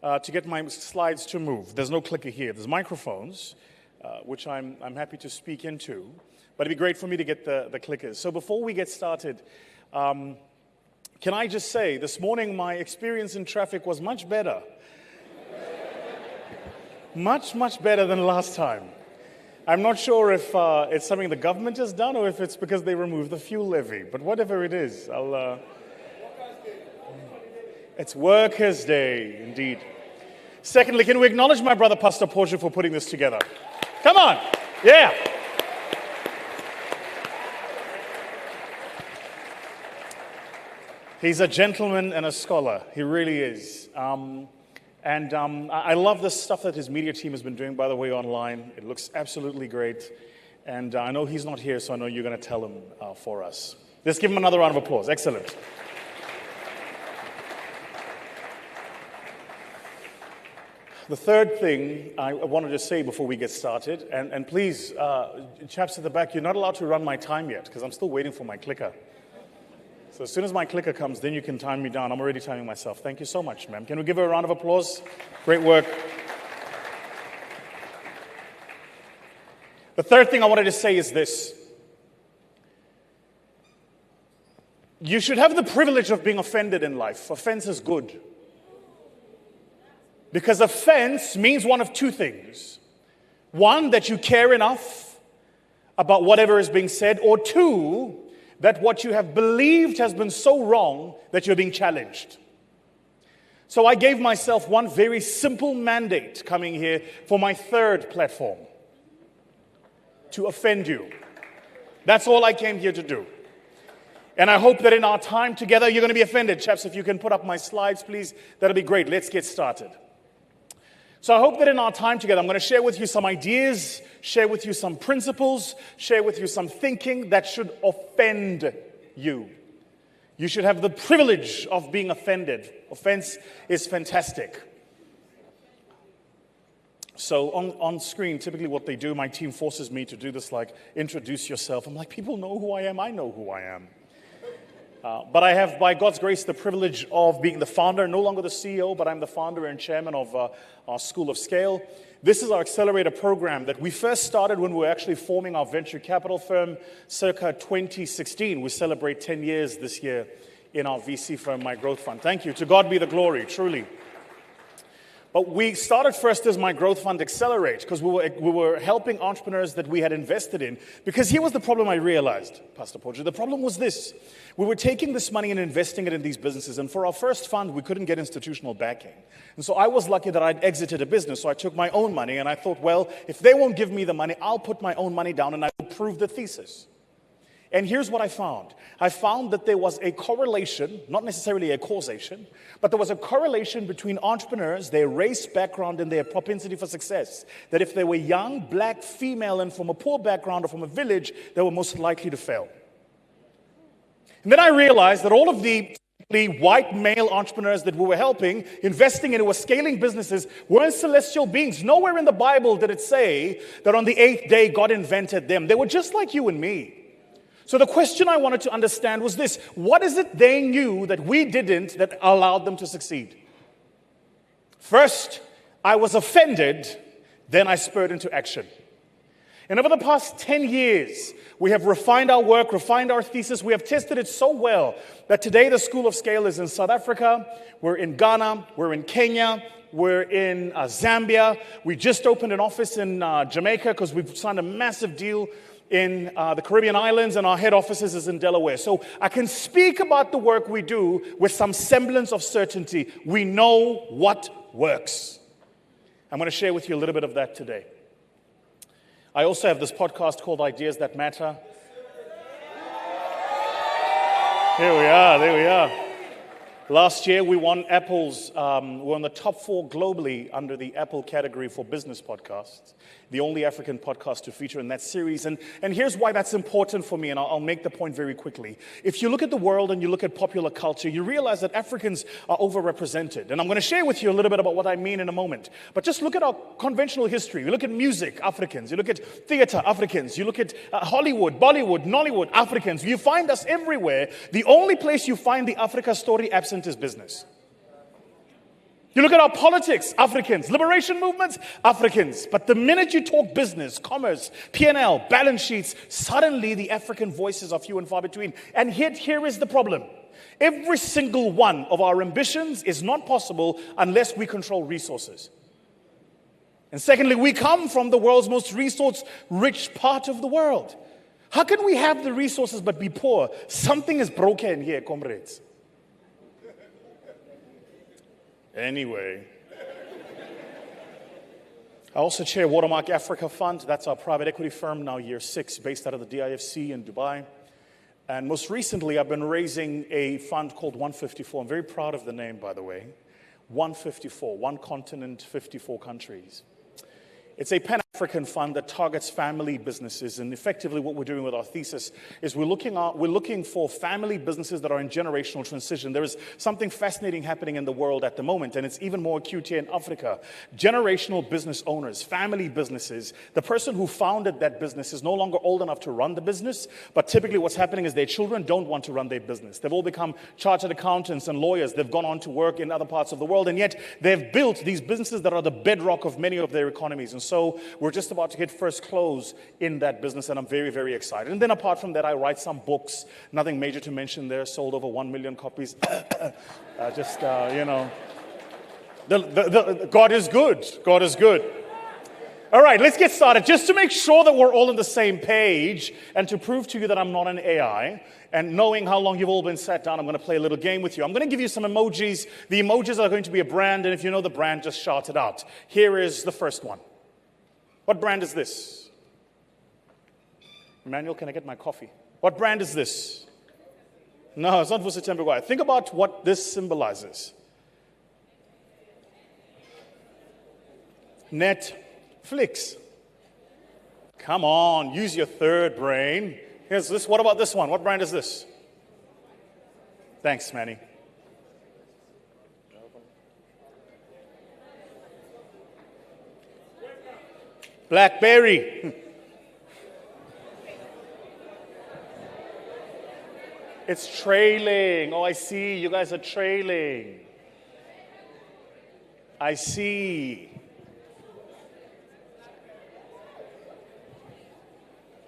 to get my slides to move. There's no clicker here. There's microphones, which I'm happy to speak into. But it'd be great for me to get the clickers. So before we get started, can I just say, this morning my experience in traffic was much better. Much better than last time. I'm not sure if it's something the government has done or if it's because they removed the fuel levy. But whatever it is, it's Workers' Day, indeed. Secondly, can we acknowledge my brother, Pastor Poju, for putting this together? Come on. Yeah. He's a gentleman and a scholar. He really is. And I love the stuff that his media team has been doing, by the way, online. It looks absolutely great. And I know he's not here, so I know you're going to tell him for us. Let's give him another round of applause. Excellent. The third thing I wanted to say before we get started, and please, chaps at the back, you're not allowed to run my time yet, because I'm still waiting for my clicker. So as soon as my clicker comes, then you can time me down. I'm already timing myself. Thank you so much, ma'am. Can we give her a round of applause? Great work. The third thing I wanted to say is this. You should have the privilege of being offended in life. Offense is good. Because offense means one of two things. One, that you care enough about whatever is being said, or two, that what you have believed has been so wrong that you're being challenged. So I gave myself one very simple mandate coming here for my third platform. To offend you. That's all I came here to do. And I hope that in our time together, you're going to be offended. Chaps, if you can put up my slides, please, that'll be great. Let's get started. So I hope that in our time together, I'm going to share with you some ideas, share with you some principles, share with you some thinking that should offend you. You should have the privilege of being offended. Offense is fantastic. So on screen, typically what they do, my team forces me to do this, like, introduce yourself. I'm like, people know who I am. I know who I am. But I have, by God's grace, the privilege of being the founder, no longer the CEO, but I'm the founder and chairman of our School of Scale. This is our accelerator program that we first started when we were actually forming our venture capital firm circa 2016. We celebrate 10 years this year in our VC firm, My Growth Fund. Thank you. To God be the glory, truly. But we started first as My Growth Fund Accelerate because we were helping entrepreneurs that we had invested in. Because here was the problem I realized, Pastor Poju. The problem was this. We were taking this money and investing it in these businesses. And for our first fund, we couldn't get institutional backing. And so I was lucky that I'd exited a business. So I took my own money and I thought, well, if they won't give me the money, I'll put my own money down and I will prove the thesis. And here's what I found. I found that there was a correlation, not necessarily a causation, but there was a correlation between entrepreneurs, their race, background, and their propensity for success. That if they were young, black, female, and from a poor background or from a village, they were most likely to fail. And then I realized that all of the white male entrepreneurs that we were helping, investing in, who were scaling businesses, weren't celestial beings. Nowhere in the Bible did it say that on the 8th day God invented them. They were just like you and me. So the question I wanted to understand was this. What is it they knew that we didn't that allowed them to succeed? First, I was offended, then I spurred into action. And over the past 10 years, we have refined our work, refined our thesis. We have tested it so well that today the School of Scale is in South Africa, we're in Ghana, we're in Kenya, we're in Zambia. We just opened an office in Jamaica because we've signed a massive deal in the Caribbean islands, and our head offices is in Delaware. So I can speak about the work we do with some semblance of certainty. We know what works. I'm going to share with you a little bit of that today. I also have this podcast called Ideas That Matter. Here we are. Last year, we won Apple's, we're on the top 4 globally under the Apple category for business podcasts, the only African podcast to feature in that series. And here's why that's important for me, and I'll make the point very quickly. If you look at the world and you look at popular culture, you realize that Africans are overrepresented. And I'm going to share with you a little bit about what I mean in a moment. But just look at our conventional history. You look at music, Africans. You look at theater, Africans. You look at Hollywood, Bollywood, Nollywood, Africans. You find us everywhere. The only place you find the Africa story absent is business. You look at our politics, Africans. Liberation movements, Africans. But the minute you talk business, commerce, P&L, balance sheets, suddenly the African voices are few and far between. And here is the problem. Every single one of our ambitions is not possible unless we control resources. And secondly, we come from the world's most resource-rich part of the world. How can we have the resources but be poor? Something is broken here, comrades. Anyway, I also chair Watermark Africa Fund. That's our private equity firm, now year 6, based out of the DIFC in Dubai. And most recently, I've been raising a fund called 154. I'm very proud of the name, by the way. 154, one continent, 54 countries. It's a Pan-African fund that targets family businesses, and effectively what we're doing with our thesis is we're looking for family businesses that are in generational transition. There is something fascinating happening in the world at the moment, and it's even more acute here in Africa. Generational business owners, family businesses, the person who founded that business is no longer old enough to run the business, but typically what's happening is their children don't want to run their business. They've all become chartered accountants and lawyers. They've gone on to work in other parts of the world, and yet they've built these businesses that are the bedrock of many of their economies. And so we're just about to hit first close in that business, and I'm very, very excited. And then apart from that, I write some books. Nothing major to mention there. Sold over 1 million copies. God is good. God is good. All right, let's get started. Just to make sure that we're all on the same page and to prove to you that I'm not an AI, and knowing how long you've all been sat down, I'm going to play a little game with you. I'm going to give you some emojis. The emojis are going to be a brand, and if you know the brand, just shout it out. Here is the first one. What brand is this? Emmanuel, can I get my coffee? What brand is this? No, it's not Vusitembe. Think about what this symbolizes. Netflix. Come on, use your third brain. Here's this. What about this one? What brand is this? Thanks, Manny. BlackBerry. It's trailing. Oh, I see. You guys are trailing. I see.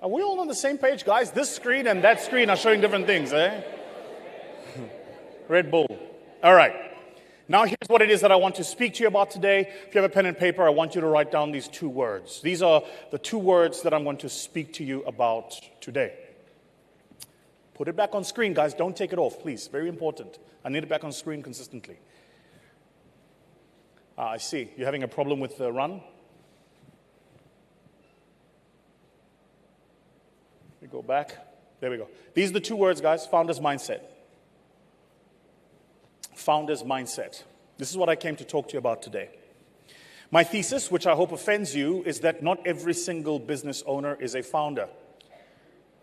Are we all on the same page, guys? This screen and that screen are showing different things, eh? Red Bull. All right. Now here's what it is that I want to speak to you about today. If you have a pen and paper, I want you to write down these two words. These are the two words that I'm going to speak to you about today. Put it back on screen, guys. Don't take it off, please. Very important. I need it back on screen consistently. I see. You're having a problem with the run? We go back. There we go. These are the two words, guys. Founder's mindset. Founder's mindset. This is what I came to talk to you about today. My thesis, which I hope offends you, is that not every single business owner is a founder.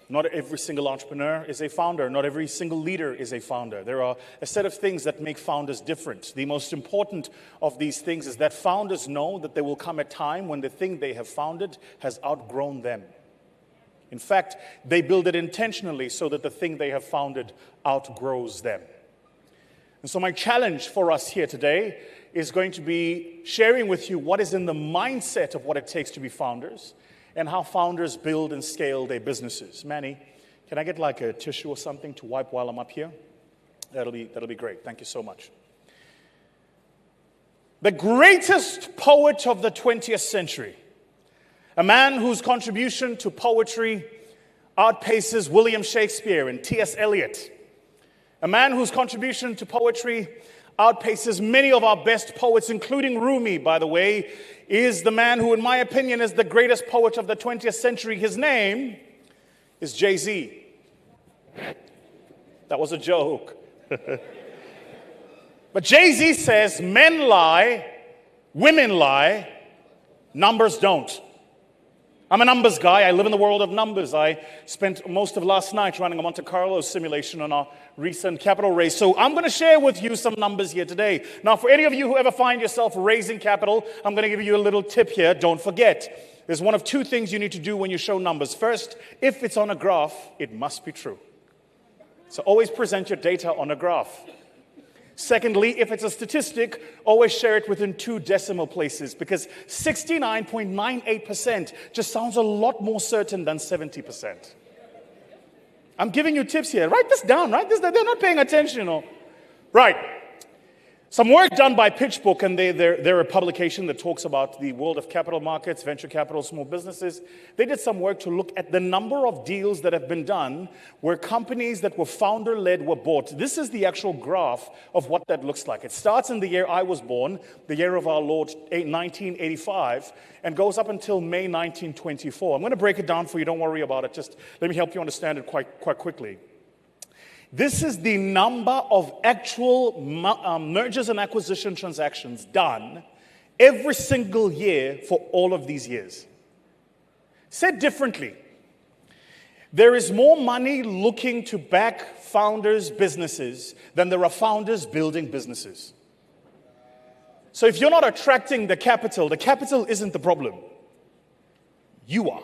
Not every single entrepreneur is a founder. Not every single leader is a founder. There are a set of things that make founders different. The most important of these things is that founders know that there will come a time when the thing they have founded has outgrown them. In fact, they build it intentionally so that the thing they have founded outgrows them. And so my challenge for us here today is going to be sharing with you what is in the mindset of what it takes to be founders and how founders build and scale their businesses. Manny, can I get like a tissue or something to wipe while I'm up here? That'll be great. Thank you so much. The greatest poet of the 20th century, a man whose contribution to poetry outpaces William Shakespeare and T.S. Eliot, a man whose contribution to poetry outpaces many of our best poets, including Rumi, by the way, is the man who, in my opinion, is the greatest poet of the 20th century. His name is Jay-Z. That was a joke. But Jay-Z says, men lie, women lie, numbers don't. I'm a numbers guy. I live in the world of numbers. I spent most of last night running a Monte Carlo simulation on our recent capital raise. So I'm going to share with you some numbers here today. Now, for any of you who ever find yourself raising capital, I'm going to give you a little tip here. Don't forget, there's one of two things you need to do when you show numbers. First, if it's on a graph, it must be true. So always present your data on a graph. Secondly, if it's a statistic, always share it within 2 decimal places, because 69.98% just sounds a lot more certain than 70%. I'm giving you tips here. Write this down, right? They're not paying attention. Right. Some work done by PitchBook, and they're a publication that talks about the world of capital markets, venture capital, small businesses. They did some work to look at the number of deals that have been done where companies that were founder-led were bought. This is the actual graph of what that looks like. It starts in the year I was born, the year of our Lord, 1985, and goes up until May 1924. I'm going to break it down for you. Don't worry about it. Just let me help you understand it quite quickly. This is the number of actual mergers and acquisition transactions done every single year for all of these years. Said differently, there is more money looking to back founders' businesses than there are founders building businesses. So if you're not attracting the capital isn't the problem. You are.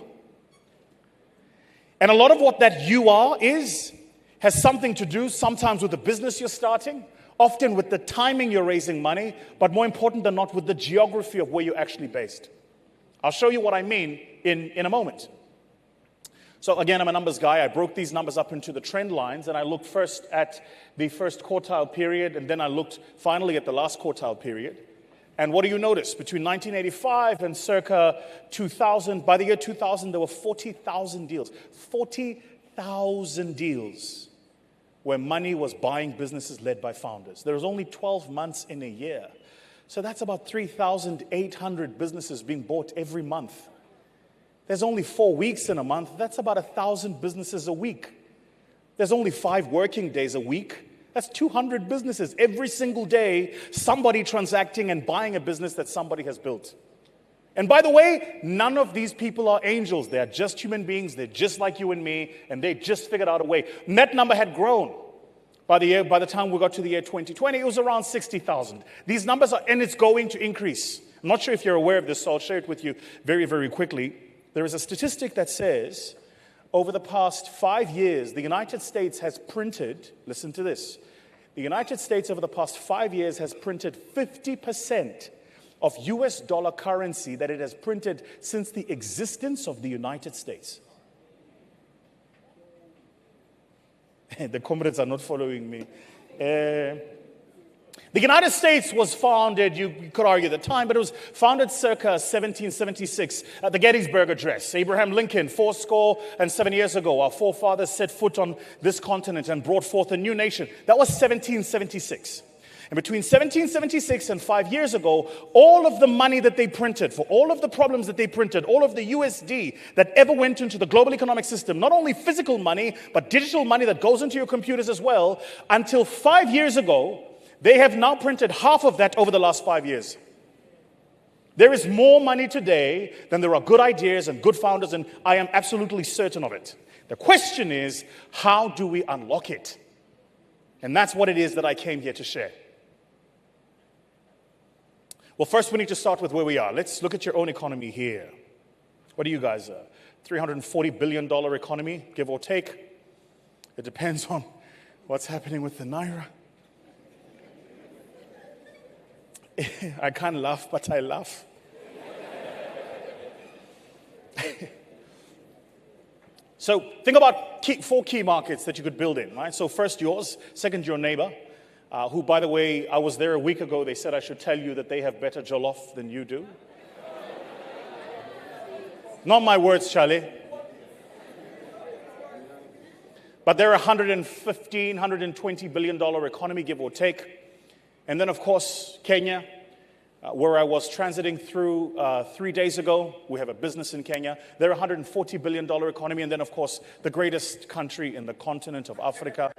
And a lot of what that you are has something to do sometimes with the business you're starting, often with the timing you're raising money, but more important than not, with the geography of where you're actually based. I'll show you what I mean in a moment. So again, I'm a numbers guy. I broke these numbers up into the trend lines, and I looked first at the first quartile period, and then I looked finally at the last quartile period. And what do you notice? Between 1985 and circa 2000, by the year 2000, there were 40,000 deals. 40,000 deals where money was buying businesses led by founders. There was only 12 months in a year. So that's about 3,800 businesses being bought every month. There's only 4 weeks in a month. That's about 1,000 businesses a week. There's only 5 working days a week. That's 200 businesses every single day, somebody transacting and buying a business that somebody has built. And by the way, none of these people are angels. They're just human beings. They're just like you and me, and they just figured out a way. And that number had grown. By the time we got to the year 2020, it was around 60,000. These numbers are, and it's going to increase. I'm not sure if you're aware of this, so I'll share it with you very, very quickly. There is a statistic that says over the past 5 years, the United States has printed, listen to this, the United States over the past 5 years has printed 50% of US dollar currency that it has printed since the existence of the United States. The comrades are not following me. The United States was founded, you could argue the time, but it was founded circa 1776 at the Gettysburg Address. Abraham Lincoln, 77 years ago, our forefathers set foot on this continent and brought forth a new nation. That was 1776. And between 1776 and 5 years ago, all of the money that they printed, for all of the problems that they printed, all of the USD that ever went into the global economic system, not only physical money, but digital money that goes into your computers as well, until 5 years ago, they have now printed half of that over the last 5 years. There is more money today than there are good ideas and good founders, and I am absolutely certain of it. The question is, how do we unlock it? And that's what it is that I came here to share. Well, first we need to start with where we are. Let's look at your own economy here. What are you guys? $340 billion economy, give or take. It depends on what's happening with the Naira. I can't laugh, but I laugh. So think about 4 key markets that you could build in, right? So first yours, second your neighbor, who, by the way, I was there a week ago. They said I should tell you that they have better jollof than you do. Not my words, Charlie. But they're a $115, $120 billion economy, give or take. And then, of course, Kenya, where I was transiting through 3 days ago. We have a business in Kenya. They're a $140 billion economy. And then, of course, the greatest country in the continent of Africa,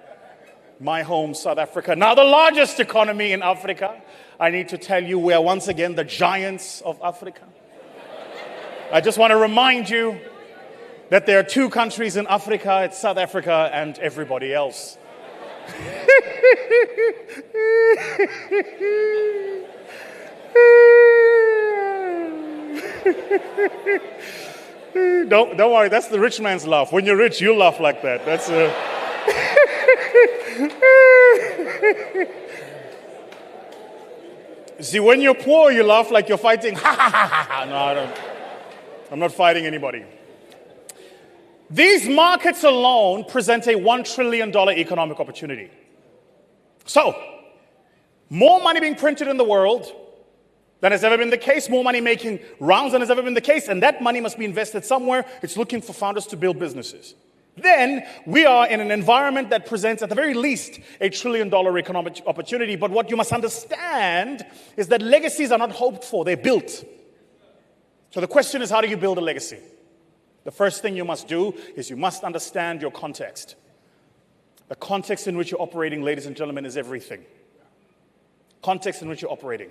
my home, South Africa. Now, the largest economy in Africa. I need to tell you, we are once again the giants of Africa. I just want to remind you that there are 2 countries in Africa. It's South Africa and everybody else. Don't worry, that's the rich man's laugh. When you're rich, you laugh like that. That's See, when you're poor, you laugh like you're fighting. No, I don't. I'm not fighting anybody. These markets alone present a $1 trillion economic opportunity. So, more money being printed in the world than has ever been the case, more money making rounds than has ever been the case, and that money must be invested somewhere. It's looking for founders to build businesses. Then we are in an environment that presents, at the very least, a $1 trillion economic opportunity. But what you must understand is that legacies are not hoped for, they're built. So the question is, how do you build a legacy? The first thing you must do is you must understand your context. The context in which you're operating, ladies and gentlemen, is everything. Context in which you're operating.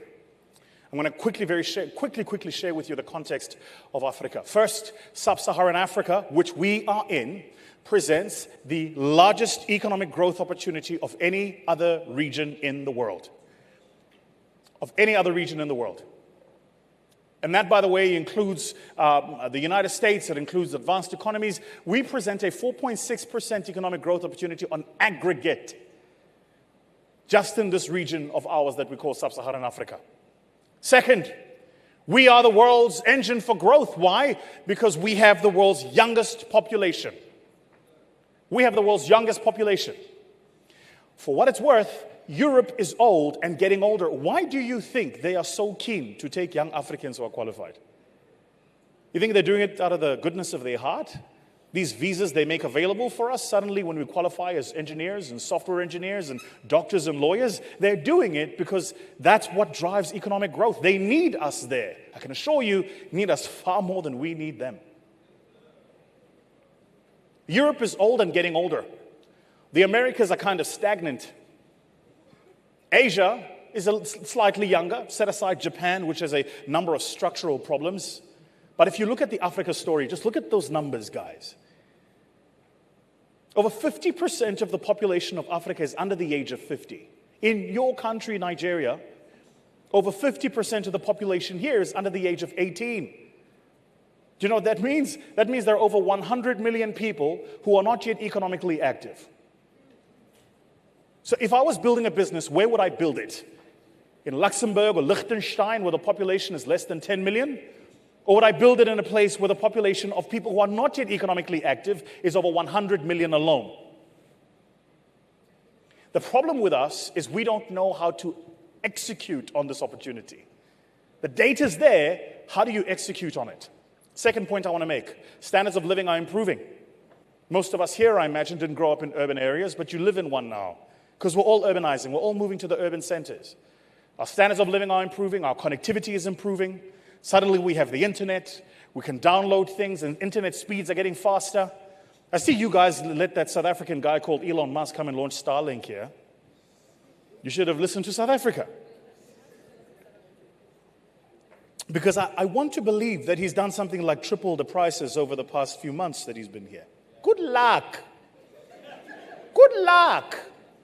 I'm going to quickly share with you the context of Africa. First, sub-Saharan Africa, which we are in, presents the largest economic growth opportunity of any other region in the world. Of any other region in the world. And that, by the way, includes the United States. It includes advanced economies. We present a 4.6% economic growth opportunity on aggregate, just in this region of ours that we call sub-Saharan Africa. Second, we are the world's engine for growth. Why? Because we have the world's youngest population. We have the world's youngest population. For what it's worth, Europe is old and getting older. Why do you think they are so keen to take young Africans who are qualified? You think they're doing it out of the goodness of their heart? These visas they make available for us, suddenly when we qualify as engineers and software engineers and doctors and lawyers, they're doing it because that's what drives economic growth. They need us there. I can assure you, need us far more than we need them. Europe is old and getting older. The Americas are kind of stagnant. Asia is slightly younger, set aside Japan, which has a number of structural problems. But if you look at the Africa story, just look at those numbers, guys. Over 50% of the population of Africa is under the age of 50. In your country, Nigeria, over 50% of the population here is under the age of 18. Do you know what that means? That means there are over 100 million people who are not yet economically active. So if I was building a business, where would I build it? In Luxembourg or Liechtenstein, where the population is less than 10 million? Or would I build it in a place where the population of people who are not yet economically active is over 100 million alone? The problem with us is we don't know how to execute on this opportunity. The data's there. How do you execute on it? Second point I want to make. Standards of living are improving. Most of us here, I imagine, didn't grow up in urban areas, but you live in one now. Because we're all urbanizing. We're all moving to the urban centers. Our standards of living are improving. Our connectivity is improving. Suddenly we have the internet. We can download things, and internet speeds are getting faster. I see you guys let that South African guy called Elon Musk come and launch Starlink here. You should have listened to South Africa. Because I want to believe that he's done something like triple the prices over the past few months that he's been here. Good luck. Good luck.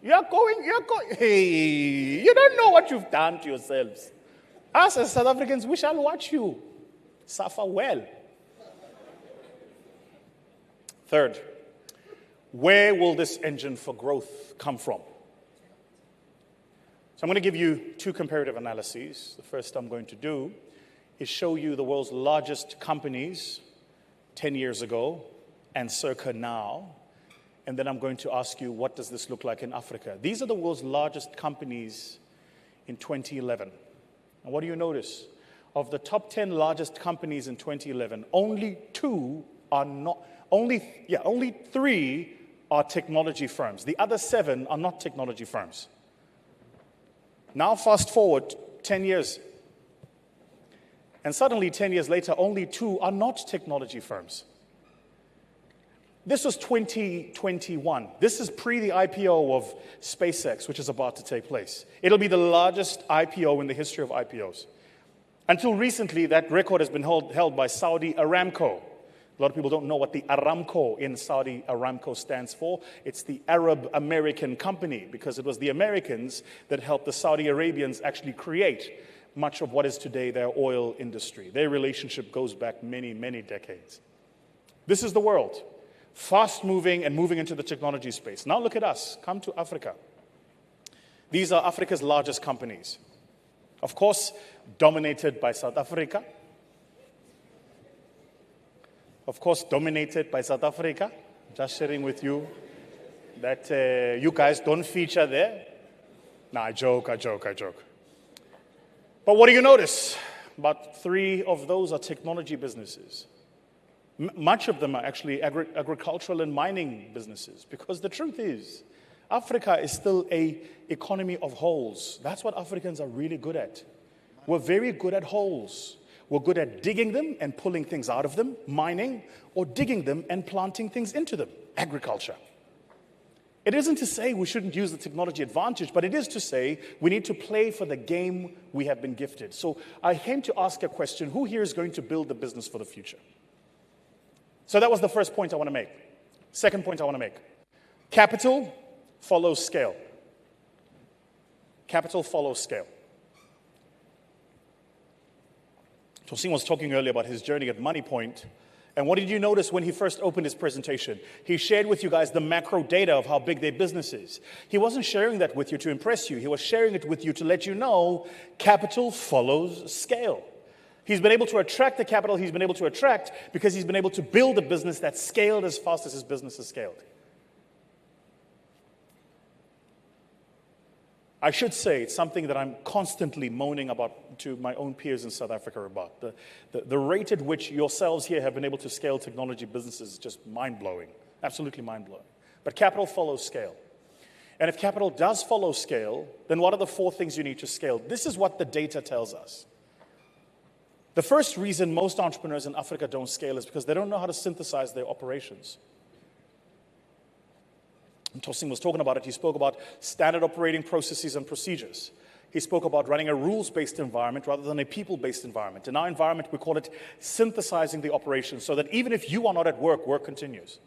You're going, hey, you don't know what you've done to yourselves. Us as South Africans, we shall watch you suffer well. Third, where will this engine for growth come from? So I'm going to give you two comparative analyses. The first I'm going to do is show you the world's largest companies 10 years ago and circa now. And then I'm going to ask you, what does this look like in Africa? These are the world's largest companies in 2011. And what do you notice? Of the top 10 largest companies in 2011, only three are technology firms. The other 7 are not technology firms. Now fast forward 10 years. And suddenly 10 years later, only 2 are not technology firms. This was 2021. This is pre the IPO of SpaceX, which is about to take place. It'll be the largest IPO in the history of IPOs. Until recently, that record has been held by Saudi Aramco. A lot of people don't know what the Aramco in Saudi Aramco stands for. It's the Arab American company, because it was the Americans that helped the Saudi Arabians actually create much of what is today their oil industry. Their relationship goes back many, many decades. This is the world. Fast moving and moving into the technology space. Now look at us. Come to Africa. These are Africa's largest companies. Of course, dominated by South Africa. Of course, dominated by South Africa. Just sharing with you that you guys don't feature there. No, I joke. But what do you notice? About 3 of those are technology businesses. Much of them are actually agricultural and mining businesses, because the truth is, Africa is still an economy of holes. That's what Africans are really good at. We're very good at holes. We're good at digging them and pulling things out of them, mining, or digging them and planting things into them, agriculture. It isn't to say we shouldn't use the technology advantage, but it is to say we need to play for the game we have been gifted. So I came to ask a question: who here is going to build the business for the future? So that was the first point I want to make. Second point I want to make: capital follows scale. Capital follows scale. Tosin was talking earlier about his journey at Money Point. And what did you notice when he first opened his presentation? He shared with you guys the macro data of how big their business is. He wasn't sharing that with you to impress you. He was sharing it with you to let you know capital follows scale. He's been able to attract the capital he's been able to attract because he's been able to build a business that's scaled as fast as his business has scaled. I should say it's something that I'm constantly moaning about to my own peers in South Africa about. The rate at which yourselves here have been able to scale technology businesses is just mind-blowing, absolutely mind-blowing. But capital follows scale. And if capital does follow scale, then what are the 4 things you need to scale? This is what the data tells us. The first reason most entrepreneurs in Africa don't scale is because they don't know how to synthesize their operations. Tosin was talking about it. He spoke about standard operating processes and procedures. He spoke about running a rules-based environment rather than a people-based environment. In our environment, we call it synthesizing the operations so that even if you are not at work, work continues.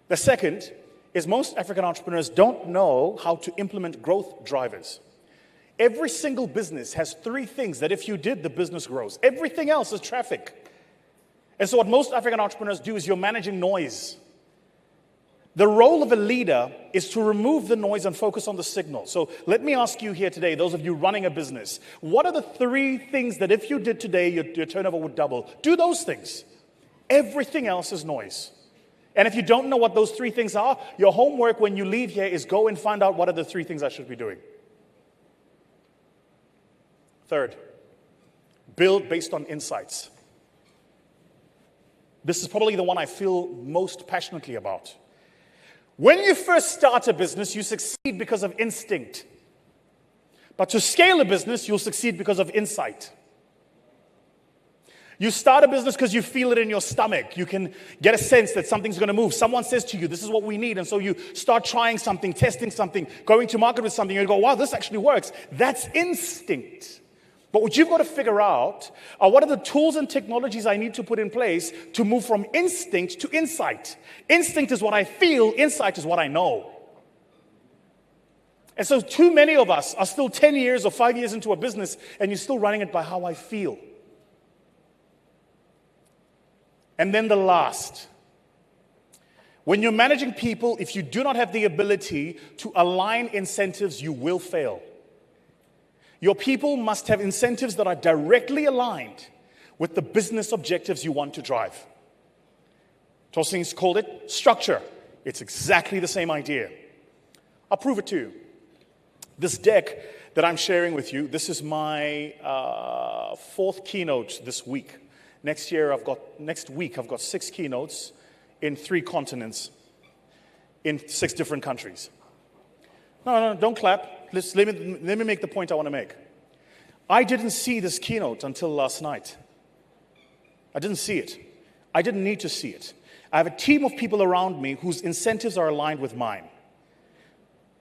The second is most African entrepreneurs don't know how to implement growth drivers. Every single business has 3 things that if you did, the business grows. Everything else is traffic. And so what most African entrepreneurs do is you're managing noise. The role of a leader is to remove the noise and focus on the signal. So let me ask you here today, those of you running a business, what are the 3 things that if you did today, your turnover would double? Do those things. Everything else is noise. And if you don't know what those 3 things are, your homework when you leave here is go and find out what are the 3 things I should be doing. Third, build based on insights. This is probably the one I feel most passionately about. When you first start a business, you succeed because of instinct. But to scale a business, you'll succeed because of insight. You start a business because you feel it in your stomach. You can get a sense that something's going to move. Someone says to you, this is what we need. And so you start trying something, testing something, going to market with something. And you go, wow, this actually works. That's instinct. But what you've got to figure out are what are the tools and technologies I need to put in place to move from instinct to insight. Instinct is what I feel. Insight is what I know. And so too many of us are still 10 years or 5 years into a business and you're still running it by how I feel. And then the last. When you're managing people, if you do not have the ability to align incentives, you will fail. Your people must have incentives that are directly aligned with the business objectives you want to drive. Tosin's called it structure. It's exactly the same idea. I'll prove it to you. This deck that I'm sharing with you, this is my 4th keynote this week. Next week, I've got 6 keynotes in 3 continents, in 6 different countries. No, don't clap. Let me make the point I want to make. I didn't see this keynote until last night. I didn't see it. I didn't need to see it. I have a team of people around me whose incentives are aligned with mine.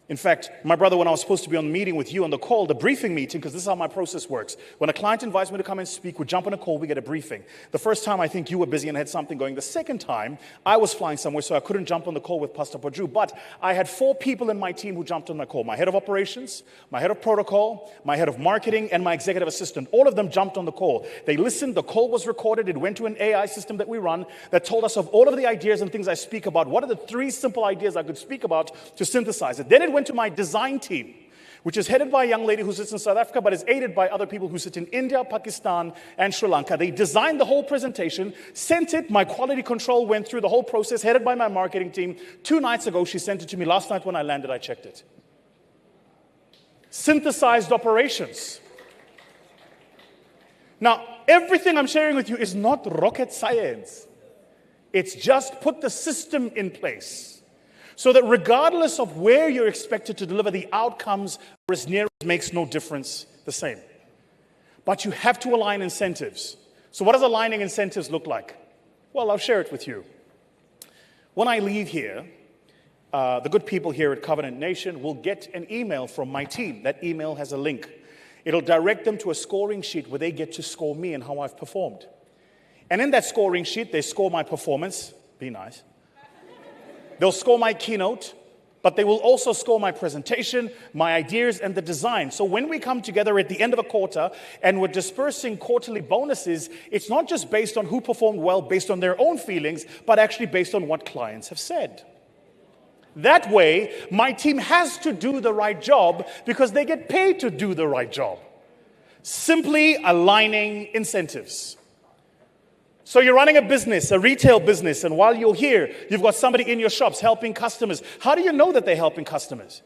In fact, my brother, when I was supposed to be on the meeting with you on the call, the briefing meeting, because this is how my process works. When a client invites me to come and speak, we jump on a call, we get a briefing. The first time, I think you were busy and had something going. The second time, I was flying somewhere, so I couldn't jump on the call with Pastor Poju. But I had 4 people in my team who jumped on my call. My head of operations, my head of protocol, my head of marketing, and my executive assistant. All of them jumped on the call. They listened, the call was recorded, it went to an AI system that we run that told us of all of the ideas and things I speak about. What are the 3 simple ideas I could speak about to synthesize it? Then it went to my design team, which is headed by a young lady who sits in South Africa, but is aided by other people who sit in India, Pakistan, and Sri Lanka. They designed the whole presentation, sent it, my quality control went through the whole process, headed by my marketing team. 2 nights ago, she sent it to me. Last night when I landed, I checked it. Synthesized operations. Now, everything I'm sharing with you is not rocket science. It's just put the system in place. So that regardless of where you're expected to deliver, the outcomes are as near as makes no difference the same. But you have to align incentives. So what does aligning incentives look like? Well, I'll share it with you. When I leave here, the good people here at Covenant Nation will get an email from my team. That email has a link. It'll direct them to a scoring sheet where they get to score me and how I've performed. And in that scoring sheet, they score my performance. Be nice. They'll score my keynote, but they will also score my presentation, my ideas, and the design. So when we come together at the end of a quarter and we're dispersing quarterly bonuses, it's not just based on who performed well based on their own feelings, but actually based on what clients have said. That way, my team has to do the right job because they get paid to do the right job. Simply aligning incentives. So you're running a business, a retail business, and while you're here, you've got somebody in your shops helping customers. How do you know that they're helping customers?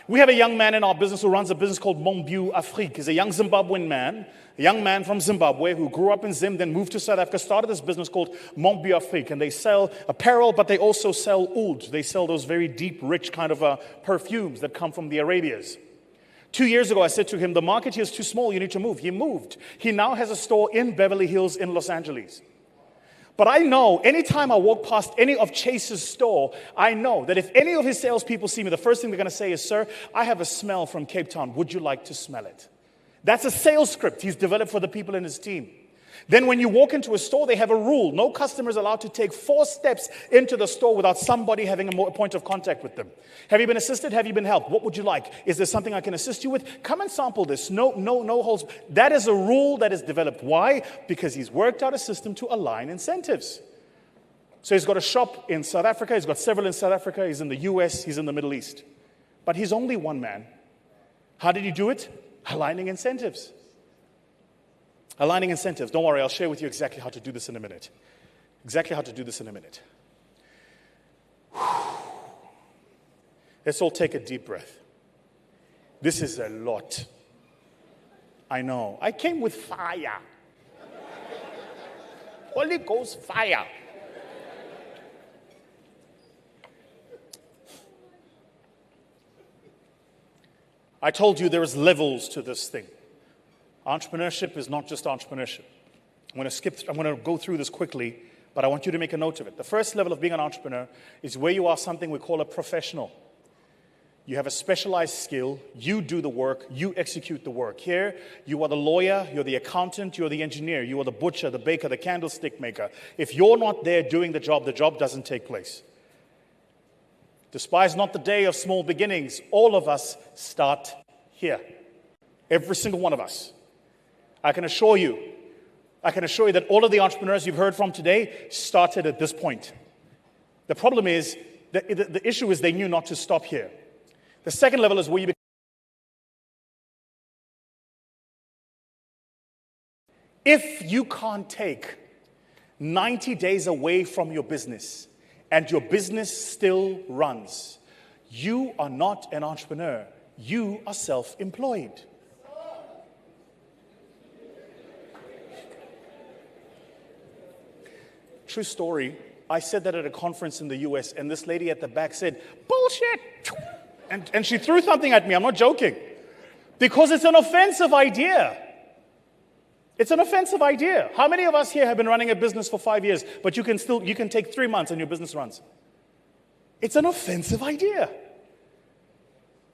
We have a young man in our business who runs a business called Poju Afrique. He's a young Zimbabwean man, a young man from Zimbabwe who grew up in Zim, then moved to South Africa, started this business called Poju Afrique. And they sell apparel, but they also sell oud. They sell those very deep, rich kind of perfumes that come from the Arabias. 2 years ago, I said to him, the market here is too small, you need to move. He moved. He now has a store in Beverly Hills in Los Angeles. But I know, anytime I walk past any of Chase's store, I know that if any of his salespeople see me, the first thing they're going to say is, sir, I have a smell from Cape Town. Would you like to smell it? That's a sales script he's developed for the people in his team. Then when you walk into a store, they have a rule. No customer is allowed to take 4 steps into the store without somebody having a point of contact with them. Have you been assisted? Have you been helped? What would you like? Is there something I can assist you with? Come and sample this. No holds. That is a rule that is developed. Why? Because he's worked out a system to align incentives. So he's got a shop in South Africa. He's got several in South Africa. He's in the US. He's in the Middle East. But he's only one man. How did he do it? Aligning incentives. Aligning incentives. Don't worry, I'll share with you exactly how to do this in a minute. Let's all take a deep breath. This is a lot. I know. I came with fire. Holy Ghost fire. I told you there is levels to this thing. Entrepreneurship is not just entrepreneurship. I'm going to go through this quickly, but I want you to make a note of it. The first level of being an entrepreneur is where you are something we call a professional. You have a specialized skill, you do the work, you execute the work. Here, you are the lawyer, you're the accountant, you're the engineer, you are the butcher, the baker, the candlestick maker. If you're not there doing the job doesn't take place. Despise not the day of small beginnings. All of us start here. Every single one of us. I can assure you that all of the entrepreneurs you've heard from today started at this point. The problem is, the issue is they knew not to stop here. The second level is where you become. If you can't take 90 days away from your business and your business still runs, you are not an entrepreneur. You are self-employed. True story. I said that at a conference in the US, and this lady at the back said, bullshit! And she threw something at me. I'm not joking. Because it's an offensive idea. It's an offensive idea. How many of us here have been running a business for 5 years, but you can take 3 months and your business runs? It's an offensive idea.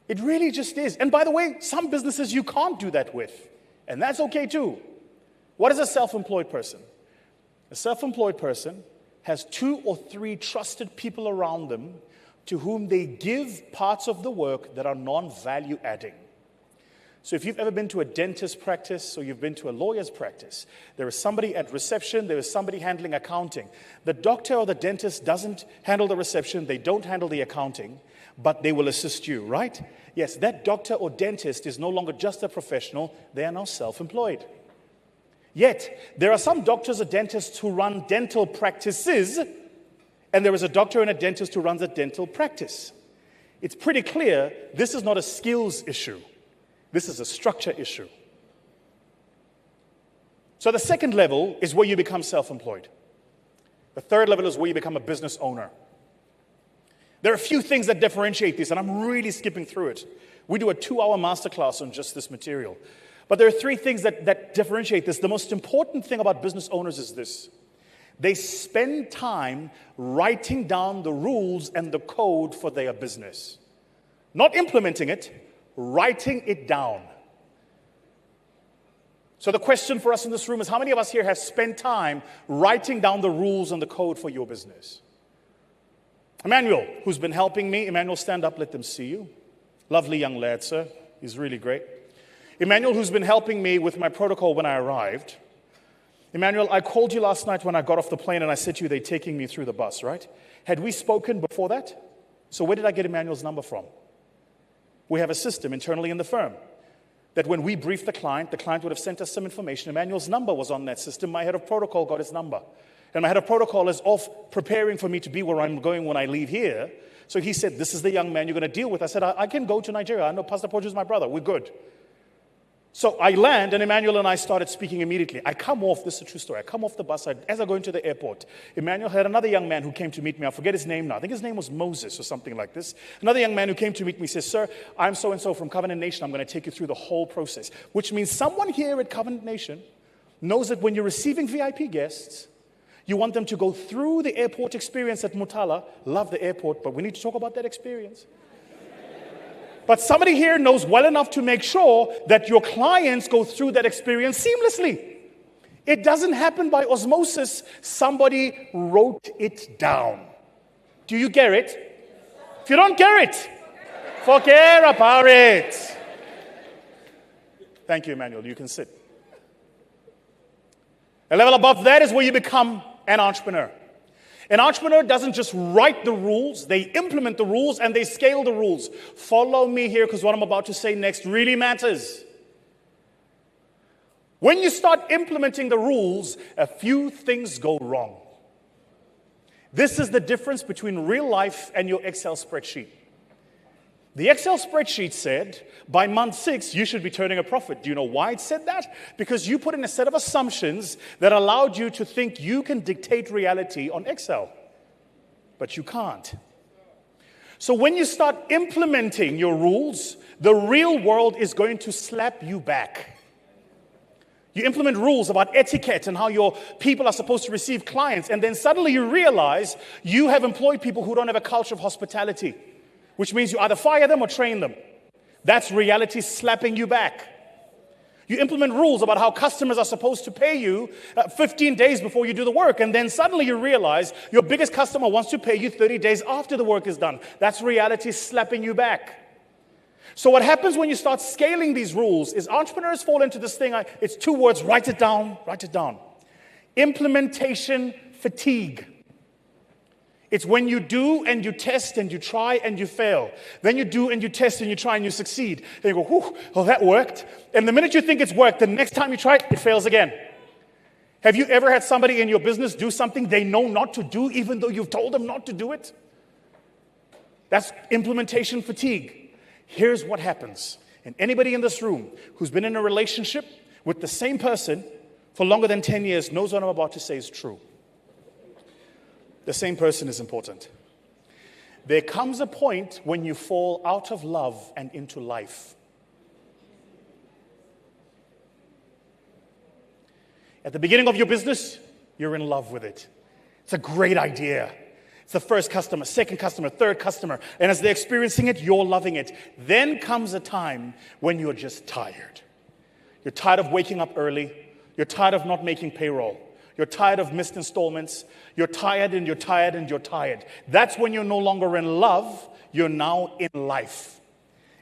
It really just is. And by the way, some businesses you can't do that with. And that's okay too. What is a self-employed person? A self-employed person has 2 or 3 trusted people around them to whom they give parts of the work that are non-value adding. So if you've ever been to a dentist practice or you've been to a lawyer's practice, there is somebody at reception, there is somebody handling accounting. The doctor or the dentist doesn't handle the reception, they don't handle the accounting, but they will assist you, right? Yes, that doctor or dentist is no longer just a professional, they are now self-employed. Yet, there are some doctors or dentists who run dental practices, and there is a doctor and a dentist who runs a dental practice. It's pretty clear this is not a skills issue. This is a structure issue. So the second level is where you become self-employed. The third level is where you become a business owner. There are a few things that differentiate these, and I'm really skipping through it. We do a 2-hour masterclass on just this material. But there are 3 things that differentiate this. The most important thing about business owners is this. They spend time writing down the rules and the code for their business. Not implementing it, writing it down. So the question for us in this room is, how many of us here have spent time writing down the rules and the code for your business? Emmanuel, who's been helping me. Emmanuel, stand up, let them see you. Lovely young lad, sir. He's really great. Emmanuel, who's been helping me with my protocol when I arrived. Emmanuel, I called you last night when I got off the plane and I said to you, they're taking me through the bus, right? Had we spoken before that? So where did I get Emmanuel's number from? We have a system internally in the firm that when we briefed the client would have sent us some information. Emmanuel's number was on that system. My head of protocol got his number. And my head of protocol is off preparing for me to be where I'm going when I leave here. So he said, this is the young man you're going to deal with. I said, I can go to Nigeria. I know Pastor Poju is my brother. We're good. So I land, and Emmanuel and I started speaking immediately. I come off, this is a true story, I come off the bus, as I go into the airport, Emmanuel had another young man who came to meet me. I forget his name now. I think his name was Moses or something like this. Another young man who came to meet me says, sir, I'm so-and-so from Covenant Nation. I'm going to take you through the whole process. Which means someone here at Covenant Nation knows that when you're receiving VIP guests, you want them to go through the airport experience at Mutala. Love the airport, but we need to talk about that experience. But somebody here knows well enough to make sure that your clients go through that experience seamlessly. It doesn't happen by osmosis. Somebody wrote it down. Do you get it? If you don't get it, forget about it. Thank you, Emmanuel. You can sit. A level above that is where you become an entrepreneur. An entrepreneur doesn't just write the rules, they implement the rules and they scale the rules. Follow me here because what I'm about to say next really matters. When you start implementing the rules, a few things go wrong. This is the difference between real life and your Excel spreadsheet. The Excel spreadsheet said, by month 6, you should be turning a profit. Do you know why it said that? Because you put in a set of assumptions that allowed you to think you can dictate reality on Excel. But you can't. So when you start implementing your rules, the real world is going to slap you back. You implement rules about etiquette and how your people are supposed to receive clients, and then suddenly you realize you have employed people who don't have a culture of hospitality. Which means you either fire them or train them. That's reality slapping you back. You implement rules about how customers are supposed to pay you 15 days before you do the work, and then suddenly you realize your biggest customer wants to pay you 30 days after the work is done. That's reality slapping you back. So what happens when you start scaling these rules is entrepreneurs fall into this thing, it's 2 words, write it down. Implementation fatigue. It's when you do and you test and you try and you fail. Then you do and you test and you try and you succeed. And you go, whew, oh, that worked. And the minute you think it's worked, the next time you try it, it fails again. Have you ever had somebody in your business do something they know not to do even though you've told them not to do it? That's implementation fatigue. Here's what happens. And anybody in this room who's been in a relationship with the same person for longer than 10 years knows what I'm about to say is true. The same person is important. There comes a point when you fall out of love and into life. At the beginning of your business, you're in love with it. It's a great idea. It's the first customer, second customer, third customer. And as they're experiencing it, you're loving it. Then comes a time when you're just tired. You're tired of waking up early. You're tired of not making payroll. You're tired of missed installments. You're tired and you're tired and you're tired. That's when you're no longer in love. You're now in life.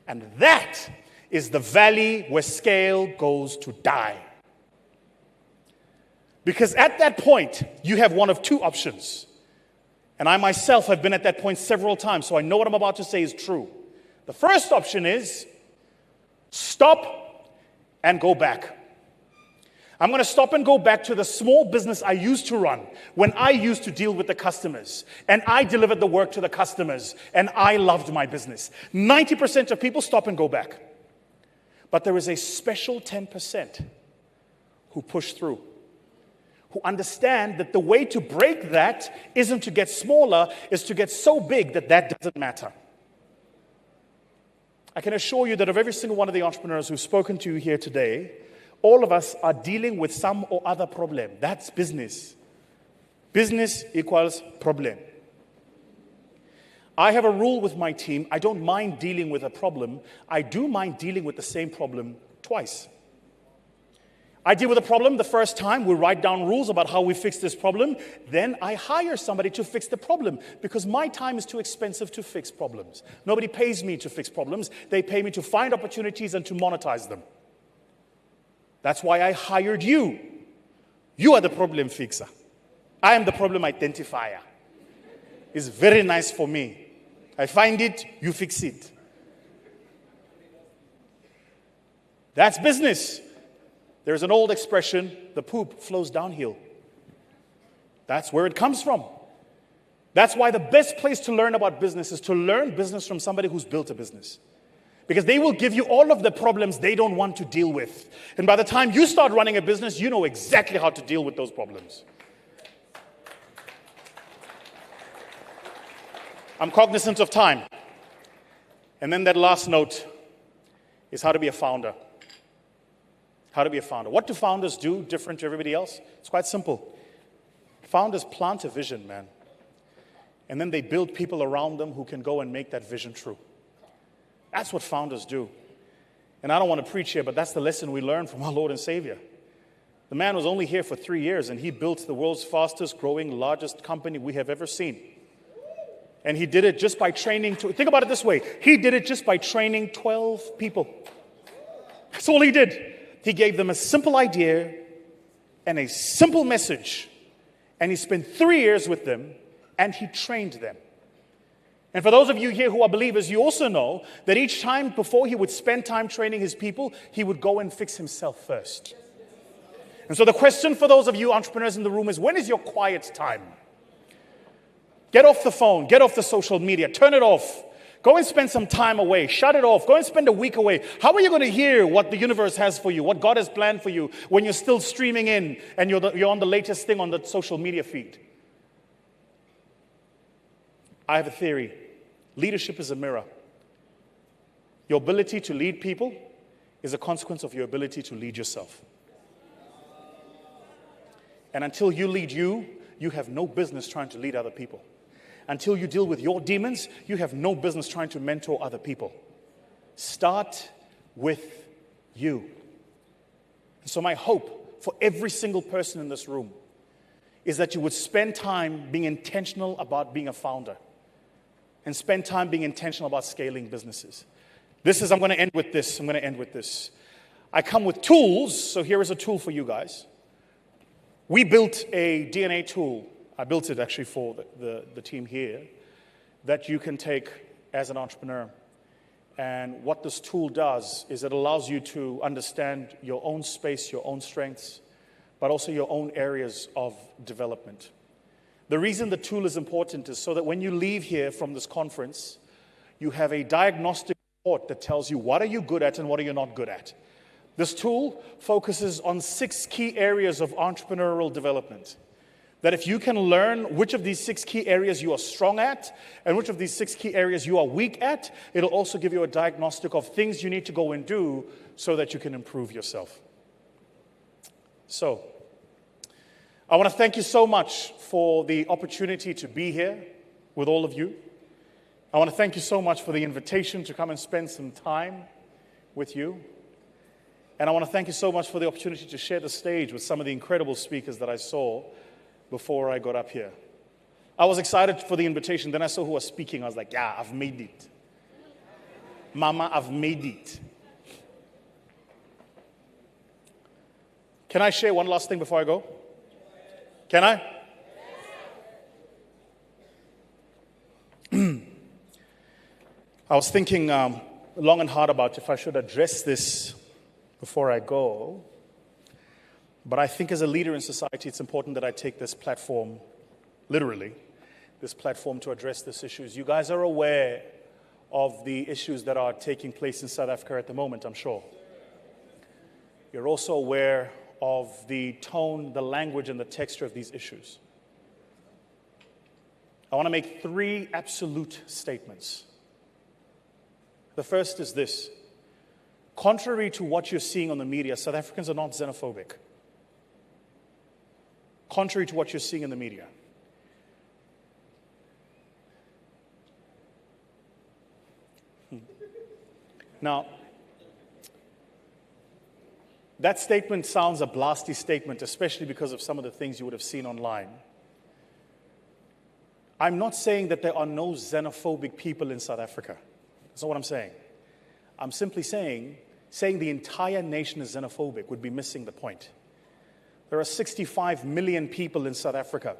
And that is the valley where scale goes to die. Because at that point, you have one of 2 options. And I myself have been at that point several times, so I know what I'm about to say is true. The first option is stop and go back. I'm going to stop and go back to the small business I used to run when I used to deal with the customers and I delivered the work to the customers and I loved my business. 90% of people stop and go back. But there is a special 10% who push through, who understand that the way to break that isn't to get smaller, is to get so big that that doesn't matter. I can assure you that of every single one of the entrepreneurs who've spoken to you here today, all of us are dealing with some or other problem. That's business. Business equals problem. I have a rule with my team. I don't mind dealing with a problem. I do mind dealing with the same problem twice. I deal with a problem the first time. We write down rules about how we fix this problem. Then I hire somebody to fix the problem because my time is too expensive to fix problems. Nobody pays me to fix problems. They pay me to find opportunities and to monetize them. That's why I hired you. You are the problem fixer. I am the problem identifier. It's very nice for me. I find it, you fix it. That's business. There's an old expression, the poop flows downhill. That's where it comes from. That's why the best place to learn about business is to learn business from somebody who's built a business. Because they will give you all of the problems they don't want to deal with. And by the time you start running a business, you know exactly how to deal with those problems. I'm cognizant of time. And then that last note is how to be a founder. How to be a founder. What do founders do different to everybody else? It's quite simple. Founders plant a vision, man. And then they build people around them who can go and make that vision true. That's what founders do. And I don't want to preach here, but that's the lesson we learned from our Lord and Savior. The man was only here for 3 years, and he built the world's fastest growing, largest company we have ever seen. And he did it just by training, think about it this way. He did it just by training 12 people. That's all he did. He gave them a simple idea and a simple message. And he spent 3 years with them, and he trained them. And for those of you here who are believers, you also know that each time before he would spend time training his people, he would go and fix himself first. And so the question for those of you entrepreneurs in the room is, when is your quiet time? Get off the phone, get off the social media, turn it off. Go and spend some time away, shut it off, go and spend a week away. How are you going to hear what the universe has for you, what God has planned for you when you're still streaming in and you're on the latest thing on the social media feed? I have a theory. Leadership is a mirror. Your ability to lead people is a consequence of your ability to lead yourself. And until you lead you, you have no business trying to lead other people. Until you deal with your demons, you have no business trying to mentor other people. Start with you. And so my hope for every single person in this room is that you would spend time being intentional about being a founder and spend time being intentional about scaling businesses. I'm going to end with this. I come with tools, so here is a tool for you guys. We built a DNA tool. I built it actually for the team here that you can take as an entrepreneur. And what this tool does is it allows you to understand your own space, your own strengths, but also your own areas of development. The reason the tool is important is so that when you leave here from this conference, you have a diagnostic report that tells you what are you good at and what are you not good at. This tool focuses on 6 key areas of entrepreneurial development. That if you can learn which of these 6 key areas you are strong at and which of these 6 key areas you are weak at, it'll also give you a diagnostic of things you need to go and do so that you can improve yourself. So, I want to thank you so much for the opportunity to be here with all of you. I want to thank you so much for the invitation to come and spend some time with you. And I want to thank you so much for the opportunity to share the stage with some of the incredible speakers that I saw before I got up here. I was excited for the invitation. Then I saw who was speaking. I was like, yeah, I've made it. Mama, I've made it. Can I share one last thing before I go? Can I? I was thinking long and hard about if I should address this before I go. But I think as a leader in society, it's important that I take this platform, literally, this platform to address these issues. You guys are aware of the issues that are taking place in South Africa at the moment, I'm sure. You're also aware of the tone, the language, and the texture of these issues. I want to make 3 absolute statements. The first is this. Contrary to what you're seeing on the media, South Africans are not xenophobic. Contrary to what you're seeing in the media. Now, that statement sounds a blasty statement, especially because of some of the things you would have seen online. I'm not saying that there are no xenophobic people in South Africa. That's not what I'm saying. I'm simply saying the entire nation is xenophobic would be missing the point. There are 65 million people in South Africa.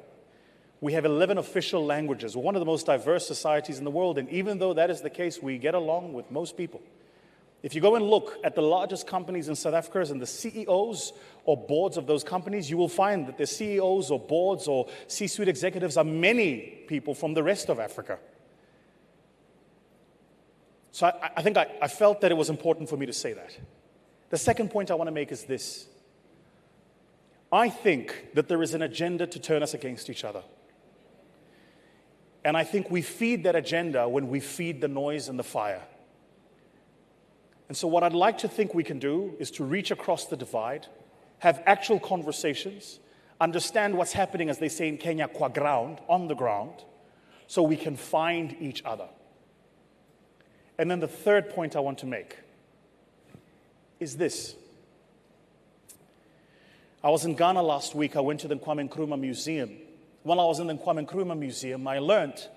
We have 11 official languages. We're one of the most diverse societies in the world, and even though that is the case, we get along with most people. If you go and look at the largest companies in South Africa and the CEOs or boards of those companies, you will find that the CEOs or boards or C-suite executives are many people from the rest of Africa. So I think I felt that it was important for me to say that. The second point I want to make is this. I think that there is an agenda to turn us against each other. And I think we feed that agenda when we feed the noise and the fire. And so what I'd like to think we can do is to reach across the divide, have actual conversations, understand what's happening, as they say in Kenya, kwa ground, on the ground, so we can find each other. And then the third point I want to make is this. I was in Ghana last week. I went to the Kwame Nkrumah Museum. While I was in the Kwame Nkrumah Museum, I learned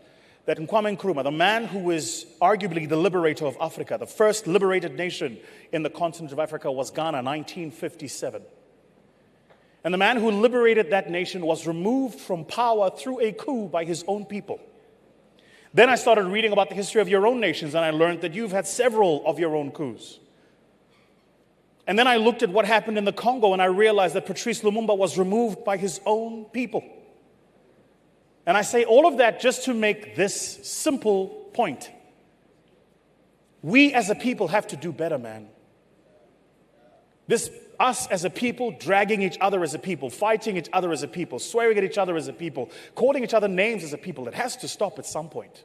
that Kwame Nkrumah, the man who is arguably the liberator of Africa, the first liberated nation in the continent of Africa was Ghana, 1957. And the man who liberated that nation was removed from power through a coup by his own people. Then I started reading about the history of your own nations, and I learned that you've had several of your own coups. And then I looked at what happened in the Congo, and I realized that Patrice Lumumba was removed by his own people. And I say all of that just to make this simple point. We as a people have to do better, man. Us as a people, dragging each other as a people, fighting each other as a people, swearing at each other as a people, calling each other names as a people, it has to stop at some point.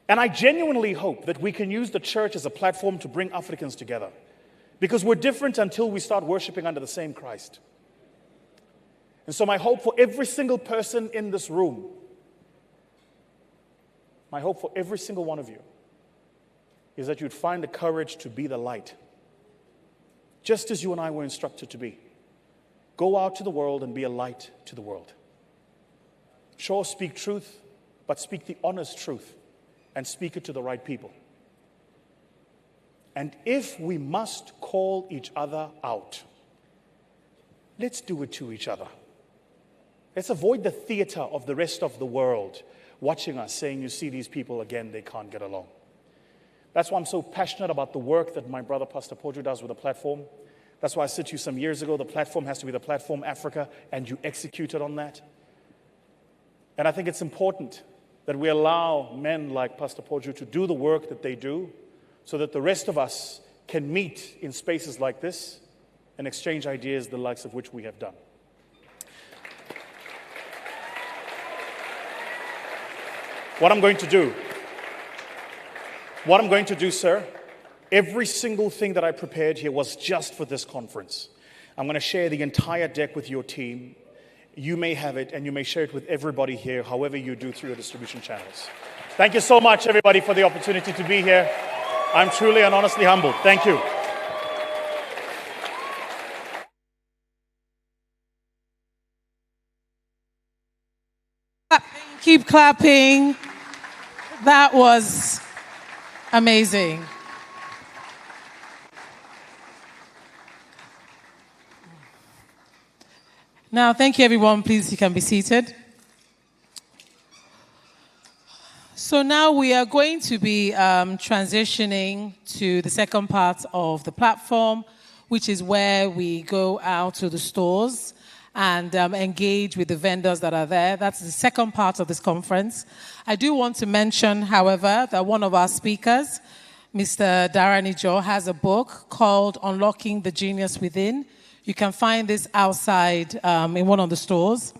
And I genuinely hope that we can use the church as a platform to bring Africans together. Because we're different until we start worshiping under the same Christ. And so my hope for every single person in this room, my hope for every single one of you, is that you'd find the courage to be the light. Just as you and I were instructed to be. Go out to the world and be a light to the world. Sure, speak truth, but speak the honest truth and speak it to the right people. And if we must call each other out, let's do it to each other. Let's avoid the theater of the rest of the world watching us saying, you see these people again, they can't get along. That's why I'm so passionate about the work that my brother Pastor Poju does with the platform. That's why I said to you some years ago, the platform has to be the platform Africa, and you executed on that. And I think it's important that we allow men like Pastor Poju to do the work that they do so that the rest of us can meet in spaces like this and exchange ideas the likes of which we have done. What I'm going to do, sir, every single thing that I prepared here was just for this conference. I'm going to share the entire deck with your team. You may have it, and you may share it with everybody here, however you do through your distribution channels. Thank you so much, everybody, for the opportunity to be here. I'm truly and honestly humbled. Thank you. Keep clapping. That was amazing. Now, thank you, everyone. Please, you can be seated. So now we are going to be transitioning to the second part of the platform, which is where we go out to the stores and engage with the vendors that are there. That's the second part of this conference. I do want to mention, however, that one of our speakers, Mr. Darani Joe, has a book called Unlocking the Genius Within. You can find this outside in one of the stores.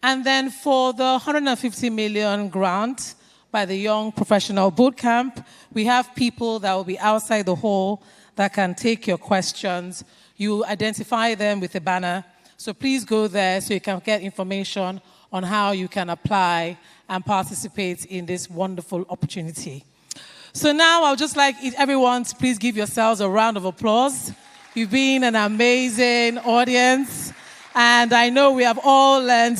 And then for the 150 million grant by the Young Professional Bootcamp, we have people that will be outside the hall that can take your questions. You identify them with a banner. So please go there so you can get information on how you can apply and participate in this wonderful opportunity. So now I'll just like everyone to please give yourselves a round of applause. You've been an amazing audience, and I know we have all learned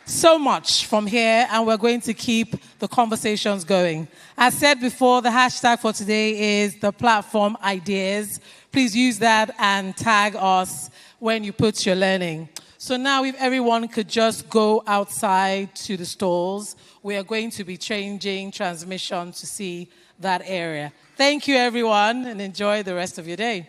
so much from here, and we're going to keep the conversations going. As said before, the hashtag for today is the platform ideas. Please use that and tag us when you put your learning. So now if everyone could just go outside to the stalls, we are going to be changing transmission to see that area. Thank you, everyone, and enjoy the rest of your day.